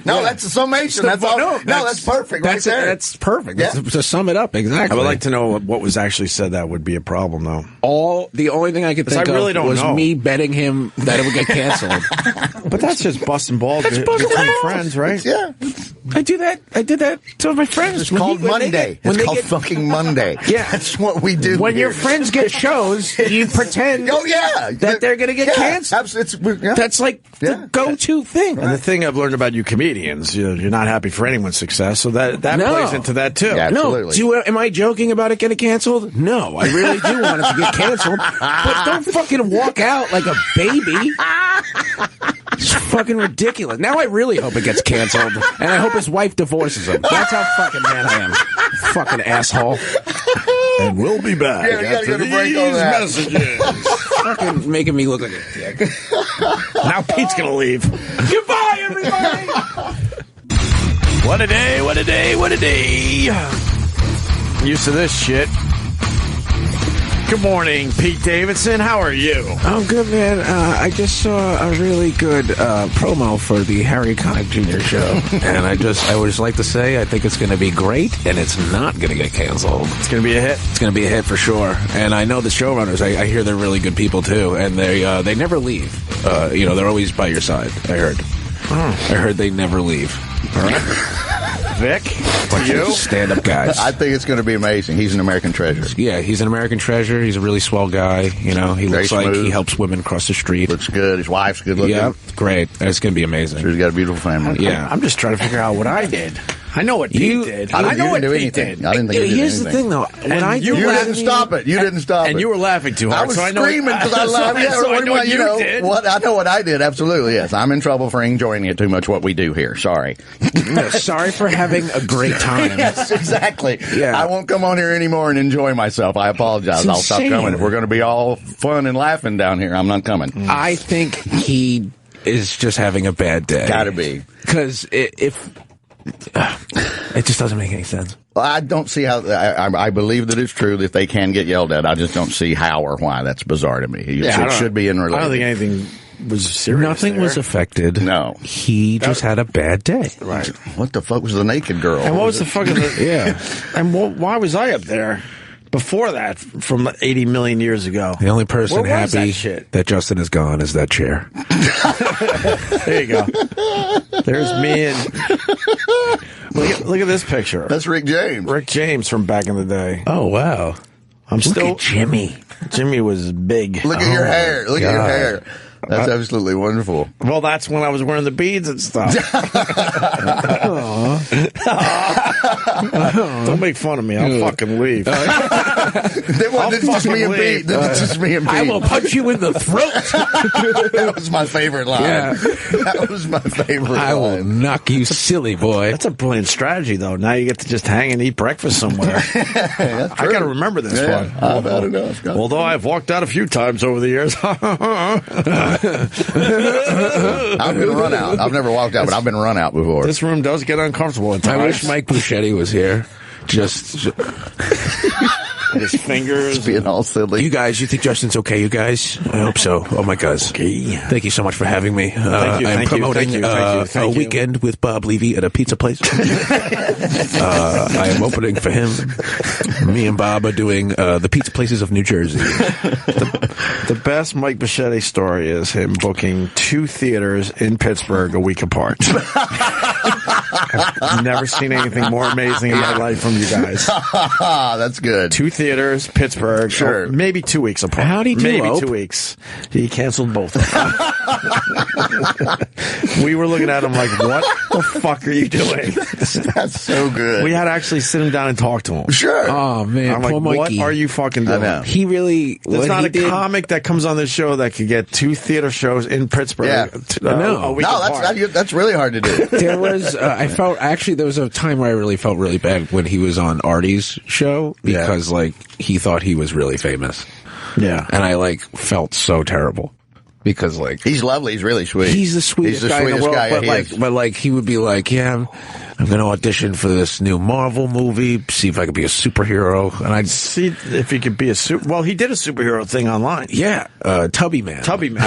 No, that's a summation. That's all. No, that's perfect. That's right there. That's perfect. Yeah. To sum it up, exactly. I would like to know what was actually said. That would be a problem, though. The only thing I could think of was me betting him that it would get canceled. But that's just busting balls between friends, right? Yeah. I do that. I did that to my friends. It's called Monday. It's called fucking Monday. Yeah, that's what we do. When here. your friends get shows, you pretend. Oh yeah, that they're going to get canceled. That's like the go-to thing. And the thing I've learned about you comedians, you're not happy for anyone's success, so that plays into that too. Yeah, absolutely. No, am I joking about it getting canceled? No, I really do want it to get canceled. But don't fucking walk out like a baby. It's fucking ridiculous. Now I really hope it gets canceled, and I hope his wife divorces him. That's how fucking mad I am. Fucking asshole. And we'll be back after these messages. Fucking making me look like a dick. Now Pete's gonna leave. Goodbye, everybody. What a day! What a day! What a day! Used to this shit. Good morning, Pete Davidson. How are you? I'm good, man. I just saw a really good promo for the Harry Connick Jr. show, and I would just like to say I think it's going to be great, and it's not going to get canceled. It's going to be a hit. It's going to be a hit for sure. And I know the showrunners. I hear they're really good people too, and they never leave. They're always by your side. I heard. I heard they never leave. All right. Vic, you stand-up guys. I think it's going to be amazing. He's an American treasure. Yeah, he's an American treasure. He's a really swell guy. He looks like he helps women cross the street. Looks good. His wife's good looking. Yeah, great. It's going to be amazing. Sure, he's got a beautiful family. Yeah, I'm just trying to figure out what I did. I know what Pete did. I know what Pete did. I didn't think he did Here's anything. the thing, though. You didn't stop it. You didn't stop it. And you were laughing too hard. I was so screaming because I love it. So I know what you did. I know what I did. Absolutely, yes. I'm in trouble for enjoying it too much. What we do here. Sorry. No, sorry for having a great time. Yes, exactly. Yeah. I won't come on here anymore and enjoy myself. I apologize. I'll stop coming. If we're going to be all fun and laughing down here, I'm not coming. I think he is just having a bad day. Gotta be. Because if... it just doesn't make any sense. Well, I don't see how. I believe that it's true that they can get yelled at. I just don't see how or why. That's bizarre to me. It should be in relation. I don't think anything was serious. Nothing was affected. No. He just had a bad day. Right. What the fuck was the naked girl? And what was the fucking... Yeah. And why was I up there before that from 80 million years ago? The only person Where was happy that shit? that Justin is gone is that chair. There you go. There's me and... Look at this picture. That's Rick James. Rick James from back in the day. Oh, wow. Look at Jimmy. Jimmy was big. Look at your hair. Look at your hair. That's absolutely wonderful. Well, that's when I was wearing the beads and stuff. Don't make fun of me. I'll fucking leave. It's just me and Pete. It's just me and Pete. I will punch you in the throat. That was my favorite line. Yeah. That was my favorite line. I will knock you silly, boy. That's a brilliant strategy, though. Now you get to just hang and eat breakfast somewhere. I got to remember this one. I've had enough. Although I've walked out a few times over the years. I've been run out. I've never walked out, but I've been run out before. This room does get uncomfortable at times. I wish Mike Buschetti was here. Just his fingers being all silly. You guys, you think Justin's okay? You guys, I hope so. Oh my God! Okay. Thank you so much for having me. I'm promoting a weekend with Bob Levy at a pizza place. I am opening for him. Me and Bob are doing the pizza places of New Jersey. The best Mike Buschetti story is him booking 2 theaters in Pittsburgh a week apart. I've never seen anything more amazing in my life from you guys. That's good. 2 theaters, Pittsburgh. Sure. Maybe 2 weeks apart. How'd he do, Maybe Ope? 2 weeks. He canceled both of them. We were looking at him like, what the fuck are you doing? That's so good. We had to actually sit him down and talk to him. Sure. Oh man, I'm like, poor what Mikey. are you fucking doing? know. He really. There's what not he a did- comic that comes on this show that could get 2 theater shows in Pittsburgh. Yeah. No. A week No, apart. that's really hard to do. There was, there was a time where I really felt really bad when he was on Artie's show because, like, he thought he was really famous. Yeah. And I, like, felt so terrible. Because, like, He's lovely. He's really sweet. he's the sweetest guy in the world, but like he would be like, yeah, I'm going to audition for this new Marvel movie, see if I could be a superhero, and I'd see if he could be a super. Well, he did a superhero thing online. Yeah, Tubby Man. Tubby Man.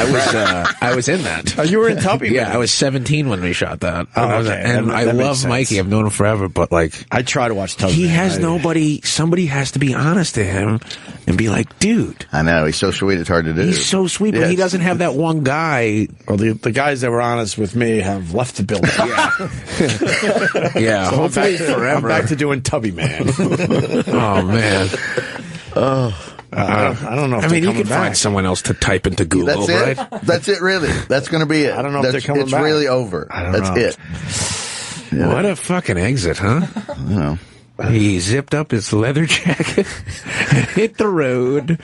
I was in that. Oh, you were in Tubby Man. Yeah, I was 17 when we shot that. Oh, okay. And That I makes love sense. Mikey. I've known him forever, but like, I try to watch Tubby he Man. has nobody. Somebody has to be honest to him and be like, dude. I know he's so sweet. It's hard to do. He's so sweet, but he doesn't have that one guy. Well, the guys that were honest with me have left the building. Yeah, So hopefully forever. I'm back to doing Tubby Man. Oh man. I don't know. If I mean, you coming can back. find someone else to type into Google, That's it. right? That's it. Really. That's going to be it. I don't know if they're coming it's back. really over. I don't That's know. it. Yeah. What a fucking exit, huh? No. He zipped up his leather jacket and hit the road.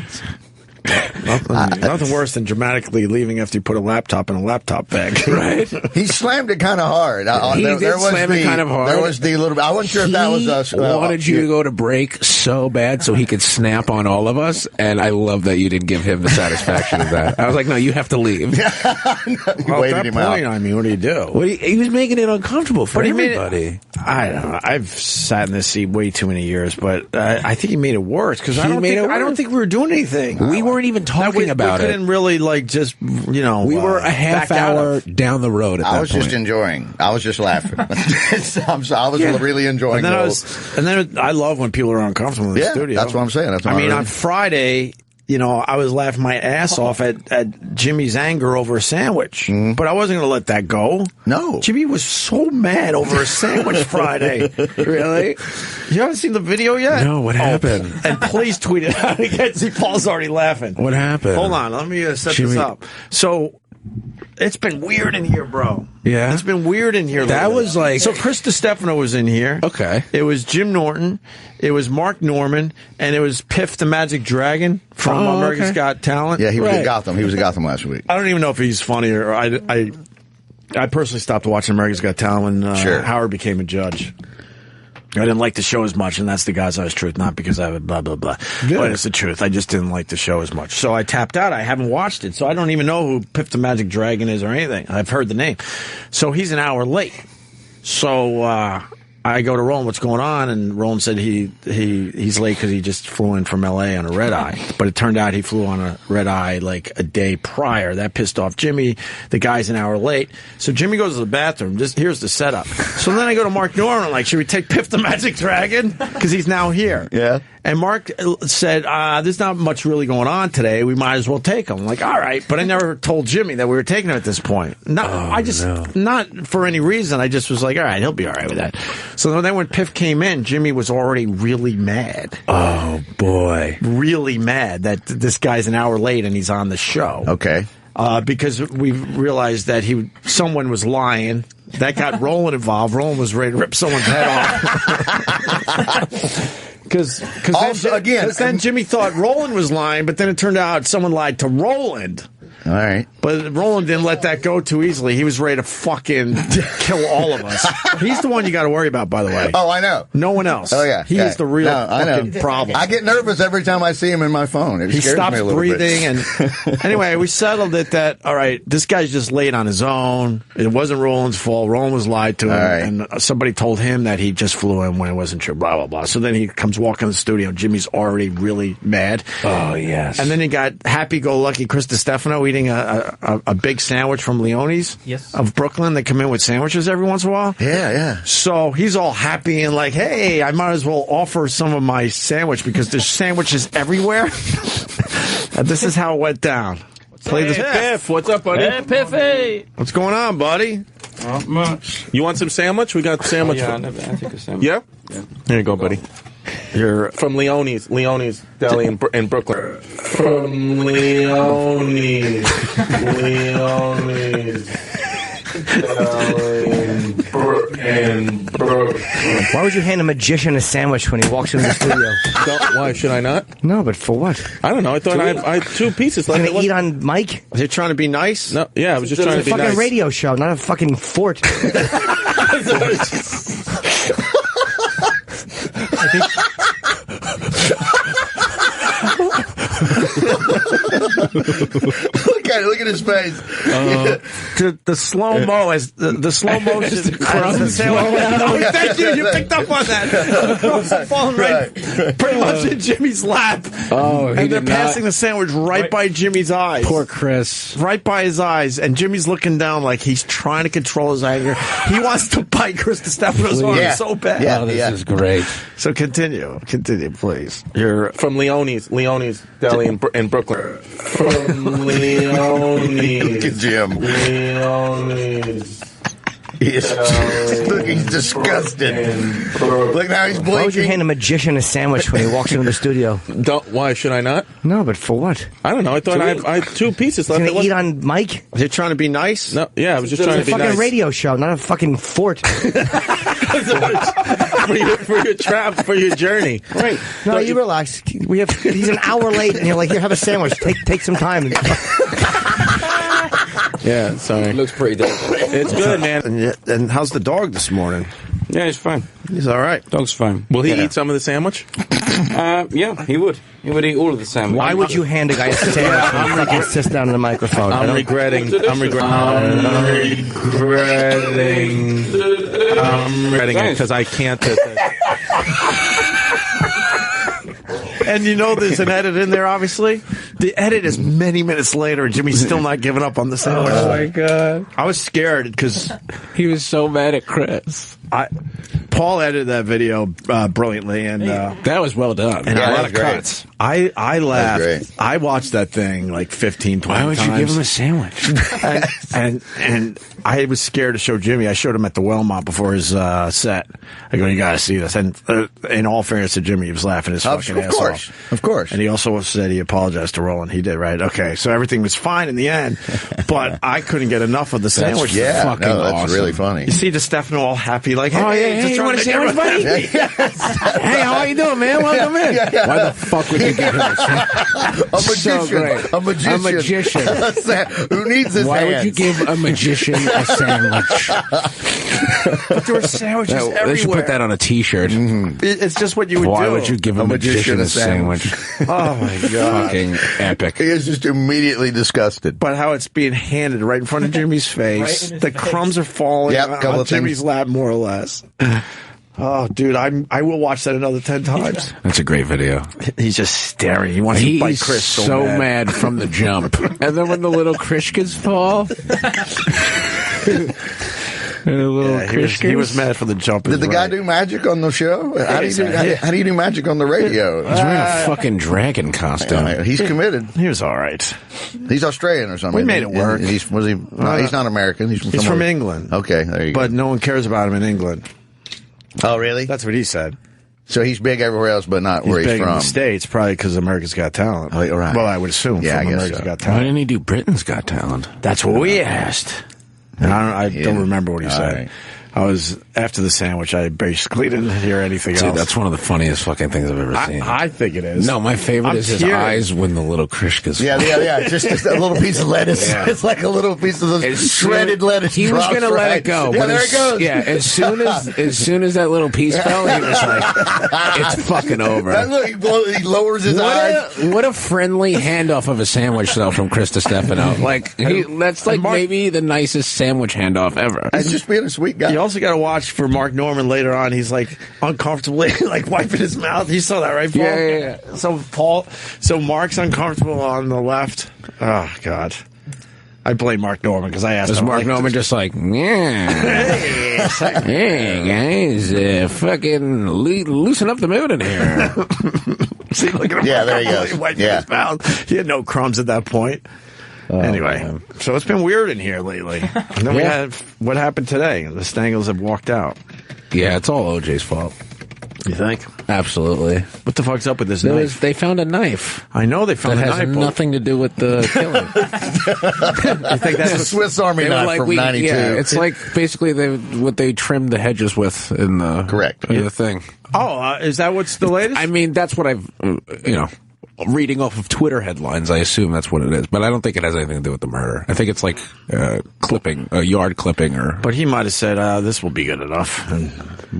Nothing worse than dramatically leaving after you put a laptop in a laptop bag. Right? He slammed it kind of hard. He did slam it kind of hard. There was the little bit. I wasn't sure if that was us. He wanted you to go to break so bad so he could snap on all of us, and I love that you didn't give him the satisfaction of that. I was like, no, you have to leave. You Well, waited at that him point, out. I mean, what do you do? Well, he was making it uncomfortable for But he made everybody. I don't know. I've sat in this seat way too many years, but I think he made it worse because I He don't made think it I don't worse. think we were doing anything. We weren't even talking about we it. couldn't really like just We were a half back out hour of- down the road at that I was point. just enjoying. I was just laughing. I was really enjoying. And then I love when people are uncomfortable in the studio. That's what I'm saying. That's what I mean, really- on Friday, I was laughing my ass off at Jimmy's anger over a sandwich, but I wasn't going to let that go. No, Jimmy was so mad over a sandwich Friday. Really? You haven't seen the video yet? No, what happened? And please tweet it out again. See, Paul's already laughing. What happened? Hold on, let me set Jimmy- this up. So. It's been weird in here, bro. Yeah? It's been weird in here. That lately. was like- So Chris DiStefano was in here. Okay. It was Jim Norton. It was Mark Norman. And it was Piff the Magic Dragon from America's okay. Got Talent. Yeah, he was Right. at Gotham. He was at Gotham last week. I don't even know if he's funny or I personally stopped watching America's Got Talent when Howard became a judge. I didn't like the show as much, and that's the God's honest truth, not because I have blah, blah, blah. Yeah. But it's the truth. I just didn't like the show as much. So I tapped out. I haven't watched it, so I don't even know who Piff the Magic Dragon is or anything. I've heard the name. So he's an hour late. So I go to Roland, what's going on? And Roland said he's late because he just flew in from L.A. on a red eye. But it turned out he flew on a red eye like a day prior. That pissed off Jimmy. The guy's an hour late. So Jimmy goes to the bathroom. Here's the setup. So then I go to Mark Norman. I'm like, should we take Piff the Magic Dragon? Because he's now here. Yeah. And Mark said, there's not much really going on today. We might as well take him. I'm like, all right. But I never told Jimmy that we were taking him at this point. Not for any reason. I just was like, all right, he'll be all right with that. So then when Piff came in, Jimmy was already really mad. Oh, boy. Really mad that this guy's an hour late and he's on the show. Okay. Because we realized that someone was lying. That got Roland involved. Roland was ready to rip someone's head off. Because then Jimmy thought Roland was lying, but then it turned out someone lied to Roland. All right. But Roland didn't let that go too easily. He was ready to fucking kill all of us. He's the one you got to worry about, by the way. Oh, I know. No one else. Oh, yeah. He is the real fucking problem. I get nervous every time I see him in my phone. He stops breathing. And anyway, we settled it that, all right, this guy's just late on his own. It wasn't Roland's fault. Roland was lied to him. Right. And somebody told him that he just flew in when it wasn't true, blah, blah, blah. So then he comes walking in the studio. Jimmy's already really mad. Oh, yes. And then he got happy-go-lucky Chris DiStefano eating a big sandwich from Leone's of Brooklyn. They come in with sandwiches every once in a while. Yeah, yeah. So he's all happy and like, hey, I might as well offer some of my sandwich because there's sandwiches everywhere. And this is how it went down. Play this. Piff, what's up, buddy? Hey, Piffy. What's going on, buddy? Not much. You want some sandwich? We got sandwich. Yeah, I take a sandwich. Yeah? Here you go, buddy. You're from Leone's Deli in Brooklyn. From Leone's Why would you hand a magician a sandwich when he walks into the studio? Why should I not? No, but for what? I don't know. I thought I had 2 pieces left. Gonna eat on mic? Was he trying to be nice? No, yeah, I was just trying to be nice. It's a fucking nice. radio show, not a fucking fort. Look at his face. The slow mo is the slow motion. Crumbs. Thank you. You picked up on that. Crumbs are falling pretty much in Jimmy's lap. Oh, and they're passing the sandwich right by Jimmy's eyes. Poor Chris. Right by his eyes, and Jimmy's looking down like he's trying to control his anger. He wants to bite Chris Stefano's arm so bad. Yeah, this is great. So continue, please. You're from Leone's Deli in Brooklyn. From Leone's. Look at Jim. Leone's. Look, he's disgusted. Look, now he's blinking. Why would you hand a magician a sandwich when he walks into the studio? Why should I not? No, but for what? I don't know. I thought I had 2 pieces left. Gonna eat on mic? Was he trying to be nice? No, yeah, I was just trying to be nice. It's a fucking radio show, not a fucking fort. for your journey. Right. No, you relax. He's an hour late, and you're like, here, have a sandwich. Take some time. Yeah, sorry. It looks pretty different. It's good, man. And how's the dog this morning? Yeah, he's fine. He's all right. Dog's fine. Will he eat some of the sandwich? Yeah, he would. He would eat all of the sandwich. Why would you hand a guy a sandwich and fucking sit down in the microphone? I'm regretting it because I can't. And you know there's an edit in there, obviously. The edit is many minutes later, and Jimmy's still not giving up on the sandwich. Oh, my God. I was scared because he was so mad at Chris. Paul edited that video brilliantly, and that was well done. And a lot of cuts. I laughed. I watched that thing like 15, 20 times. Why would you give him a sandwich? and I was scared to show Jimmy. I showed him at the Wellmont before his set. I go, you got to see this. And in all fairness to Jimmy, he was laughing his fucking ass off. Of course. And he also said he apologized to Roland. He did, right? Okay, so everything was fine in the end, but I couldn't get enough of the sandwich. That's awesome. really funny. You see the Stefano all happy, like, hey, oh, yeah, hey, you want a sandwich, buddy? Hey, how are you doing, man? Welcome in. Why the fuck would you give him a sandwich? A magician. Who needs this? Why would you give a magician a sandwich? But there were sandwiches everywhere. They should put that on a T-shirt. Mm-hmm. It's just what you would do. Why would you give a magician a sandwich? Oh, my God. Fucking epic. He is just immediately disgusted. But how it's being handed right in front of Jimmy's face. The crumbs are falling on Jimmy's lap, more or less. Oh, dude, I will watch that another 10 times. That's a great video. He's just staring. He wants to bite Chris so mad from the jump. And then when the little Krishkas fall... He was mad for the jump. Did the guy do magic on the show? How do you do magic on the radio? He's wearing a fucking dragon costume. He's committed. He was all right. He's Australian or something. We made it work. He's not American. He's from England. Okay, there you go. But no one cares about him in England. Oh, really? That's what he said. So he's big everywhere else, but not where he's big from. In the States, probably because America's Got Talent. Oh, right. Well, I would assume from America's Got Talent. Why didn't he do Britain's Got Talent? That's what we asked. And I don't remember what he said. Right. I was, after the sandwich, I basically didn't hear anything else. That's one of the funniest fucking things I've ever seen. I think it is. No, my favorite is his eyes when the little Krishkas fall. Yeah. Just a little piece of lettuce. Yeah. It's like a little piece of those shredded lettuess. He was going to let it go. Yeah, there it goes. Yeah, as soon as that little piece fell, he was like, it's fucking over. Look, he lowers his eyes. What a friendly handoff of a sandwich, though, from Chris Stefano. Like, that's like maybe the nicest sandwich handoff ever. He's just being a sweet guy. You also got to watch for Mark Norman later on. He's like uncomfortably like wiping his mouth. You saw that, right, Paul? Yeah. So Mark's uncomfortable on the left. Oh God, I blame Mark Norman because I asked. Was Mark Norman just like, hey guys, fucking loosen up the mood in here. See, look at him. Yeah, there he goes. Wiping his mouth. He had no crumbs at that point. Anyway, so it's been weird in here lately. And then we had what happened today. The Stangles have walked out. Yeah, it's all OJ's fault. You think? Absolutely. What the fuck's up with this knife? They found a knife. I know they found a knife. That has nothing to do with the killing. I think that's a Swiss Army knife from 92. Yeah, it's like basically what they trimmed the hedges with in the in the thing. Oh, is that what's the latest? I mean, that's what I've reading off of Twitter headlines. I assume that's what it is, but I don't think it has anything to do with the murder. I think it's like clipping, yard clipping, or. But he might have said, "This will be good enough," and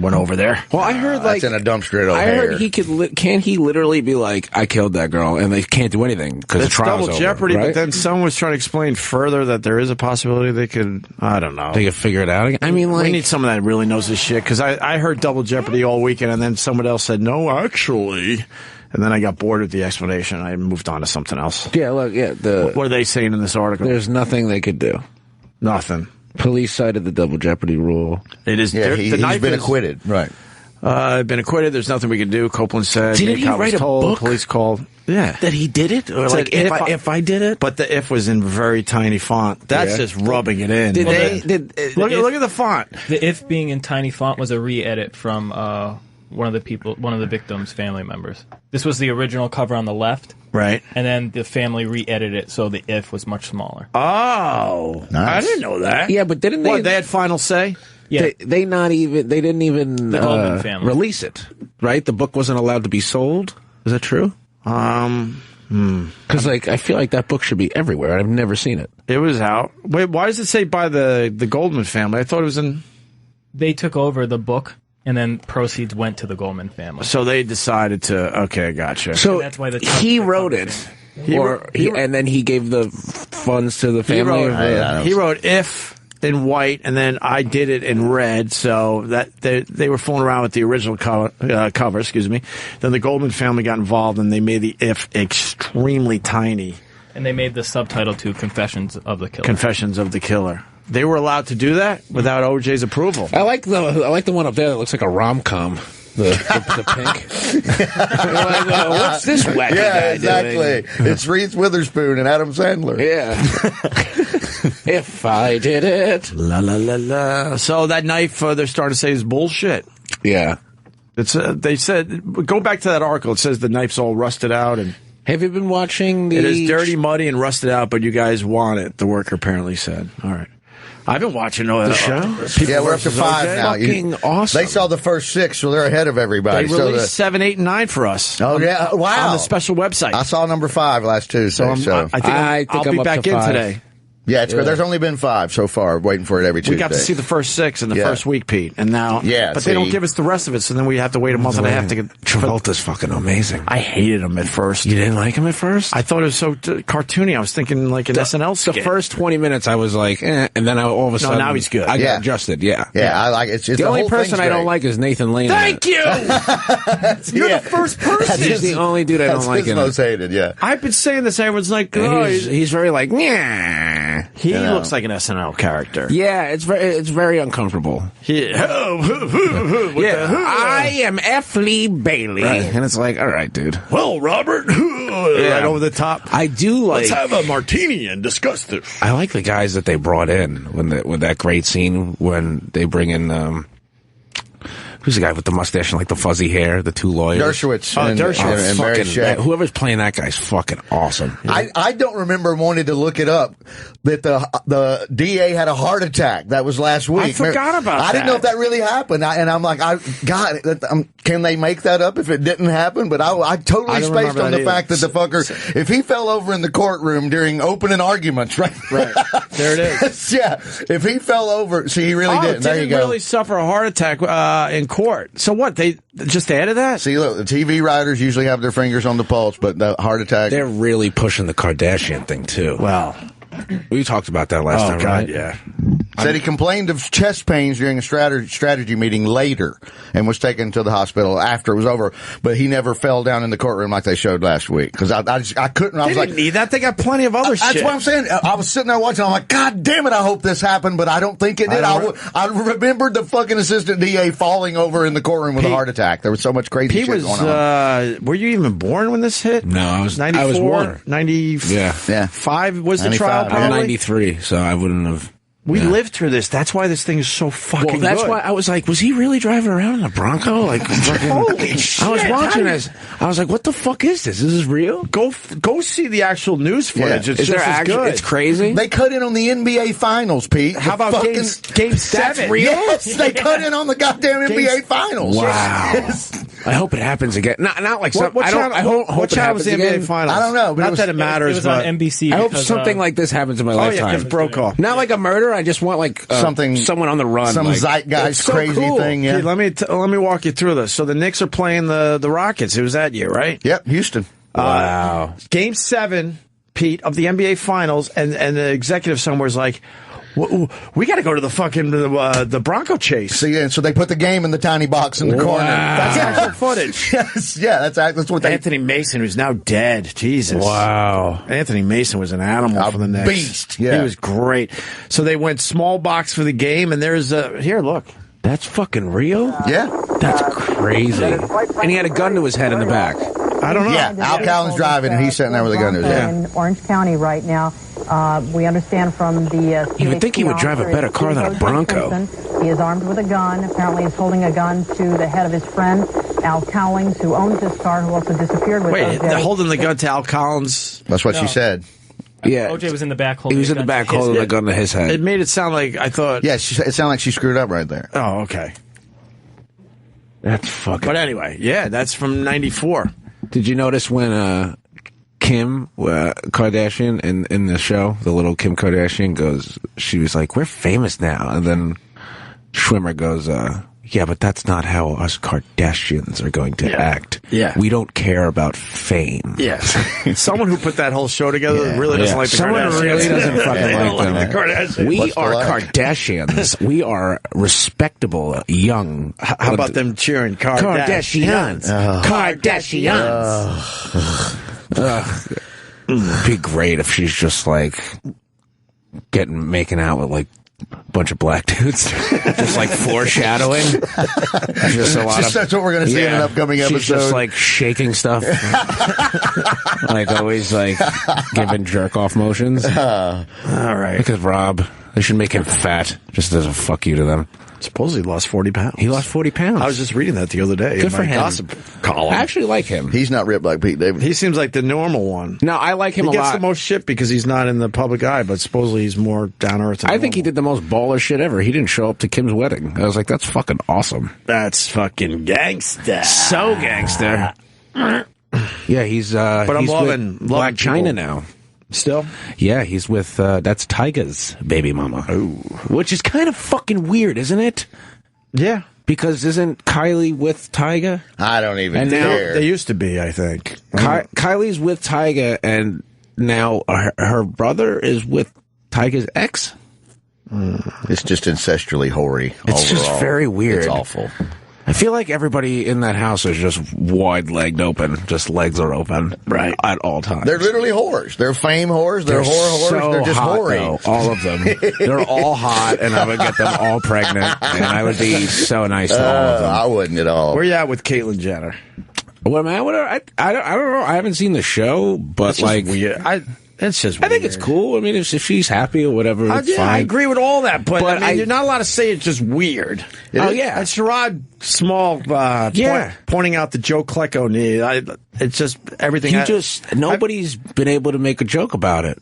went over there. Well, I heard that's in a dumpster at O'Hare. I heard he could. Can't he literally be like, "I killed that girl," and they can't do anything because the trial's double jeopardy. over, right? But then someone was trying to explain further that there is a possibility they could. I don't know. They could figure it out again. I mean, like, we need someone that really knows this shit because I heard double jeopardy all weekend, and then someone else said, "No, actually." And then I got bored with the explanation. I moved on to something else. Yeah, look, what are they saying in this article? There's nothing they could do. Nothing. Police cited the double jeopardy rule. It is. Yeah, he's been acquitted. Right. Been acquitted. There's nothing we can do. Copeland said. Didn't he write a book? Police called. Yeah. That he did it? Or like, if I did it? But the if was in very tiny font. That's just rubbing it in. Look at the font. The if being in tiny font was a re-edit from one of the victims' family members. This was the original cover on the left. Right. And then the family re-edited it so the if was much smaller. Oh. Nice. I didn't know that. Yeah, but didn't they... What, they had final say? Yeah. They didn't even the Goldman family. Release it, right? The book wasn't allowed to be sold. Is that true? Because I feel like that book should be everywhere. I've never seen it. It was out. Wait, why does it say by the Goldman family? I thought it was in... They took over the book, and then proceeds went to the Goldman family. So they decided to... Okay, gotcha. So and that's why he wrote it, and then he gave the funds to the family? He wrote if... in white, and then I did it in red, so that they were fooling around with the original cover, excuse me. Then the Goldman family got involved, and they made the if extremely tiny. And they made the subtitle to Confessions of the Killer. Confessions of the Killer. They were allowed to do that without OJ's approval. I like the one up there that looks like a rom-com. The pink. Like, what's this wacky guy exactly. doing? It's Reese Witherspoon and Adam Sandler. Yeah. If I did it. La la la la. So that knife, they're starting to say is bullshit. Yeah. It's they said, go back to that article. It says the knife's all rusted out. And have you been watching It is dirty, muddy, and rusted out, but you guys want it, the worker apparently said. All right. I've been watching the show. Yeah, we're up to 5 now. Fucking awesome. They saw the first 6, so they're ahead of everybody. They released 7, 8, and 9 for us. Oh, yeah. Wow. On the special website. I saw number 5 last Tuesday. So I think I'll be back in today. Yeah, it's great. There's only been 5 so far. Waiting for it every Tuesday. We got to see the first 6 in the first week, Pete, and now. Yeah, but they don't give us the rest of it, so then we have to wait a month and a half to get. Travolta's fucking amazing. I hated him at first. You didn't like him at first? I thought it was so cartoony. I was thinking like an SNL skit. The first 20 minutes, I was like, and then all of a sudden, now he's good. I got adjusted. Yeah, I like it. The only person I don't like is Nathan Lane. Thank you. You're the first person. He's the only dude I don't like. His most hated. Yeah, I've been saying this. Everyone's like, he's very like, yeah. He looks like an SNL character. Yeah, it's very uncomfortable. I am F. Lee Bailey, and it's like, all right, dude. Well, Robert, right over the top. I do like. Let's have a martini and discuss this. I like the guys that they brought in with that great scene when they bring in. Who's the guy with the mustache and like the fuzzy hair? The 2 lawyers. Dershowitz. And Mary Shea. Whoever's playing that guy's fucking awesome. I don't remember wanting to look it up that the DA had a heart attack. That was last week. I forgot about that. I didn't know if that really happened. And I'm like, can they make that up if it didn't happen? But I totally spaced on the fact that the fucker, if he fell over in the courtroom during opening arguments, right? There it is. Yeah. If he fell over, see, he really didn't. There you go. Really suffer a heart attack in court. So what? They just added that? See, look, the TV writers usually have their fingers on the pulse, but the heart attack. They're really pushing the Kardashian thing too. Well, We talked about that last time, right? Yeah. Said he complained of chest pains during a strategy meeting later and was taken to the hospital after it was over, but he never fell down in the courtroom like they showed last week. Because I couldn't. I was didn't need that. They got plenty of other shit. That's what I'm saying. I was sitting there watching. I'm like, God damn it! I hope this happened, but I don't think it did. I remembered the fucking assistant DA falling over in the courtroom with a heart attack. There was so much crazy shit going on. Were you even born when this hit? No, I was 94, I was born. 95 was the trial. I'm 93, so I wouldn't have. We lived through this. That's why this thing is so fucking good. Well, that's why I was like, was he really driving around in a Bronco? Like, holy shit! I was watching this. I was like, what the fuck is this? This is real? Go see the actual news footage. Yeah. It's just as good. It's crazy. They cut in on the NBA Finals, Pete. How about game 7? That's real? Yes, they cut in on the goddamn NBA Finals. Wow. Yes. I hope it happens again. Not like what channel, I hope what it channel was the NBA again. Finals? I don't know. But Not that it matters. It was on NBC. I hope something like this happens in my lifetime. Yeah, because Brokaw. Not like a murder. I just want like someone on the run. Some like, zeitgeist so crazy cool. thing. Yeah. Pete, let me walk you through this. So the Knicks are playing the Rockets. It was that year, right? Yep, Houston. Wow. Game 7, Pete, of the NBA Finals, and the executive somewhere is like, we got to go to the fucking the Bronco chase. So yeah, so they put the game in the tiny box in the corner. That's actual footage. Yes, yeah, that's what they. Anthony Mason, who's now dead. Jesus. Wow. Anthony Mason was an animal for the Knicks. Beast. Yeah, he was great. So they went small box for the game, and there's here. Look, that's fucking real. Yeah, that's crazy. And he had a gun to his head in the back. I don't know. Yeah, Al Callen's driving, and he's sitting there with a gun to his head. In Orange County right now. We understand from the you would think he would drive a better car than a Bronco. He is armed with a gun. Apparently he's holding a gun to the head of his friend, Al Cowlings, who owns this car, who also disappeared with Wait, they're holding the gun to Al Collins? That's what she said. Yeah, OJ was in the back holding. He was in the back holding the gun to his head. It made it sound like I thought. Yeah, it sounded like she screwed up right there. Oh, okay. That's fucking. But anyway, yeah, that's from '94. Did you notice when Kim Kardashian in the show, the little Kim Kardashian goes, she was like, "We're famous now," and then Schwimmer goes, "Yeah, but that's not how us Kardashians are going to act. Yeah, we don't care about fame." Yes, someone who put that whole show together really doesn't like the Someone Kardashians. really doesn't fucking like them. The Kardashians. We are Kardashians. We are respectable, young. How about them cheering Kardashians? Kardashians. It'd be great if she's just like making out with like a bunch of black dudes, just like foreshadowing. Just a lot of, that's what we're going to see in an upcoming episode. She's just like shaking stuff, like always like giving jerk off motions. All right, look at Rob. They should make him fat, just as a fuck you to them. Supposedly lost 40 pounds. He lost 40 pounds. I was just reading that the other day. Good in for my him. Gossip column. I actually like him. He's not ripped like Pete Davidson. He seems like the normal one. No, I like him a lot. He gets the most shit because he's not in the public eye, but supposedly he's more down earth. I think he did the most baller shit ever. He didn't show up to Kim's wedding. I was like, that's fucking awesome. That's fucking gangster. So gangster. Yeah, he's but I'm he's loving Black China people. now. Still? Yeah, he's with that's Tyga's baby mama. Ooh. Which is kind of fucking weird, isn't it? Yeah. Because isn't Kylie with Tyga? I don't even and now care. They used to be, I think. Kylie's with Tyga, and now her brother is with Tyga's ex? It's just ancestrally hoary. It's just very weird. It's awful. I feel like everybody in that house is just wide-legged open. Just legs are open. Right. At all times. They're literally whores. They're fame whores. They're whore whores. So They're just hot, hoary. though, all of them. They're all hot, and I would get them all pregnant, and I would be so nice to all of them. I wouldn't at all. Where you at with Caitlyn Jenner? What am I? I don't know. I haven't seen the show, but It's like, weird. It's just I think it's cool. I mean, if she's happy or whatever, it's yeah, fine. I agree with all that, but I mean, you're not allowed to say it's just weird. Yeah. It's Sherrod Small pointing out the Joe Klecko knee. It's just everything. Nobody's been able to make a joke about it.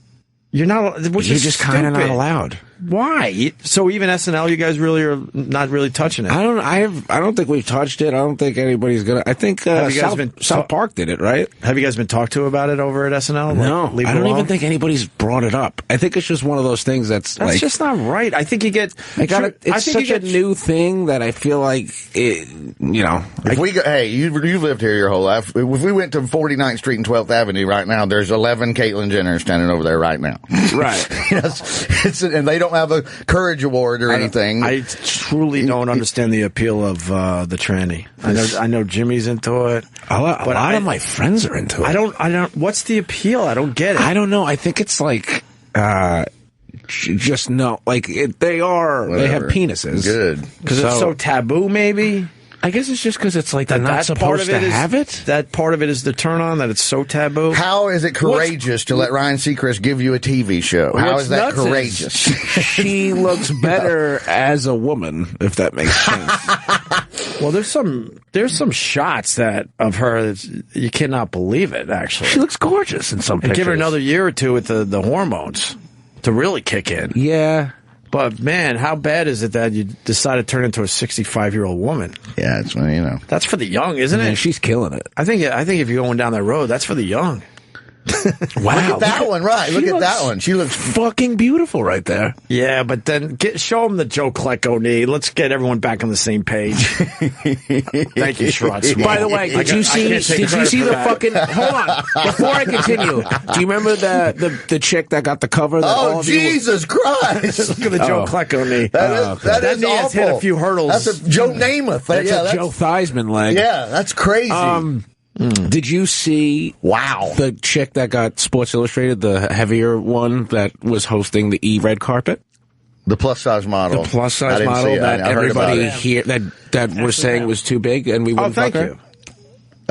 You're not. You're just kind of not allowed. Why? So even SNL, you guys really are not really touching it. I don't think we've touched it. I don't think anybody's gonna. I think South Park did it, right? Have you guys been talked to about it over at SNL? No, Leave it I don't alone? even think anybody's brought it up. I think it's just one of those things that's like, just not right. I think you get. It's such a new thing that I feel like it. You know, if we go, hey, you've lived here your whole life. If we went to 49th Street and 12th Avenue right now, there's 11 Caitlyn Jenner standing over there right now. Right. Yes, and they don't have a Courage Award or anything. I truly don't understand the appeal of the tranny. I know Jimmy's into it. A lot of my friends are into it. I don't. What's the appeal? I don't get it. I don't know. I think it's like. Just no, like they have penises. Good. Because it's so taboo, maybe? I guess it's just because it's like they're not supposed to have it. That part of it is the turn on, that it's so taboo. How is it courageous to let Ryan Seacrest give you a TV show? How is that courageous? She looks better as a woman, if that makes sense. Well, there's some shots that of her that you cannot believe it, actually. She looks gorgeous in some pictures. Give her another year or two with the hormones to really kick in. Yeah. But, man, how bad is it that you decide to turn into a 65-year-old woman? Yeah, it's, That's for the young, isn't it? She's killing it. I think if you're going down that road, that's for the young. Wow. Look at that one, right. Look at that one. She looks fucking beautiful right there. Yeah, but then show them the Joe Klecko knee. Let's get everyone back on the same page. Thank you, Schwartz. By the way, did you see the fucking... Hold on. Before I continue, do you remember the chick that got the cover? Oh, Jesus Christ. Look at the Joe Klecko knee. That knee has hit a few hurdles. That's a Joe Namath. That's a Joe Theismann leg. Yeah, that's crazy. Did you see the chick that got Sports Illustrated, the heavier one that was hosting the red carpet? The plus-size model. The plus-size model that everybody here that was saying was too big and we wouldn't fuck her? You.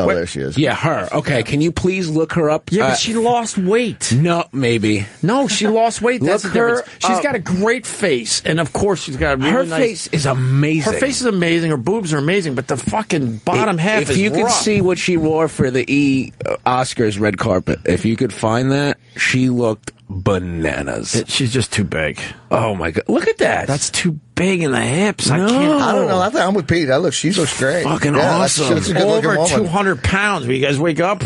Oh, there she is. Yeah, her. Okay, can you please look her up? Yeah, but she lost weight. No, maybe. No, she lost weight. That's the difference. Her She's got a great face, and of course she's got a really nice... Her face is amazing. Her face is amazing. Her boobs are amazing, but the fucking bottom half is rough. If you could see what she wore for the Oscars red carpet, if you could find that, she looked bananas. She's just too big. Oh my God! Look at that. That's too big in the hips. I don't know. I think I'm with Pete. She looks great. Fucking awesome. That's a good-looking woman. 200 pounds. Will you guys wake up?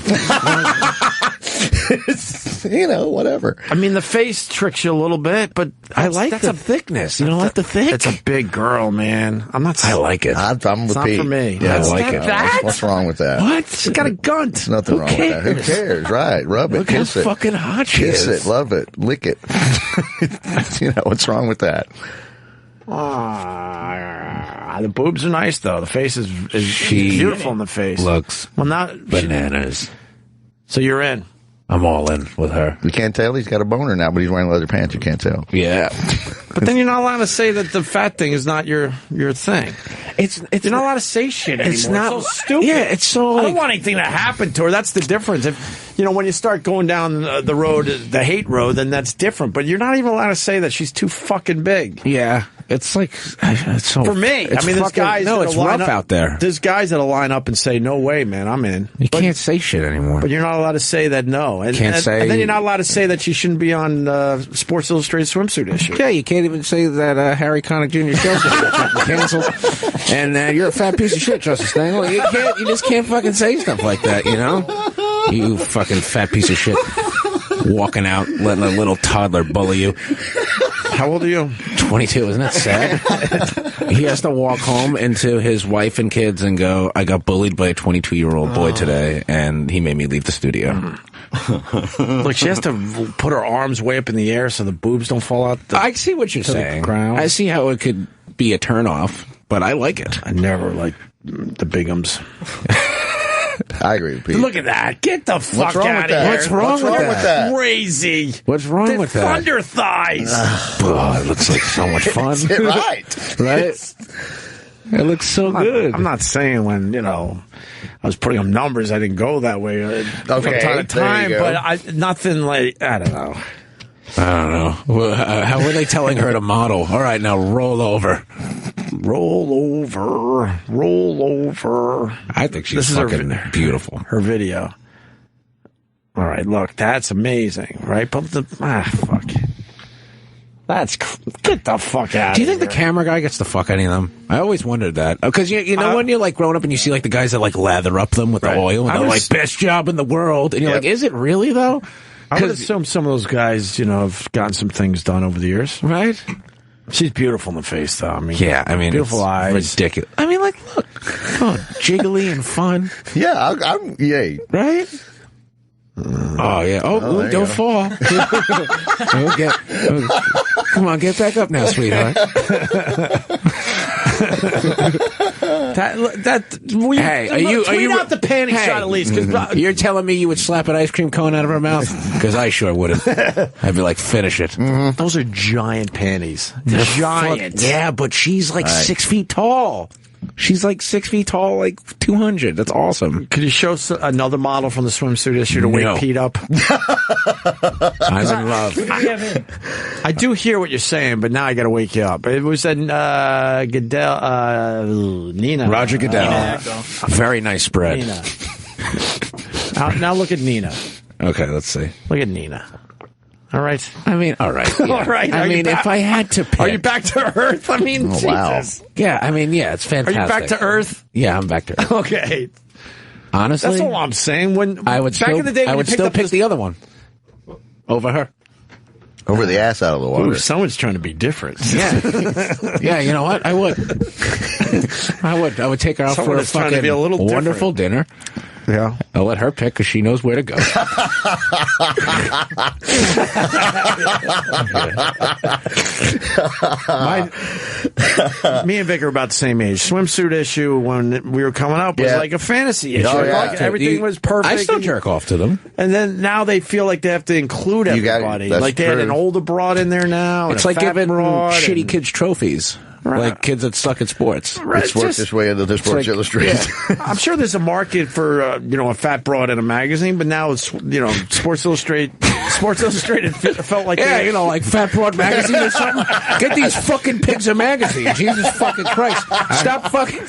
Whatever. I mean, the face tricks you a little bit, but I like the thickness. You don't like the thick? It's a big girl, man. I like it. I'm with it's not Pete. for me. Yeah, I like it. What's wrong with that? What? She's got a gunt. There's nothing wrong with that. Who cares? Right. Rub it. Look Kiss how it. fucking hot she Kiss is. it. Love it. Lick it. What's wrong with that? The boobs are nice, though. The face is beautiful in the face. Looks bananas. So you're in. I'm all in with her. You can't tell he's got a boner now, but he's wearing leather pants. You can't tell. Yeah. But then you're not allowed to say that the fat thing is not your thing. You're not allowed to say shit anymore. It's not so stupid. Yeah, it's so. I don't want anything to happen to her. That's the difference. If when you start going down the road, the hate road, then that's different. But you're not even allowed to say that she's too fucking big. Yeah, it's like it's so. For me, I mean, there's guys. No, it's rough out there. There's guys that'll line up and say, "No way, man, I'm in." You can't say shit anymore. But you're not allowed to say that. No, and can't say. And then you're not allowed to say that she shouldn't be on Sports Illustrated swimsuit issue. Yeah, you can't even say that Harry Connick Jr. show's going to be canceled, and you're a fat piece of shit, Justin Stengel. You just can't fucking say stuff like that, You fucking fat piece of shit. Walking out, letting a little toddler bully you. How old are you? 22. Isn't that sad? He has to walk home into his wife and kids and go, I got bullied by a 22-year-old boy today, and he made me leave the studio. Look, she has to put her arms way up in the air so the boobs don't fall out. I see what you're saying. I see how it could be a turnoff, but I like it. I never liked the bigums. I agree with Pete. Look at that. Get the fuck out of here. What's wrong with that? Crazy. What's wrong with that? Thunder thighs. Oh, it looks like so much fun. Right. Right? It looks so good. I'm not saying when, I was putting up numbers, I didn't go that way from time to time, but nothing like, I don't know. Well, how were they telling her to model? All right, now roll over. Roll over. I think she's fucking beautiful. Her video. All right, look, that's amazing, right? But fuck. Get the fuck out. Do you think the camera guy gets the fuck out of them? I always wondered that. Because you know when you're like growing up and you see like the guys that like lather up them with the oil and they're like best job in the world, and you're like, is it really though? I would assume some of those guys, have gotten some things done over the years, right? She's beautiful in the face, though. I mean, beautiful eyes, ridiculous. I mean, like, look, jiggly and fun. Yeah, I'm yay. Right? Oh yeah! Don't fall. Come on, get back up now, sweetheart. Are you out the panty shot at least? Cause, you're telling me you would slap an ice cream cone out of her mouth? Because I sure wouldn't. I'd be like, finish it. Mm-hmm. Those are giant panties. Giant. Yeah, but she's like 6 feet tall. She's like 6 feet tall, like 200. That's awesome. Could you show another model from the swimsuit issue to wake Pete up? I'm in love. I do hear what you're saying, but now I got to wake you up. It was Goodell, Nina. Roger Goodell. Nina. Very nice spread. Nina. Now look at Nina. Okay, let's see. Look at Nina. All right. I mean, all right. Yeah. All right. I mean, if I had to pick. Are you back to Earth? I mean, Jesus. Wow. Yeah, I mean, yeah, it's fantastic. Are you back to Earth? Yeah, I'm back to Earth. Okay. Honestly. That's all I'm saying. I would still pick the other one over her. Over the ass out of the water. Ooh, someone's trying to be different. Yeah. Yeah, you know what? I would. I would take her out for a fucking wonderful dinner. Yeah. I'll let her pick because she knows where to go. Me and Vic are about the same age. Swimsuit issue when we were coming up was like a fantasy issue. Like everything was perfect. I still jerk off to them. And then now they feel like they have to include everybody. Like they had an older broad in there now. It's like giving shitty kids trophies. Like kids that suck at sports. It's worked this way into the Sports Illustrated. Yeah. I'm sure there's a market for a fat broad in a magazine, but now it's Sports Illustrated. Sports Illustrated felt like like Fat Broad magazine or something. Get these fucking pigs a magazine. Jesus fucking Christ! Stop fucking.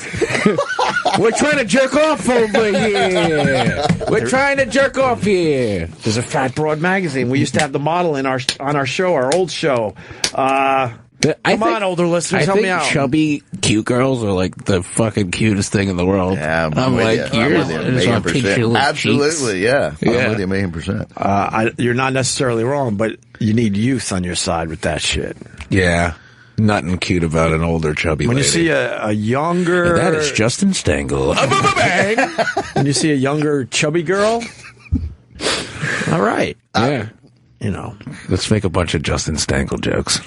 We're trying to jerk off over here. We're trying to jerk off here. There's a Fat Broad magazine. We used to have the model on our show, our old show. Come on, older listeners, help me out. Chubby, cute girls are like the fucking cutest thing in the world. Yeah, I'm like, you're absolutely, yeah. I'm with you 1,000,000%. You're not necessarily wrong, but you need youth on your side with that shit. Yeah. Nothing cute about an older chubby when lady. You see a younger... And that is Justin Stengel. When you see a younger chubby girl, all right. Yeah. Let's make a bunch of Justin Stengel jokes.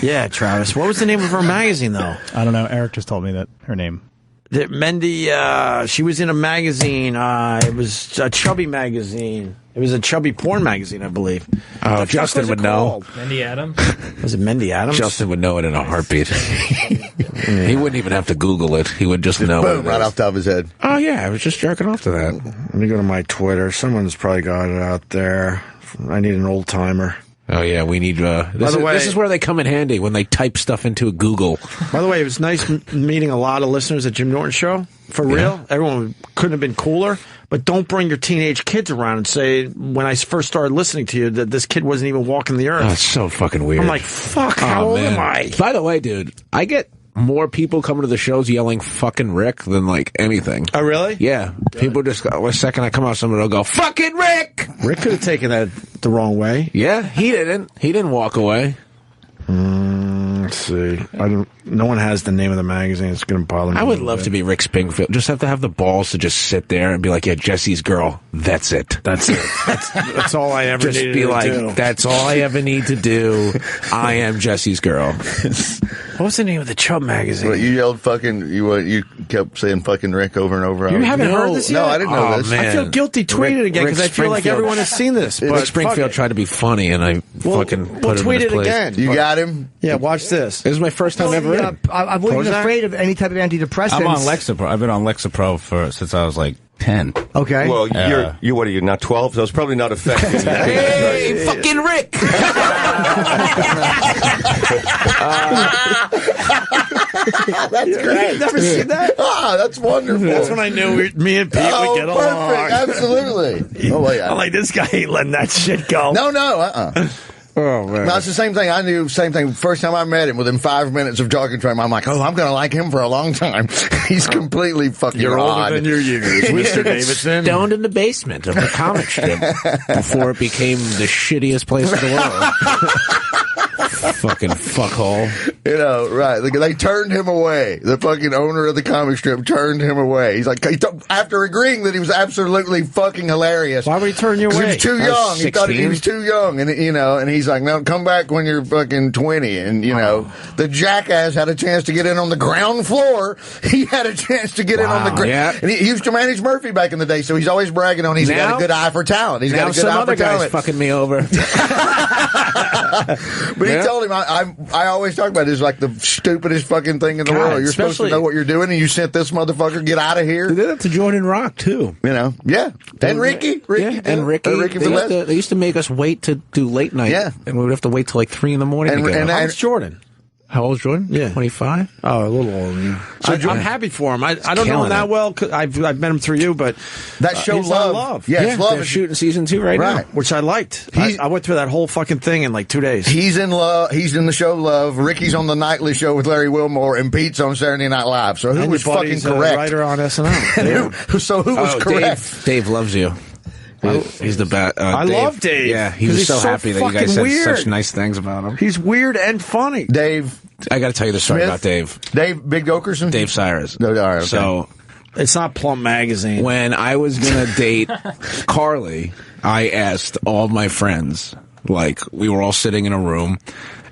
Yeah, Travis. What was the name of her magazine, though? I don't know. Eric just told me that her name. Mendy, she was in a magazine. It was a chubby magazine. It was a chubby porn magazine, I believe. Oh, Justin would know. Mendy Adams? Was it Mendy Adams? Justin would know it in a heartbeat. He wouldn't even have to Google it. He would just know. Boom, right off the top of his head. Oh, yeah. I was just jerking off to that. Let me go to my Twitter. Someone's probably got it out there. I need an old timer. Oh, yeah, we need... This is where they come in handy, when they type stuff into Google. By the way, it was nice meeting a lot of listeners at Jim Norton Show. For real. Everyone couldn't have been cooler. But don't bring your teenage kids around and say, when I first started listening to you, that this kid wasn't even walking the earth. Oh, it's so fucking weird. I'm like, fuck, how old am I? By the way, dude, I get more people coming to the shows yelling fucking Rick than like anything. Oh, really? Yeah. Good. People just go, the second I come out, someone will go, fucking Rick! Rick could have taken that the wrong way. Yeah, he didn't. He didn't walk away. Let's see. No one has the name of the magazine. It's going to bother me. I would love to be Rick Springfield. Just have to have the balls to just sit there and be like, yeah, Jesse's girl. That's it. That's it. That's all I ever just needed be to like, do. That's all I ever need to do. I am Jesse's girl. What was the name of the Chub magazine? What, you yelled fucking... You kept saying fucking Rick over and over. You haven't heard this yet? No, I didn't know this. Man. I feel guilty tweeting it again because I feel like everyone has seen this. Rick Springfield tried to be funny, and I fucking put him tweet in his it place. again. You got him? Yeah, watch this. This is my first time ever in. I've always been afraid of any type of antidepressants. I'm on Lexapro. I've been on Lexapro since I was like 10. Okay. Well, you're what are you, not 12? So it's probably not effective. Hey, fucking Rick! That's great. Never seen that? Ah, that's wonderful. That's when I knew me and Pete would get along. Absolutely. Oh, yeah. I'm like, this guy ain't letting that shit go. No. Oh, man. No, it's the same thing. I knew same thing. First time I met him, within 5 minutes of talking to him, I'm like, oh, I'm going to like him for a long time. He's completely fucking You're odd. older than your years, Mr. Davidson. Stoned in the basement of the comic strip before it became the shittiest place in the world. Fucking fuckhole. You know, right. They turned him away. The fucking owner of the comic strip turned him away. He's like, after agreeing that he was absolutely fucking hilarious. Why would he turn you away? He was too young. He thought he was too young. And, you know, and he's like, no, come back when you're fucking 20. And, you know, the jackass had a chance to get in on the ground floor. He had a chance to get in on the ground. Yeah. And he used to manage Murphy back in the day, so he's always bragging on he's got a good eye for talent. He's got a good eye for talent. Some other guy's fucking me over. But he told him, I always talk about it as like the stupidest fucking thing in the world. You're supposed to know what you're doing, and you sent this motherfucker get out of here. They did that to Jordan Rock too. You know, yeah. And Ricky, and Ricky. They used to make us wait to do late night. Yeah, and we would have to wait till like 3 in the morning. And how's Jordan? How old is Jordan? Yeah, 25. Oh, a little older than you. So I'm happy for him. I don't know him that well. I've met him through you, but that show Love. Yeah, Love. They're shooting season 2 right now, which I liked. I went through that whole fucking thing in like 2 days. He's in Love. He's in the show Love. Ricky's on the nightly show with Larry Wilmore, and Pete's on Saturday Night Live. So who was fucking correct? Writer on SNL. Who was correct? Dave loves you. He's the best. I love Dave. Yeah, he was so happy that you guys said such nice things about him. He's weird and funny. Dave. I got to tell you the story about Dave. Dave Big Okerson? Dave Cyrus. No, all right, okay. So it's not Plum Magazine. When I was going to date Carly, I asked all my friends, like, we were all sitting in a room,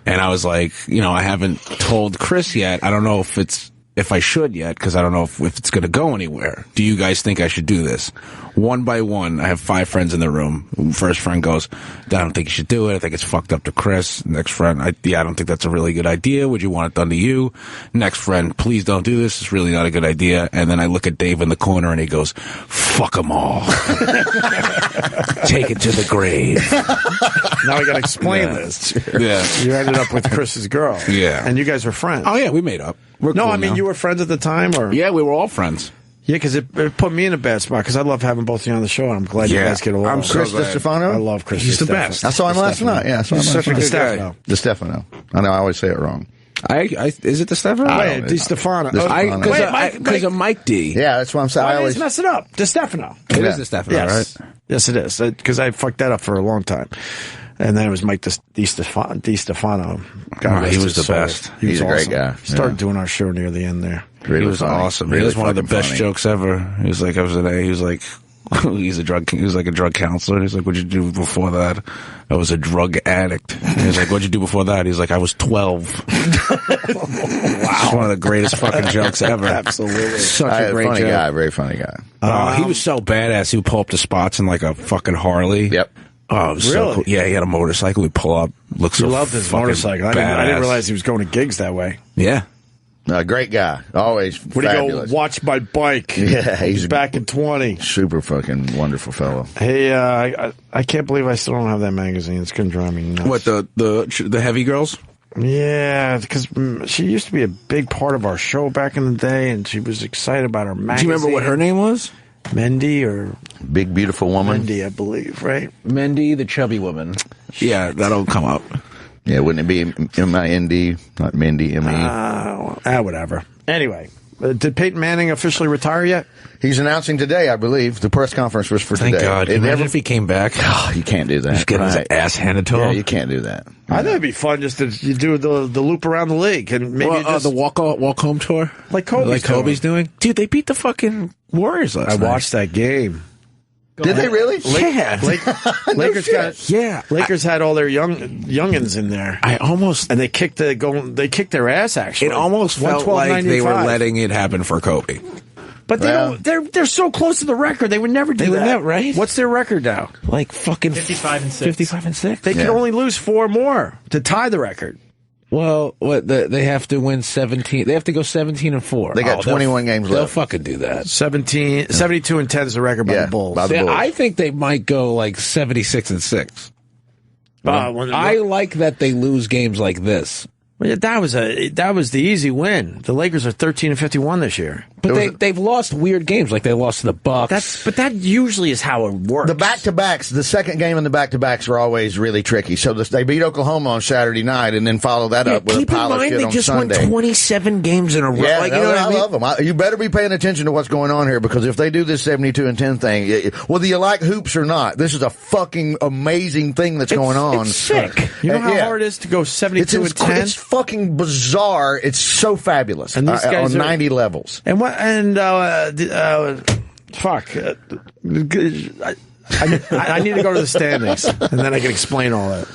and I was like, you know, I haven't told Chris yet. I don't know if I should yet, because I don't know if it's going to go anywhere. Do you guys think I should do this? One by one, I have 5 friends in the room. First friend goes, I don't think you should do it. I think it's fucked up to Chris. Next friend, I don't think that's a really good idea. Would you want it done to you? Next friend, please don't do this. It's really not a good idea. And then I look at Dave in the corner and he goes, fuck them all. Take it to the grave. Now I got to explain this. Yeah. You ended up with Chris's girl. Yeah. And you guys were friends. Oh, yeah, we made up. We're cool I mean, now. you were friends at the time? Or Yeah, we were all friends. Yeah, because it put me in a bad spot, because I love having both of you on the show, and I'm glad you guys get along. I'm Chris DiStefano? I love Chris. He's the best. I saw him last night. Yeah, I saw him last night. DiStefano. DiStefano. I know, I always say it wrong. Is it DiStefano? Wait, DiStefano. Because of Mike D. Yeah, that's what I'm saying. I always mess it up. DiStefano. It is DiStefano, right? Yes, it is. Because I fucked that up for a long time. And then it was Mike DiStefano. He was the best. He's a great guy. Started doing our show near the end there. He was awesome. He was one of the best jokes ever. He was like, he was like a drug counselor. He's like, what'd you do before that? I was a drug addict. He's like, what'd you do before that? He's like, I was 12. Wow. It's one of the greatest fucking jokes ever. Absolutely. Such a great funny joke. guy, very funny guy. He was so badass. He would pull up to spots in like a fucking Harley. Yep. Oh, it was so cool. Yeah, he had a motorcycle. We'd pull up. Looked so loved his motorcycle. I didn't realize he was going to gigs that way. Yeah. Great guy. Always fabulous. Would he go watch my bike? Yeah, he's back in 20. Super fucking wonderful fellow. Hey, I can't believe I still don't have that magazine. It's going to drive me nuts. What, the Heavy Girls? Yeah, because she used to be a big part of our show back in the day, and she was excited about her magazine. Do you remember what her name was? Mendy or Big Beautiful Woman? Mendy, I believe, right? Mendy, the chubby woman. Yeah, that'll come up. Yeah, wouldn't it be M-I-N-D, not Mindy, M-E? Whatever. Anyway, did Peyton Manning officially retire yet? He's announcing today, I believe. The press conference was for today. Thank God. Imagine if he came back. Oh, you can't do that. He's getting his ass handed to him. Yeah, you can't do that. I think it'd be fun just to do the loop around the league and maybe the walk home tour, like Kobe's doing. Dude, they beat the fucking Warriors last night. I watched that game. Did they really? Yeah. Lakers had all their youngins in there. And they kicked their ass. Actually, it almost felt like they were letting it happen for Kobe. But they're so close to the record. They would never do that, right? What's their record now? Like fucking 55-6. 55-6. They can only lose 4 more to tie the record. Well, they have to win 17. They have to go 17-4. They got 21 games left. They'll fucking do that. 72-10 is the record by the Bulls. By the Bulls. I think they might go like 76-6. I like that they lose games like this. Well, that was the easy win. The Lakers are 13-51 this year. But they've lost weird games, like they lost to the Bucks. But that usually is how it works. The back-to-backs, the second game and the back-to-backs are always really tricky. So they beat Oklahoma on Saturday night and then follow that up with a pile of shit on Sunday. Keep in mind, they just won 27 games in a row. Yeah, like, you know what I mean? love them. You better be paying attention to what's going on here, because if they do this 72-10 thing, whether you like hoops or not, this is a fucking amazing thing that's going on. It's sick. You know how hard it is to go 72-10? It's fucking bizarre. It's so fabulous. And these guys on 90 levels. And what? And fuck. I need to go to the standings, and then I can explain all that.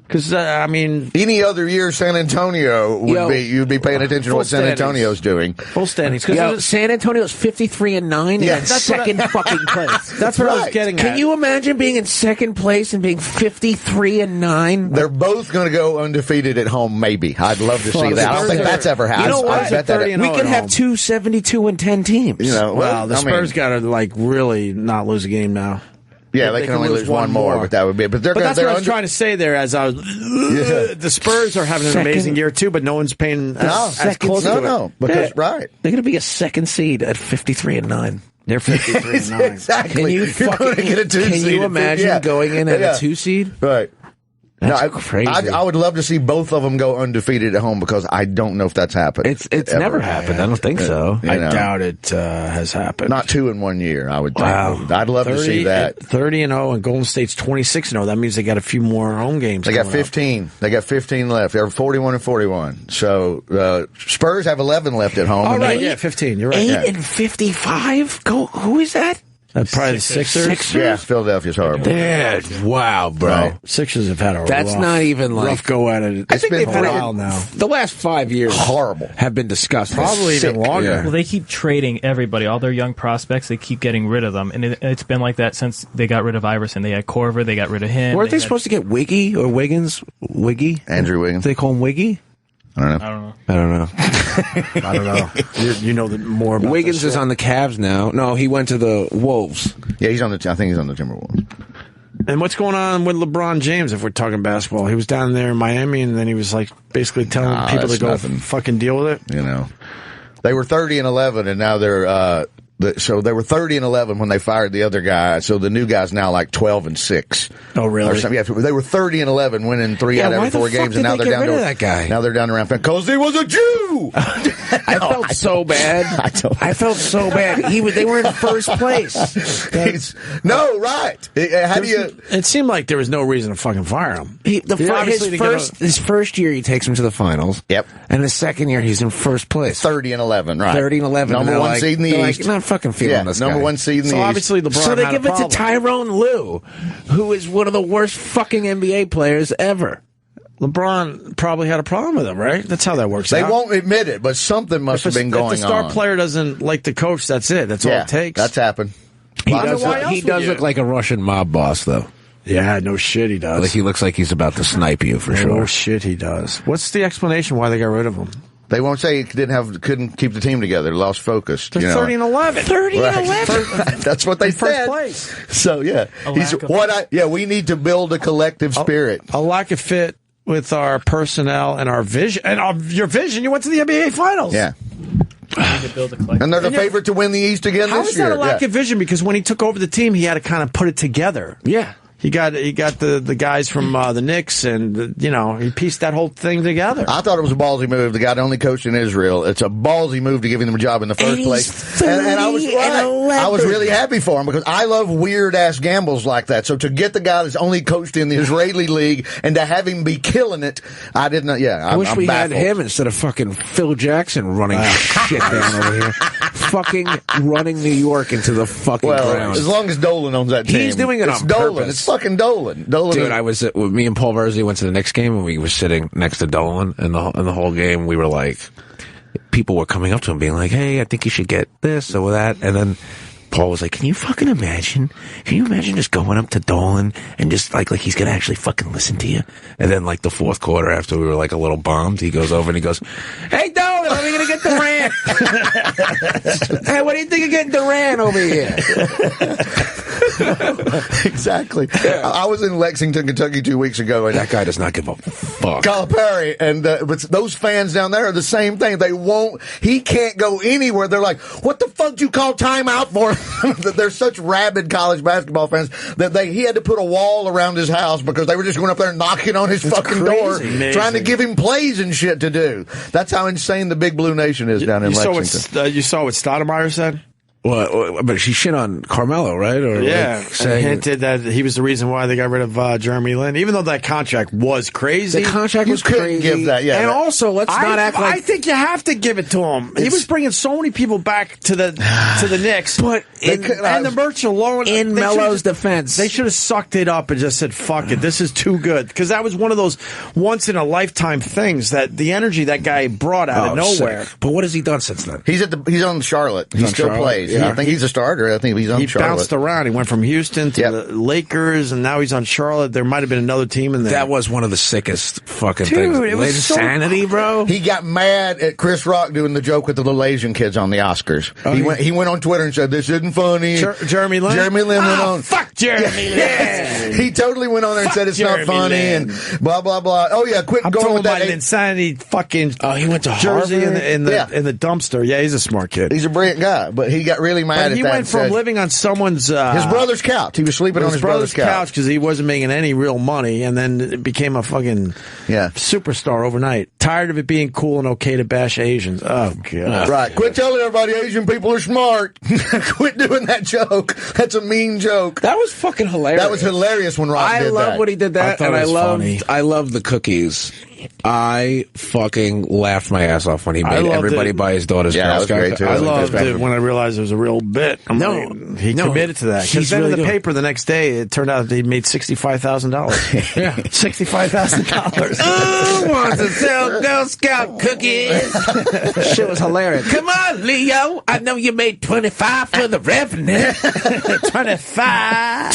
Because any other year, San Antonio you'd be paying attention to what San Antonio's doing. Full standings. San Antonio's 53-9 and in second fucking place. That's what I was getting at. Can you imagine being in second place and being 53-9? They're both going to go undefeated at home. Maybe I'd love to see that. I don't think that's ever happened. You know what? We could have 2 72-10 teams. The Spurs got to really not lose a game now. Yeah, they can only lose one more, but that would be. But that's what I was trying to say there. As I was, the Spurs are having an amazing year too, but no one's paying as close to it. No, because right, they're going to be a second seed at 53-9. They're 53-9. Exactly. Can you get a 2 seed? Can you imagine going in at a 2 seed? Right. That's crazy. I would love to see both of them go undefeated at home, because I don't know if that's happened. It's never happened. I don't think so. I doubt it has happened. Not 2 in 1 year, I would think. Wow. I'd love to see that. 30-0, and Golden State's 26-0. That means they got a few more home games. They got 15. They got 15 left. They're 41-41. So Spurs have 11 left at home. Oh, right, 15. You're right. 8 and 55. Who is that? Probably the Sixers. Yeah, Philadelphia's horrible. Wow, bro. Right. Sixers have had a not even like rough go at it. I think they've had a while now. The last 5 years horrible have been disgusting. Probably even longer. Well, they keep trading everybody, all their young prospects. They keep getting rid of them, and it's been like that since they got rid of Iverson. They had Corver. They got rid of him. Weren't they supposed to get Wiggy or Wiggins? Andrew Wiggins. They call him Wiggy. I don't know. I don't know. You know more about Wiggins is on the Cavs now. No, he went to the Wolves. Yeah, I think he's on the Timberwolves. And what's going on with LeBron James, if we're talking basketball? He was down there in Miami, and then he was basically telling people to go fucking deal with it. They were 30-11, and now they're so they were 30-11 when they fired the other guy. So the new guy's now 12-6. Oh, really? Yeah, they were 30-11 winning 3 out of every 4 games, and now they're down to that guy. Now they're down around because he was a Jew. I felt so bad. I felt so bad. They were in first place. Right. How do you? It seemed like there was no reason to fucking fire him. His first year, he takes him to the finals. Yep. And the second year, he's in first place. 30-11, right? 30-11. Number 1 seed in the East. Not fucking feeling this guy. Number 1 seed in the East. So obviously LeBron So they give it to Tyrone Lue, who is one of the worst fucking NBA players ever. LeBron probably had a problem with him, right? That's how that works. They won't admit it, but something must have been going on. If the star player doesn't like the coach, that's it. That's all it takes. That's happened. He does look like a Russian mob boss, though. Yeah, no shit he does. Like he looks like he's about to snipe you for sure. No shit he does. What's the explanation why they got rid of him? They won't say he couldn't keep the team together, lost focus. They're 30-11. 30-11. That's what they said. First place. So we need to build a collective spirit. A lack of fit with our personnel and our vision. And your vision, you went to the NBA Finals. Yeah. And they're the favorite to win the East again this year. How is that a lack of vision? Because when he took over the team, he had to kind of put it together. Yeah. He got the guys from the Knicks, and he pieced that whole thing together. I thought it was a ballsy move. The guy that only coached in Israel. It's a ballsy move to give him a job in the first place. And I was really happy for him, because I love weird ass gambles like that. So to get the guy that's only coached in the Israeli league and to have him be killing it, I didn't. Yeah, I wish we had him instead of fucking Phil Jackson running shit down over here. Fucking running New York into the fucking ground. As long as Dolan owns that team, he's doing it on purpose. It's fucking Dolan. Dude, I was me and Paul Verzi went to the Knicks game, and we were sitting next to Dolan, and the whole game we were like, people were coming up to him being like, "Hey, I think you should get this or that," and then Paul was like, "Can you fucking imagine? Can you imagine just going up to Dolan and just like he's gonna actually fucking listen to you?" And then the fourth quarter, after we were a little bombed, he goes over and he goes, "Hey Dolan, are we gonna get Durant? Hey, what do you think of getting Durant over here?" Exactly. I was in Lexington, Kentucky 2 weeks ago, and that guy does not give a fuck. Calipari, and but those fans down there are the same thing. They won't. He can't go anywhere. They're like, "What the fuck do you call timeout for?" They're such rabid college basketball fans that he had to put a wall around his house because they were just going up there and knocking on his fucking door, trying to give him plays and shit to do. That's how insane the Big Blue Nation is down in Lexington. You saw what Stoudemire said? Well, but she shit on Carmelo, right? Or saying hinted that he was the reason why they got rid of Jeremy Lin, even though that contract was crazy. The contract was crazy. Give that, and also, let's not act like... I think you have to give it to him. He was bringing so many people back to the Knicks, but and the merch alone. In Melo's defense, they should have sucked it up and just said, "Fuck it, this is too good," because that was one of those once in a lifetime things that the energy that guy brought out of nowhere. Sick. But what has he done since then? He's on Charlotte. He still plays. Yeah. I think he's a starter. I think he's on Charlotte. He bounced around. He went from Houston to the Lakers, and now he's on Charlotte. There might have been another team in there. That was one of the sickest fucking things. It was insanity, bro. He got mad at Chris Rock doing the joke with the little Asian kids on the Oscars. He went on Twitter and said, "This isn't funny." Jeremy Lin? Jeremy Lin went on. Fuck Jeremy Lin. Yeah. He totally went on there and said it's not funny and blah, blah, blah. Oh, yeah, quit going with that. Insanity fucking he went to jersey Harvard? in the dumpster. Yeah, he's a smart kid. He's a brilliant guy, but he got really mad at that. He went from living on someone's... his brother's couch. He was sleeping on his brother's couch because he wasn't making any real money, and then it became a fucking superstar overnight. Tired of it being cool and okay to bash Asians. Oh, God. Right. Quit telling everybody Asian people are smart. Quit doing that joke. That's a mean joke. That was fucking hilarious. That was hilarious when Rock did that. I love when he did that, and I loved the cookies. I fucking laughed my ass off when he made everybody buy his daughter's Girl Scout. Great too. I loved it when I realized it was a real bit. He committed to that. Because then in the paper the next day, it turned out he'd made $65,000. Yeah. $65,000. Who wants to sell Girl Scout cookies? Shit was hilarious. Come on, Leo. I know you made 25 for the revenue. 25.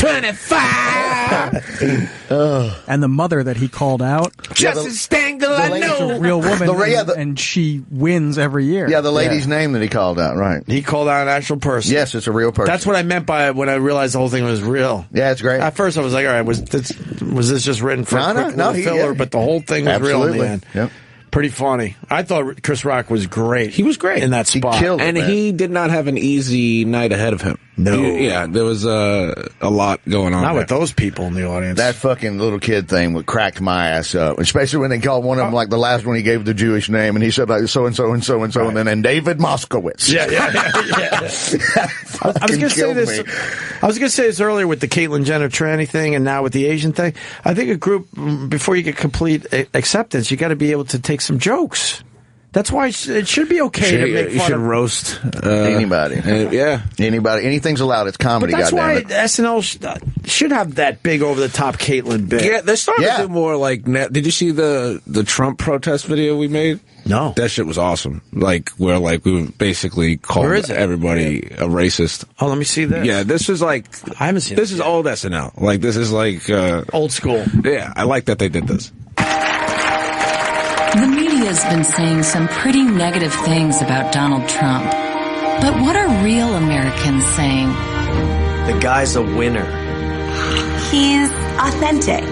And the mother that he called out, Justice Stengel, I know, is a real woman, and she wins every year. Yeah, the lady's name that he called out, right? He called out an actual person. Yes, it's a real person. That's what I meant by when I realized the whole thing was real. Yeah, it's great. At first, I was like, all right, was this just written for a quick filler? But the whole thing was real in the end. Yep. Pretty funny. I thought Chris Rock was great. He was great in that spot. He killed it, man. He did not have an easy night ahead of him. No. There was a lot going on. Not with those people in the audience. That fucking little kid thing would crack my ass up, especially when they called one of them, like the last one he gave the Jewish name, and he said like so and so and so and so, and then David Moskowitz. Yeah. I was going to say this. I was going to say this earlier with the Caitlyn Jenner tranny thing, and now with the Asian thing. I think a group, before you get complete acceptance, you got to be able to take some jokes. That's why it should be okay to make fun you should of roast anybody. Anybody. Anything's allowed. It's comedy. But that's why SNL should have that big over the top Caitlyn bit. Yeah, they're starting to do more like. Did you see the Trump protest video we made? No, that shit was awesome. Like where we basically called everybody a racist. Oh, let me see this. Yeah, this is like I haven't seen. This is old SNL. Like this is like old school. Yeah, I like that they did this. The media's been saying some pretty negative things about Donald Trump. But what are real Americans saying? The guy's a winner. He's authentic.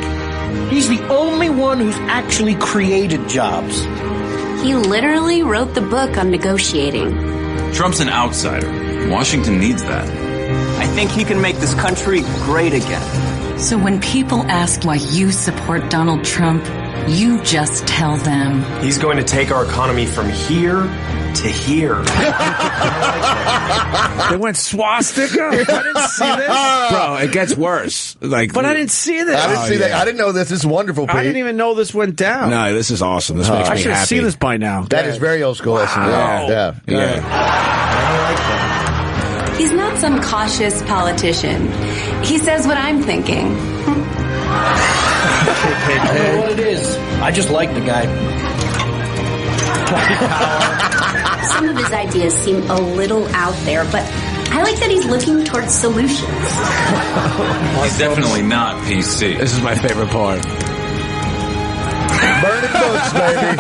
He's the only one who's actually created jobs. He literally wrote the book on negotiating. Trump's an outsider. Washington needs that. I think he can make this country great again. So when people ask why you support Donald Trump, you just tell them. He's going to take our economy from here to here. They went swastika? I didn't see this. Bro, it gets worse. But I didn't see this. I didn't see that. I didn't know this. This is wonderful, Pete. I didn't even know this went down. No, this is awesome. This makes me happy. I should have seen this by now. That is very old school. Wow. Yeah. He's not some cautious politician. He says what I'm thinking. I don't know what it is. I just like the guy. Some of his ideas seem a little out there, but I like that he's looking towards solutions. He's definitely not PC. This is my favorite part. Burning books, baby.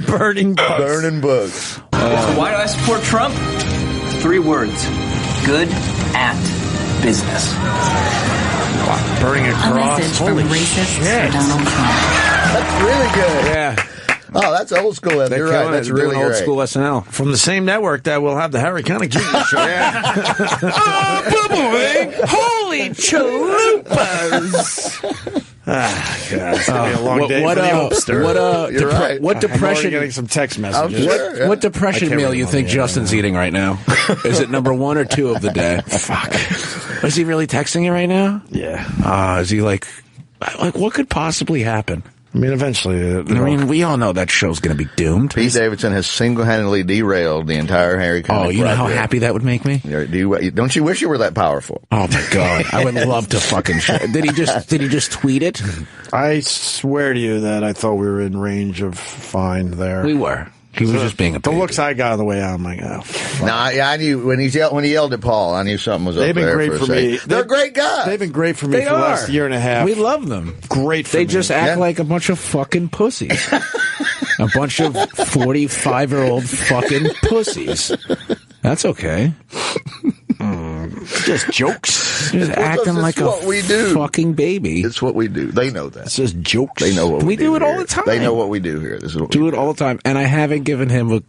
Burning books. Burning books. Why do I support Trump? 3 words. Good at business. Wow, burning a cross. message from Holy racist shit. Donald Trump. That's really good. Yeah. Oh, that's old school. You're right. That's really old great. school SNL. From the same network that will have the Harry Connick Jr. show. Holy chalupas! God, it's gonna be a long day for the Opster. What I'm already depression? getting some text messages. What depression meal you think Justin's eating right now? Is it number 1 or 2 of the day? Fuck. Is he really texting you right now? Yeah. Is he like what could possibly happen? I mean, eventually. I mean, we all know that show's going to be doomed. Pete Davidson has single-handedly derailed the entire Harry Connick. Oh, you know how happy that would make me? Don't you wish you were that powerful? Oh my God, I would love to fucking. Did he just tweet it? I swear to you that I thought we were in range of fine there. We were. He was just being a baby. The looks I got on the way out, I'm like, oh. I knew when he yelled at Paul, I knew something was up there. They've been great for me. They're great guys. They've been great for me for the last year and a half. We love them. Great for me. They just act like a bunch of fucking pussies. A bunch of 45-year-old fucking pussies. That's okay. Just jokes. Just acting like a fucking baby. It's what we do. They know that. It's just jokes. They know what we do it all the time. They know what we do here. This is what do it all the time. And I haven't given him a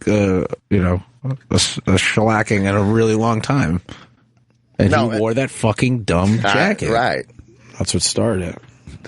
shellacking in a really long time. And he wore that fucking dumb jacket. Right. That's what started it.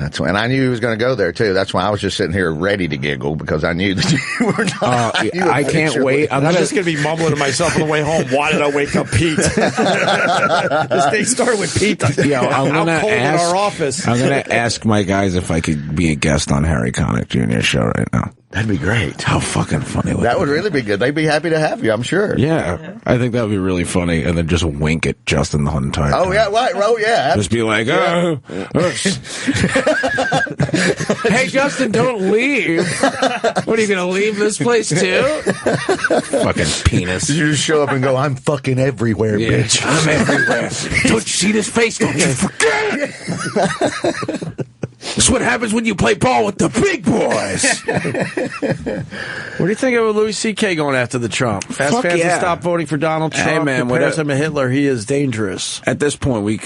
And I knew he was going to go there too. That's why I was just sitting here ready to giggle because I knew that you were not. I can't wait. I'm just going to be mumbling to myself on the way home. Why did I wake up Pete? This day started with Pete. I'm going to in our office. I'm going to ask my guys if I could be a guest on Harry Connick Jr.'s show right now. That'd be great. How fucking funny would that would really be good. They'd be happy to have you, I'm sure. Yeah. I think that would be really funny. And then just wink at Justin the entire time. Oh, yeah, right. Oh, yeah. Just be like, hey, Justin, don't leave. What, are you going to leave this place too? Fucking penis. You just show up and go, I'm fucking everywhere, bitch. I'm everywhere. Don't you see this face? Don't you forget it. This is what happens when you play ball with the big boys. What do you think of Louis C.K. going after the Trump? Ask fans to stop voting for Donald Trump. Hey, man, compares him to Hitler. He is dangerous. At this point, we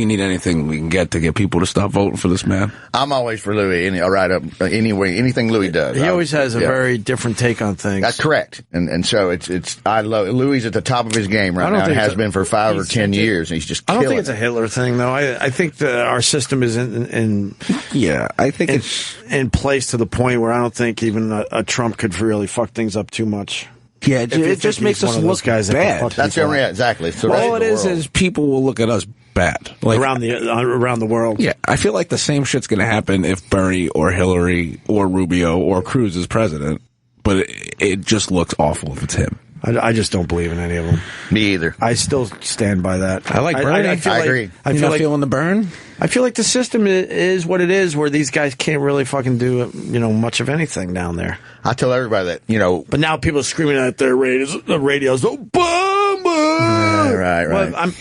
need anything we can get to get people to stop voting for this man. I'm always for Louis. Anything Louis does. He always has a very different take on things. That's correct. And so I love Louis at the top of his game right now. It has been for 5 or 10 years. And he's just killing I don't think it's a Hitler thing, though. I think that our system is I think it's in place to the point where I don't think even a Trump could really fuck things up too much. Yeah, it just makes us look bad. That's exactly. So all it is people will look at us bad, like around the world. Yeah, I feel like the same shit's going to happen if Bernie or Hillary or Rubio or Cruz is president, but it just looks awful if it's him. I just don't believe in any of them. Me either. I still stand by that. I like Bernie. I agree. I feel like feeling the burn. I feel like the system is what it is, where these guys can't really fucking do much of anything down there. I tell everybody that But now people are screaming at their radios, Obama. Yeah, right. Well,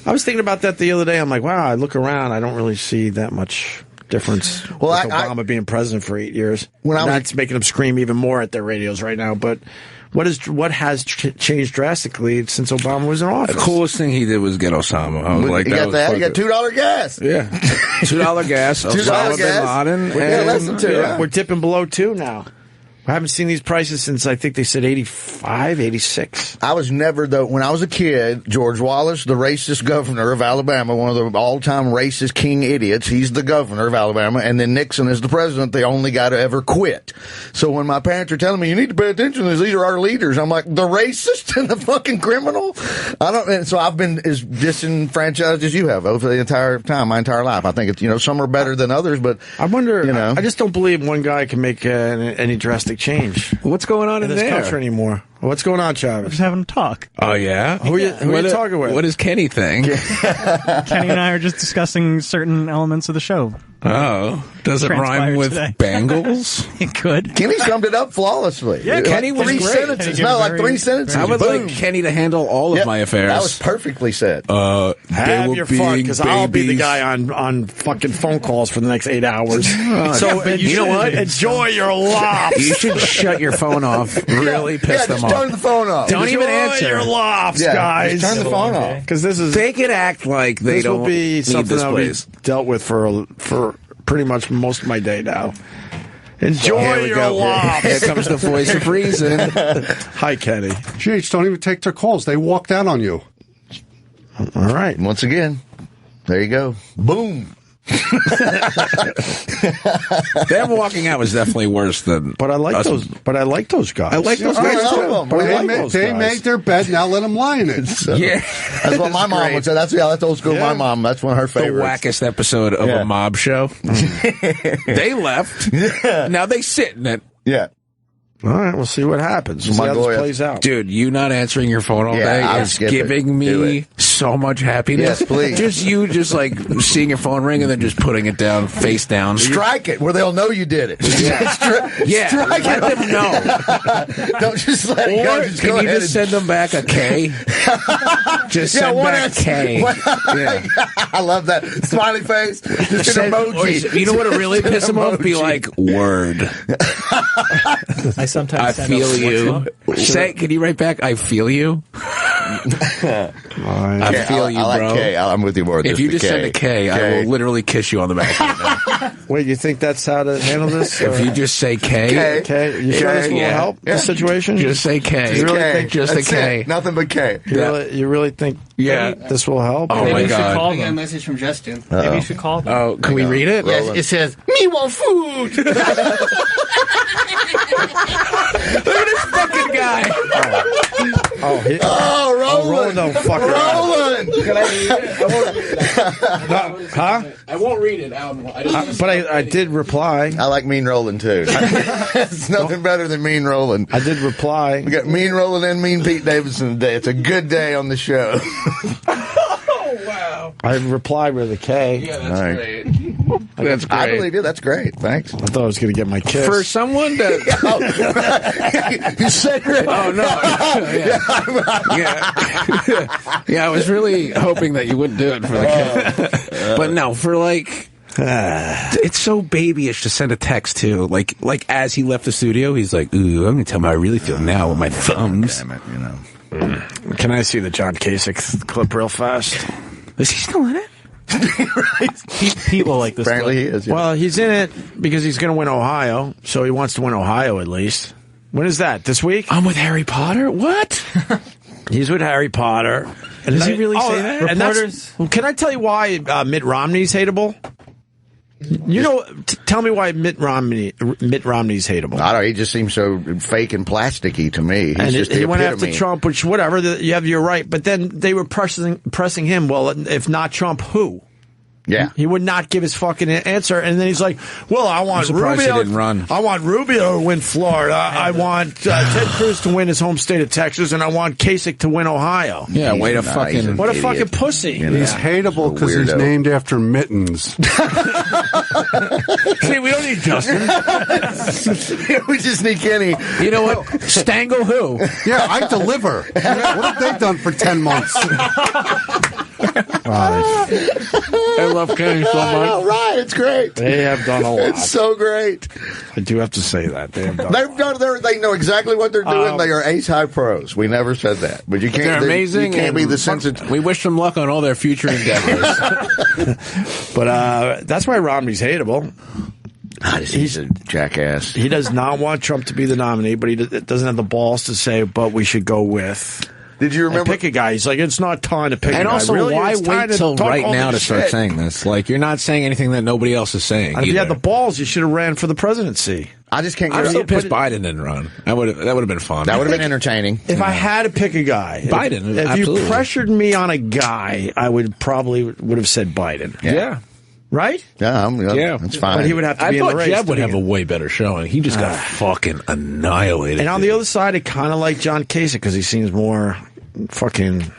I was thinking about that the other day. I'm like, wow. I look around, I don't really see that much difference. Well, with Obama being president for 8 years. That's making them scream even more at their radios right now. But what has changed drastically since Obama was in office? The coolest thing he did was get Osama. I was like, you got that? You got $2 gas. Yeah, $2 gas. $2 gas. Bin Laden. Less than 2. Yeah. We're dipping below 2 now. I haven't seen these prices since I think they said 85, 86. I was never, though, when I was a kid, George Wallace, the racist governor of Alabama, one of the all-time racist king idiots, he's the governor of Alabama, and then Nixon is the president, the only guy to ever quit. So when my parents are telling me, you need to pay attention to this, these are our leaders, I'm like, the racist and the fucking criminal? And so I've been as disenfranchised as you have over the entire time, my entire life. I think it's, some are better than others, but I wonder, I just don't believe one guy can make any drastic change. What's going on in this country anymore? What's going on, Chavez? We're just having a talk. Oh, yeah? Who are you talking with? What does Kenny think? Kenny and I are just discussing certain elements of the show. Oh, does it rhyme with bangles? It could. Kenny summed it up flawlessly. Yeah, Kenny was three great. sentences. No, like 3 sentences. I would Boom. like Kenny to handle all of my affairs. That was perfectly said. Have your fun, because I'll be the guy on fucking phone calls for the next 8 hours. So you know what? Enjoy your lops. You should shut your phone off. Really piss them just off. turn the phone off. Don't even answer. your lops, guys. Just turn the phone off. Because this is They could act like they this don't will be need something this that'll be place. dealt with for pretty much most of my day now. Enjoy Here we your go. lops. Here comes the voice of reason. Hi, Kenny. GH, don't even take their calls. They walked out on you. All right. Once again, there you go. Boom. Them walking out was definitely worse than. But I like those. But I like those guys. I like those All guys right, too. but they made their bed. Now let them lie in it. Yeah, That's what my mom would say. That's old school. My mom. That's one of her the favorites. wackest episode of a mob show. They left. Now they sit in it. Yeah. All right, we'll see what happens. We'll see how this plays out. Dude, you not answering your phone all Yeah, day I'll is skip giving it. Do me it. so much happiness. Yes, please. Just you like seeing your phone ring and then just putting it down face down. Strike it where they'll know you did it. Yeah, Strike let it. them know. Don't just let it go. Or Just can go you ahead just send them back a K? Just send one back answer. K. Yeah. I love that smiley face. Just an emoji. Or, you know what would really piss them off? Be like, word. I sometimes I send feel a you. Say, can you write back? I feel you. I feel you, I like bro. K. I'm with you more. If you just send a K, I will literally kiss you on the back. Wait, you think that's how to handle this? If you just say K, you sure this will help the situation? Just say K. You really think just a That's K. it. Nothing but K. You really think this will help? Oh my God. I got a message from Justin. Maybe you should call them. Oh, can we read it? Yes, it says, "Me want food." Look at this fucking guy. Roland don't fuck around. Roland! Can I read it? Huh? I won't read it, Alan. But I did reply. I like Mean Roland too. It's nothing better than Mean Roland. I did reply. We got Mean Roland and Mean Pete Davidson today. It's a good day on the show. Oh, wow. I replied with a K. Yeah, that's All right. great. That's great. I believe you. That's great. Thanks. I thought I was going to get my kiss. For someone to... You said it. Oh, no. Yeah, I was really hoping that you wouldn't do it for the kiss. But no, for like... it's so babyish to send a text too. Like as he left the studio, he's like, "Ooh, I'm gonna tell him how I really feel now with my thumbs." Damn it, you know. Can I see the John Kasich clip real fast? Is he still in it? Pete will like this. Apparently he is. Yeah. Well, he's in it because he's going to win Ohio, so he wants to win Ohio at least. When is that? This week? I'm with Harry Potter? What? He's with Harry Potter. And does he really say that? And Reporters? Can I tell you why Mitt Romney's hateable? You know, tell me why Mitt Romney's hateable. I don't know. He just seems so fake and plasticky to me. He's just the he went epitome. after Trump, which whatever. You have your right, but then they were pressing him. Well, if not Trump, who? Yeah, he would not give his fucking answer, and then he's like, "Well, I want Rubio. He didn't run. I want Rubio to win Florida. I want Ted Cruz to win his home state of Texas, and I want Kasich to win Ohio." Yeah, what a fucking pussy! You know, he's hateable because he's named after mittens. See, we don't need Justin. We just need Kenny. You know what? Stangle who? Yeah, I deliver. What have they done for 10 months? I love Kenny so much. All right, it's great. They have done a lot. It's so great. I do have to say that they have done. They know exactly what they're doing. They are ace high pros. We never said that, but you can't. They're amazing. You can't be the sensitive. We wish them luck on all their future endeavors. But that's why Romney's hateable. He's a jackass. He does not want Trump to be the nominee, but he doesn't have the balls to say, "But we should go with." Did you remember? Pick a guy. He's like, it's not time to pick a guy. And also, really? why It's time wait to till talk right all now to this start shit. saying this? Like, you're not saying anything that nobody else is saying. And if you had the balls, you should have ran for the presidency. I just can't. I'm so pissed Biden didn't run. That would have been fun. That would have been entertaining. If I had to pick a guy, Biden. If absolutely. you pressured me on a guy, I would have said Biden. Yeah. Right? Yeah, that's fine. But he would have to I be in thought the race. Jeb would have a way better showing. He just got fucking annihilated. And on the other side, I kind of like John Kasich because he seems more fucking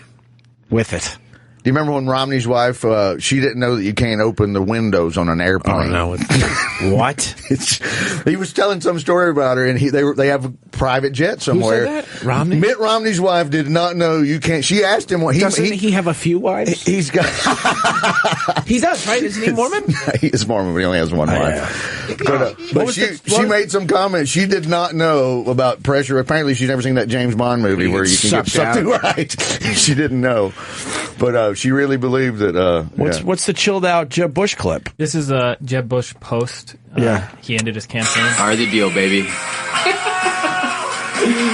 with it. Do you remember when Romney's wife, she didn't know that you can't open the windows on an airplane? Oh, no. What? He was telling some story about her, and they have a private jet somewhere. Who said that? Romney? Mitt Romney's wife did not know you can't. She asked him what Doesn't he have a few wives? He's got. He does, right? Isn't he Mormon? He is Mormon, but he only has one wife. But she made some comment. She did not know about pressure. Apparently, she's never seen that James Bond movie where you can get something right. She didn't know. But she really believed that. What's the chilled out Jeb Bush clip? This is a Jeb Bush post. He ended his campaign. How are the deal, baby?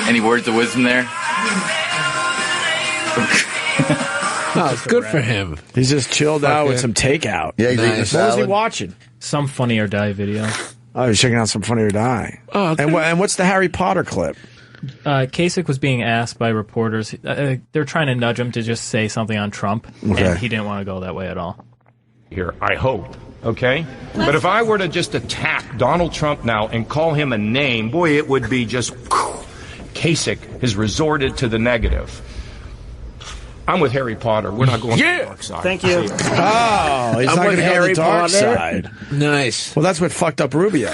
Any words of wisdom there? Oh, it's good for him. He's just chilled out with some takeout. Yeah, he's eating a What salad. was he watching? Some Funny or Die video. Oh, he's checking out some Funny or Die. Oh, okay. And what's the Harry Potter clip? Kasich was being asked by reporters. They're trying to nudge him to just say something on Trump, and he didn't want to go that way at all. Here, I hope. Okay? But if I were to just attack Donald Trump now and call him a name, boy, it would be just... Kasich has resorted to the negative. I'm with Harry Potter. We're not going to the dark side. Thank you. Oh, he's I'm not going with to go to Harry the dark Potter. side. Nice. Well, that's what fucked up Rubio.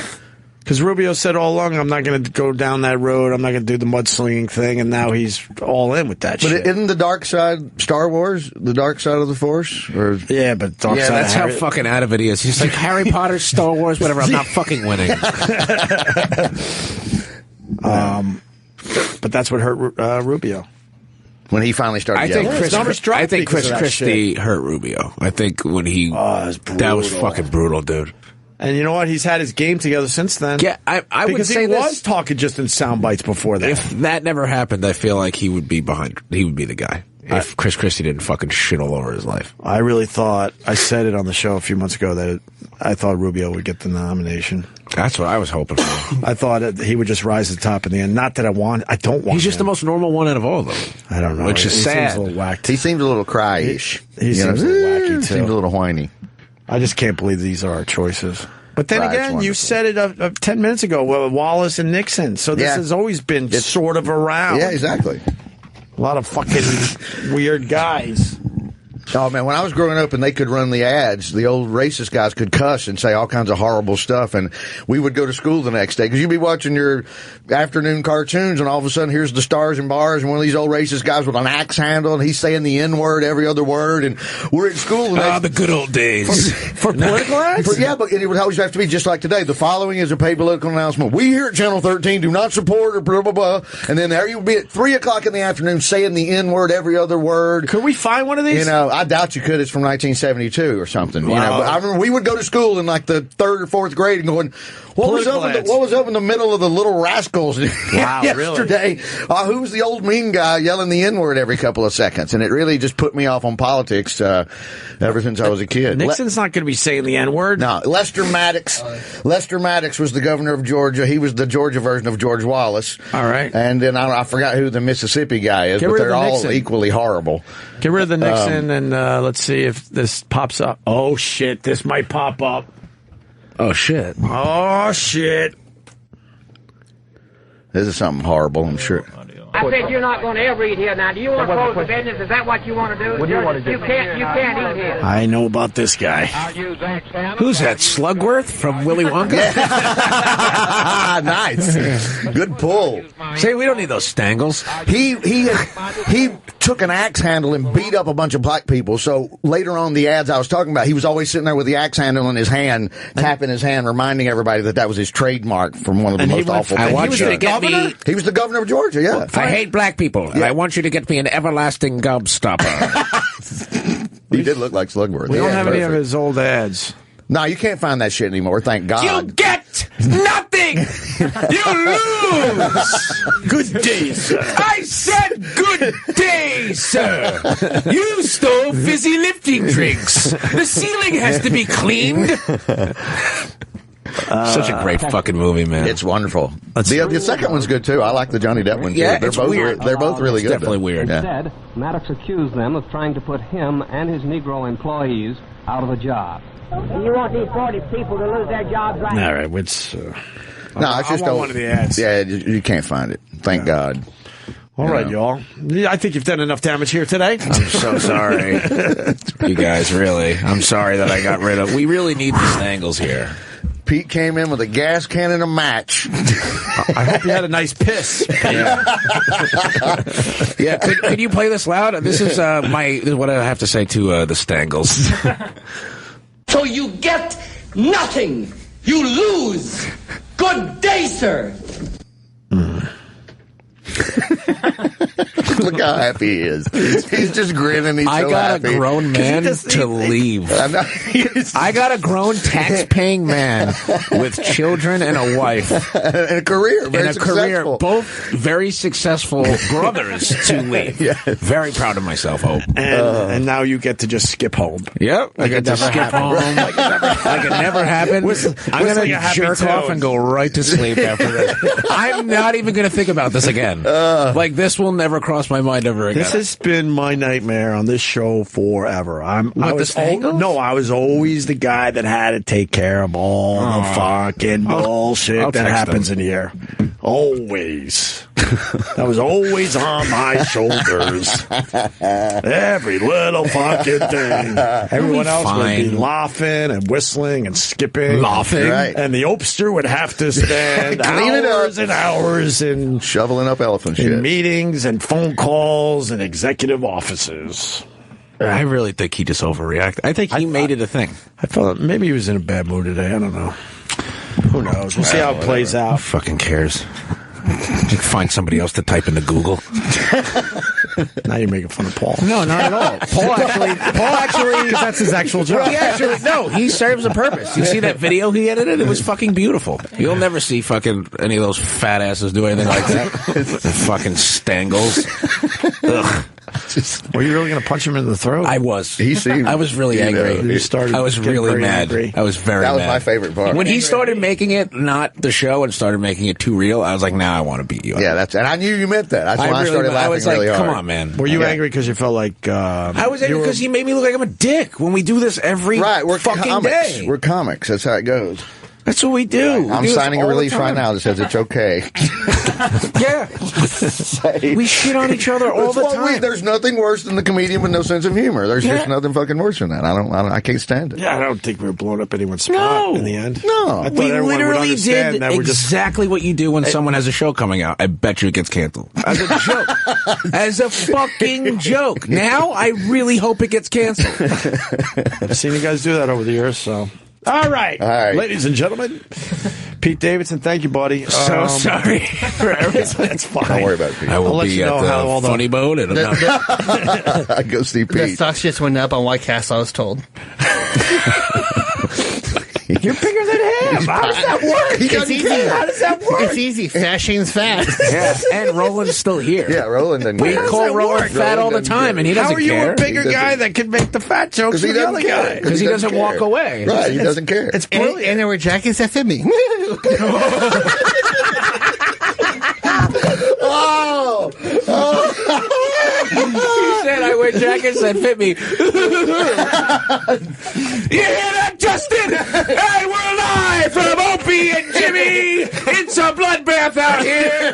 Because Rubio said all along, I'm not going to go down that road. I'm not going to do the mudslinging thing. And now he's all in with that shit. But isn't the dark side Star Wars? The dark side of the Force? Or? Yeah, but dark side that's how fucking out of it he is. He's like, Harry Potter, Star Wars, whatever. I'm not fucking winning. But that's what hurt Rubio. When he finally started I think yelling. Chris Christie hurt Rubio. I think when he... that was fucking brutal, dude. And you know what? He's had his game together since then. Yeah, I would because say he this. was talking just in sound bites before that. If that never happened, I feel like he would be behind. He would be the guy. If Chris Christie didn't fucking shit all over his life. I really thought, I said it on the show a few months ago, that I thought Rubio would get the nomination. That's what I was hoping for. I thought he would just rise to the top in the end. Not that I don't want He's just the most normal one out of all of them. I don't know. Which is sad. Seems a little whacked. He seems a little cry-ish. He seems a little wacky, too. Seems a little whiny. I just can't believe these are our choices. But then Right, again, you said it 10 minutes ago, Wallace and Nixon. So this has always been sort of around. Yeah, exactly. A lot of fucking weird guys. Oh, man, when I was growing up and they could run the ads, the old racist guys could cuss and say all kinds of horrible stuff, and we would go to school the next day, because you'd be watching your afternoon cartoons, and all of a sudden, here's the Stars and Bars, and one of these old racist guys with an axe handle, and he's saying the N-word every other word, and we're in school. The good old days. For political ads? Yeah, but it would always have to be just like today. The following is a paid political announcement. We here at Channel 13 do not support or blah, blah, blah. And then there you would be at 3 o'clock in the afternoon saying the N-word every other word. Could we find one of these? You know, I doubt you could. It's from 1972 or something. Wow. You know, but I remember we would go to school in like the 3rd or 4th grade and going, what was up in the middle of the Little Rascals yesterday? Really? Who was the old mean guy yelling the N-word every couple of seconds? And it really just put me off on politics ever since I was a kid. Nixon's not going to be saying the N-word. No, Lester Maddox. Lester Maddox was the governor of Georgia. He was the Georgia version of George Wallace. All right. And then I forgot who the Mississippi guy is, but they're all equally horrible. Get rid of the Nixon, and let's see if this pops up. Oh, shit. This might pop up. Oh, shit. Oh, shit. This is something horrible, I'm sure. I said you're not going to ever eat here now. Do you want to close the business? Is that what you want to do? What do you want to do? You can't eat here. I know about this guy. Who's that, Slugworth from Willy Wonka? Nice. Good pull. Say, we don't need those Stangles. He took an axe handle and beat up a bunch of black people. So later on the ads I was talking about, he was always sitting there with the axe handle in his hand, tapping his hand, reminding everybody that was his trademark from one of the most awful things. I want you to get me... He was the governor of Georgia, yeah. I hate black people, and I want you to get me an everlasting gobstopper. He did look like Slugworth. We don't have any of his old ads. No, you can't find that shit anymore, thank God. You get nothing! You lose! Good day, sir. I said good day, sir! You stole fizzy lifting drinks! The ceiling has to be cleaned! Such a great fucking movie, man. It's wonderful. The second one's good, too. I like the Johnny Depp one, too. Yeah, they're both weird. They're both really good. Definitely weird. Instead, Maddox accused them of trying to put him and his Negro employees out of a job. You want these 40 people to lose their jobs right now? All right, it's... no, it's just one of the ads. Yeah, you can't find it. Thank God. All right, y'all. I think you've done enough damage here today. I'm so sorry. You guys, really. I'm sorry that I got rid of... We really need these angles here. Pete came in with a gas can and a match. I hope you had a nice piss. Yeah. Could you play this loud? This is what I have to say to the Stangles. So you get nothing. You lose. Good day, sir. Look how happy he is. He's just grinning. He's so got happy. A grown man to leave. I got a grown tax-paying man with children and a wife. And a career. Very successful. Both very successful brothers to leave. Yes. Very proud of myself, Hope. And now you get to just skip home. Yep. I get to skip home. Like it never happened. I'm going to jerk off and go right to sleep after this. I'm not even going to think about this again. Like, this will never cross my mind ever again. This has been my nightmare on this show forever. I was always the guy that had to take care of all the fucking bullshit that happens in here. Always. That was always on my shoulders. Every little fucking thing. Everyone else would be laughing and whistling and skipping. Laughing. Right. And the Opster would have to spend hours and hours in shoveling up elephant shit. Meetings and phone calls and executive offices. I really think he just overreacted. I think he made it a thing. I felt maybe he was in a bad mood today. I don't know. Who knows? We'll see how it plays out. Who fucking cares? You find somebody else to type into Google. Now you're making fun of Paul. No, not at all. Paul actually, because that's his actual job. He serves a purpose. You see that video he edited? It was fucking beautiful. You'll never see fucking any of those fat asses do anything like that. The fucking Stangles. Ugh. Were you really going to punch him in the throat? I was. I was really angry. I was really mad. Angry. I was very mad. That was my favorite part. When he started making it not the show and started making it too real, I was like, nah, I want to beat you up. Yeah, and I knew you meant that. That's why I started laughing really hard. Come on, man. Were you angry because you felt like... I was angry because he made me look like I'm a dick when we do this every fucking comics. day. We're comics. That's how it goes. That's what we do. I'm signing a release right now that says it's okay. Yeah. We shit on each other all the time. There's nothing worse than the comedian with no sense of humor. There's just nothing fucking worse than that. I can't stand it. Yeah, I don't think we were blowing up anyone's spot in the end. No. I thought We everyone would literally understand did that we're exactly what you do when someone has a show coming out. I bet you it gets canceled. As a joke. As a fucking joke. Now, I really hope it gets canceled. I've seen you guys do that over the years, so... All right. Ladies and gentlemen, Pete Davidson, thank you, buddy. So sorry for everything. That's fine. Don't worry about it, Pete. I will be at the funny bone and I go see Pete. The stocks just went up on White Castle, I was told. You're bigger than him. How does that work? It's easy. How does that work? It's easy. Fat Shane's fat. Yeah, and Roland's still here. Yeah, Roland doesn't We care. call Roland fat all the time, and he doesn't care. How are you a bigger guy that can make the fat jokes than the other guy? Because he doesn't walk away. Right, he doesn't care. It's brilliant. And there were jackets that fit me. He said I wear jackets that fit me. You hear that, Justin? Hey, we're live from Opie and Jimmy. It's a bloodbath out here.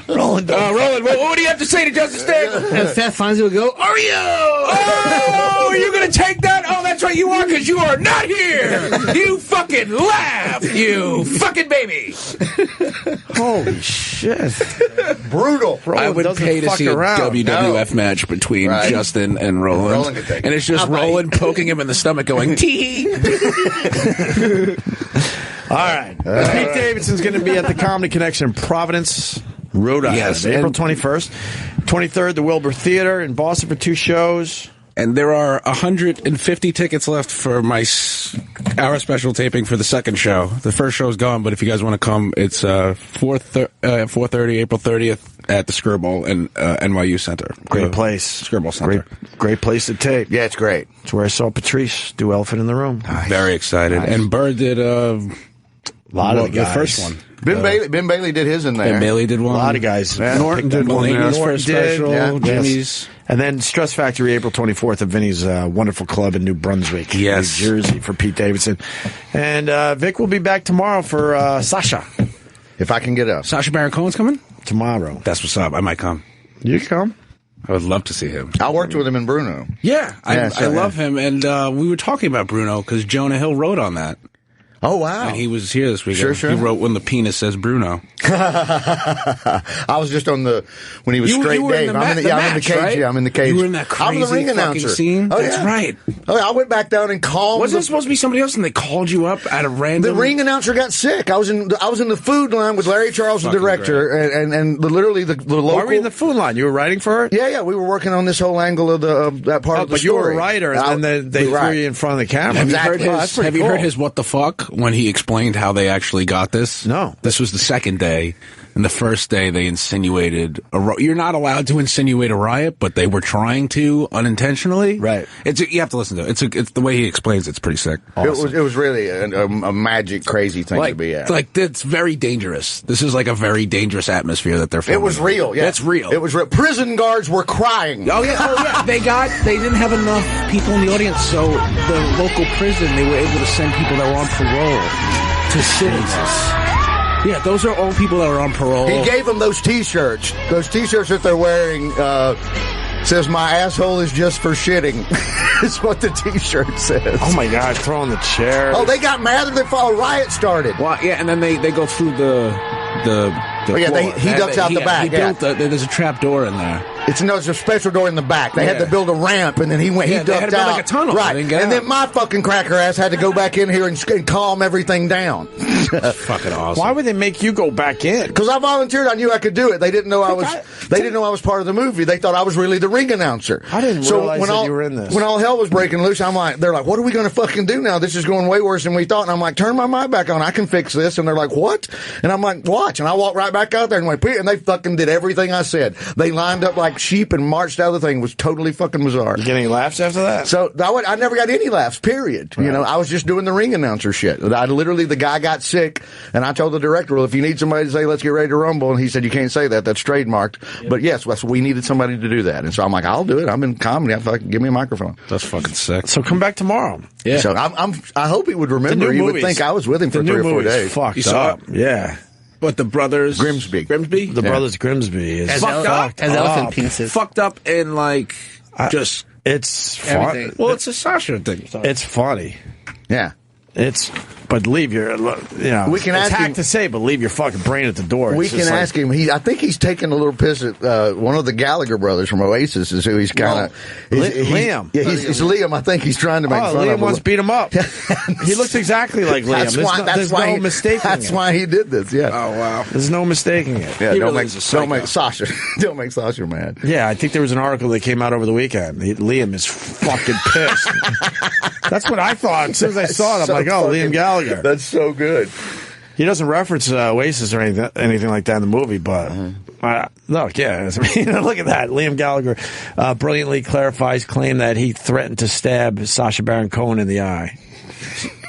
Roland, what do you have to say to Justin Stangles? And Fat Fonzie would go, are you? Oh, are you going to take that? Oh, that's right, you are, because you are not here. You fucking laugh, you fucking baby. Holy shit. Brutal. I would pay to see a WWF match between Justin and Roland. And it's just Roland poking him in the stomach going, tee. All right. Pete Davidson's going to be at the Comedy Connection in Providence, Rhode Island. Yes, April 21st. 23rd, the Wilbur Theater in Boston for 2 shows. And there are 150 tickets left for our special taping for the second show. The first show's gone, but if you guys want to come, it's 4:30, April 30th at the Skirball and NYU Center. Great place. Skirball Center. Great place to tape. Yeah, it's great. It's where I saw Patrice do Elephant in the Room. Nice. Very excited. Nice. And Bird did a lot of the first one. Ben Bailey did his in there. Ben Bailey did one. A lot of guys. Norton did one there. Norton special. Yeah, Jimmy's. And then Stress Factory, April 24th at Vinny's Wonderful Club in New Brunswick, New Jersey for Pete Davidson. And Vic will be back tomorrow for Sasha. If I can get up. Sacha Baron Cohen's coming? Tomorrow. That's what's up. I might come. You come? I would love to see him. I worked with him in Bruno. Yeah, I love him. And we were talking about Bruno because Jonah Hill wrote on that. Oh, wow. And he was here this weekend. Sure. He wrote When the Penis Says Bruno. I was just on when he was Straight Dave. I'm in the cage. Right? Yeah, I'm in the cage. You were in that crazy I'm the ring announcer. Scene? Oh, That's right. Oh, yeah, I went back down and called. Wasn't it supposed to be somebody else and they called you up at a random... The ring announcer got sick. I was in the food line with Larry Charles, the director, and literally the local... Why were you in the food line? You were writing for it? Yeah, we were working on this whole angle of that part of the but story. You were a writer, and then they threw you in front of the camera. Exactly. Have you heard his what the fuck when he explained how they actually got this? No. This was the second day, and the first day they insinuated you're not allowed to insinuate a riot, but they were trying to unintentionally. Right. You have to listen to it. It's the way he explains it's pretty sick. Awesome. It was really a magic, crazy thing to be at. It's very dangerous. This is like a very dangerous atmosphere that they're filming. It was real. Yeah, it's real. It was real. Prison guards were crying. Oh yeah. They didn't have enough people in the audience, so the local prison they were able to send people that were on parole to sit. Yeah, those are all people that are on parole. He gave them those T-shirts. Those T-shirts that they're wearing says, "My asshole is just for shitting." Is what the T-shirt says. Oh, my God, throwing the chair. Oh, they got mad that a riot started. Well, yeah, and then they go through the he ducks out the back. There's a trap door in there. It's a special door in the back. They had to build a ramp, and then he ducked out. They had to build like a tunnel. Right, and then my fucking cracker ass had to go back in here and calm everything down. That's fucking awesome. Why would they make you go back in? Because I volunteered. I knew I could do it. They didn't know I was. They didn't know I was part of the movie. They thought I was really the ring announcer. I didn't realize that you were in this. When all hell was breaking loose, they're like, "What are we going to fucking do now? This is going way worse than we thought." And I'm like, "Turn my mic back on. I can fix this." And they're like, "What?" And I'm like, "Watch." And I walked right back out there and went, and they fucking did everything I said. They lined up like sheep and marched out of the thing. It was totally fucking bizarre. You get any laughs after that? So I never got any laughs, period. Right. I was just doing the ring announcer shit. The guy got sick, and I told the director, well, if you need somebody to say, "Let's get ready to rumble," and he said, "You can't say that. That's trademarked." Yep. But yes, we needed somebody to do that. And so I'm like, I'll do it. I'm in comedy. Give me a microphone. That's fucking sick. So come back tomorrow. Yeah. So I hope he would remember. He would think I was with him for 3 or 4 days. Fucked up. Yeah. But the brothers Grimsby. The brothers Grimsby is fucked up. Has elephant penises. Fucked up in just it's funny. Well, it's a Sasha thing. It's funny. Yeah. But leave your, we can ask him to say, but leave your fucking brain at the door. We can ask him. I think he's taking a little piss at one of the Gallagher brothers from Oasis. Is who he's kind of Liam. Yeah, he's Liam. I think he's trying to make fun Liam of. wants to beat him up. He looks exactly like Liam. There's no mistaking it. That's why he did this. Yeah. Oh wow. There's no mistaking it. Yeah. Don't make Sasha. Don't make Sasha mad. Yeah, I think there was an article that came out over the weekend. Liam is fucking pissed. That's what I thought. As soon as I saw it, I'm like, oh, Liam Gallagher. That's so good. He doesn't reference Oasis or anything like that in the movie, but look, yeah. Look at that. Liam Gallagher brilliantly clarifies claim that he threatened to stab Sacha Baron Cohen in the eye.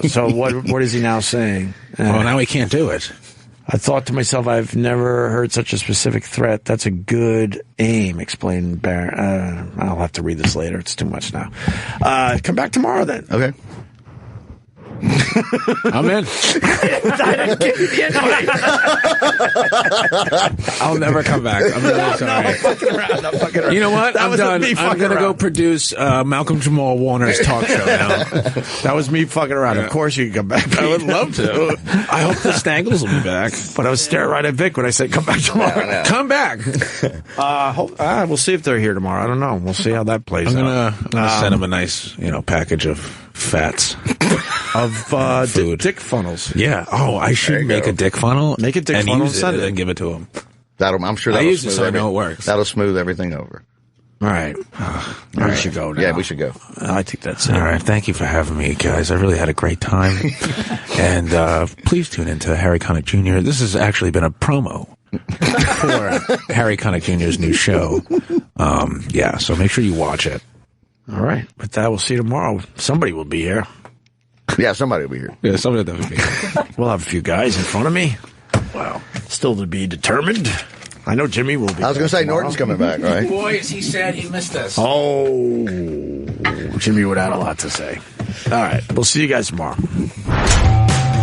So what is he now saying? Well, now he can't do it. I thought to myself, I've never heard such a specific threat. That's a good aim, explained Baron. I'll have to read this later. It's too much now. Come back tomorrow then. Okay. I'm in. I'll never come back. I'm really sorry. I'm fucking around. You know what? I'm done. I'm going to go produce Malcolm Jamal Warner's talk show now. That was me fucking around. Yeah. Of course you can come back. I would love to. I hope the Stangles will be back. But I was staring right at Vic when I said come back tomorrow. No. Come back. We'll see if they're here tomorrow. I don't know. We'll see how that plays out. I'm gonna send them a nice, package of fats. Of dick funnels. Yeah. Oh, I should make a dick funnel. Make a dick funnel and use it and give it to him. I'm sure that'll use it so I know it works. That'll smooth everything over. All right. We should go now. Yeah, we should go. I think that's it. All right. Thank you for having me, guys. I really had a great time. And please tune into Harry Connick Jr. This has actually been a promo for Harry Connick Jr.'s new show. So make sure you watch it. All right. With that, we'll see you tomorrow. Somebody will be here. Yeah, somebody will be here. Yeah, somebody will be here. We'll have a few guys in front of me. Wow. Still to be determined. I know Jimmy will be. I was going to say tomorrow. Norton's coming back, right? Boy, is he sad he missed us. Oh, Jimmy would have a lot to say. All right. We'll see you guys tomorrow.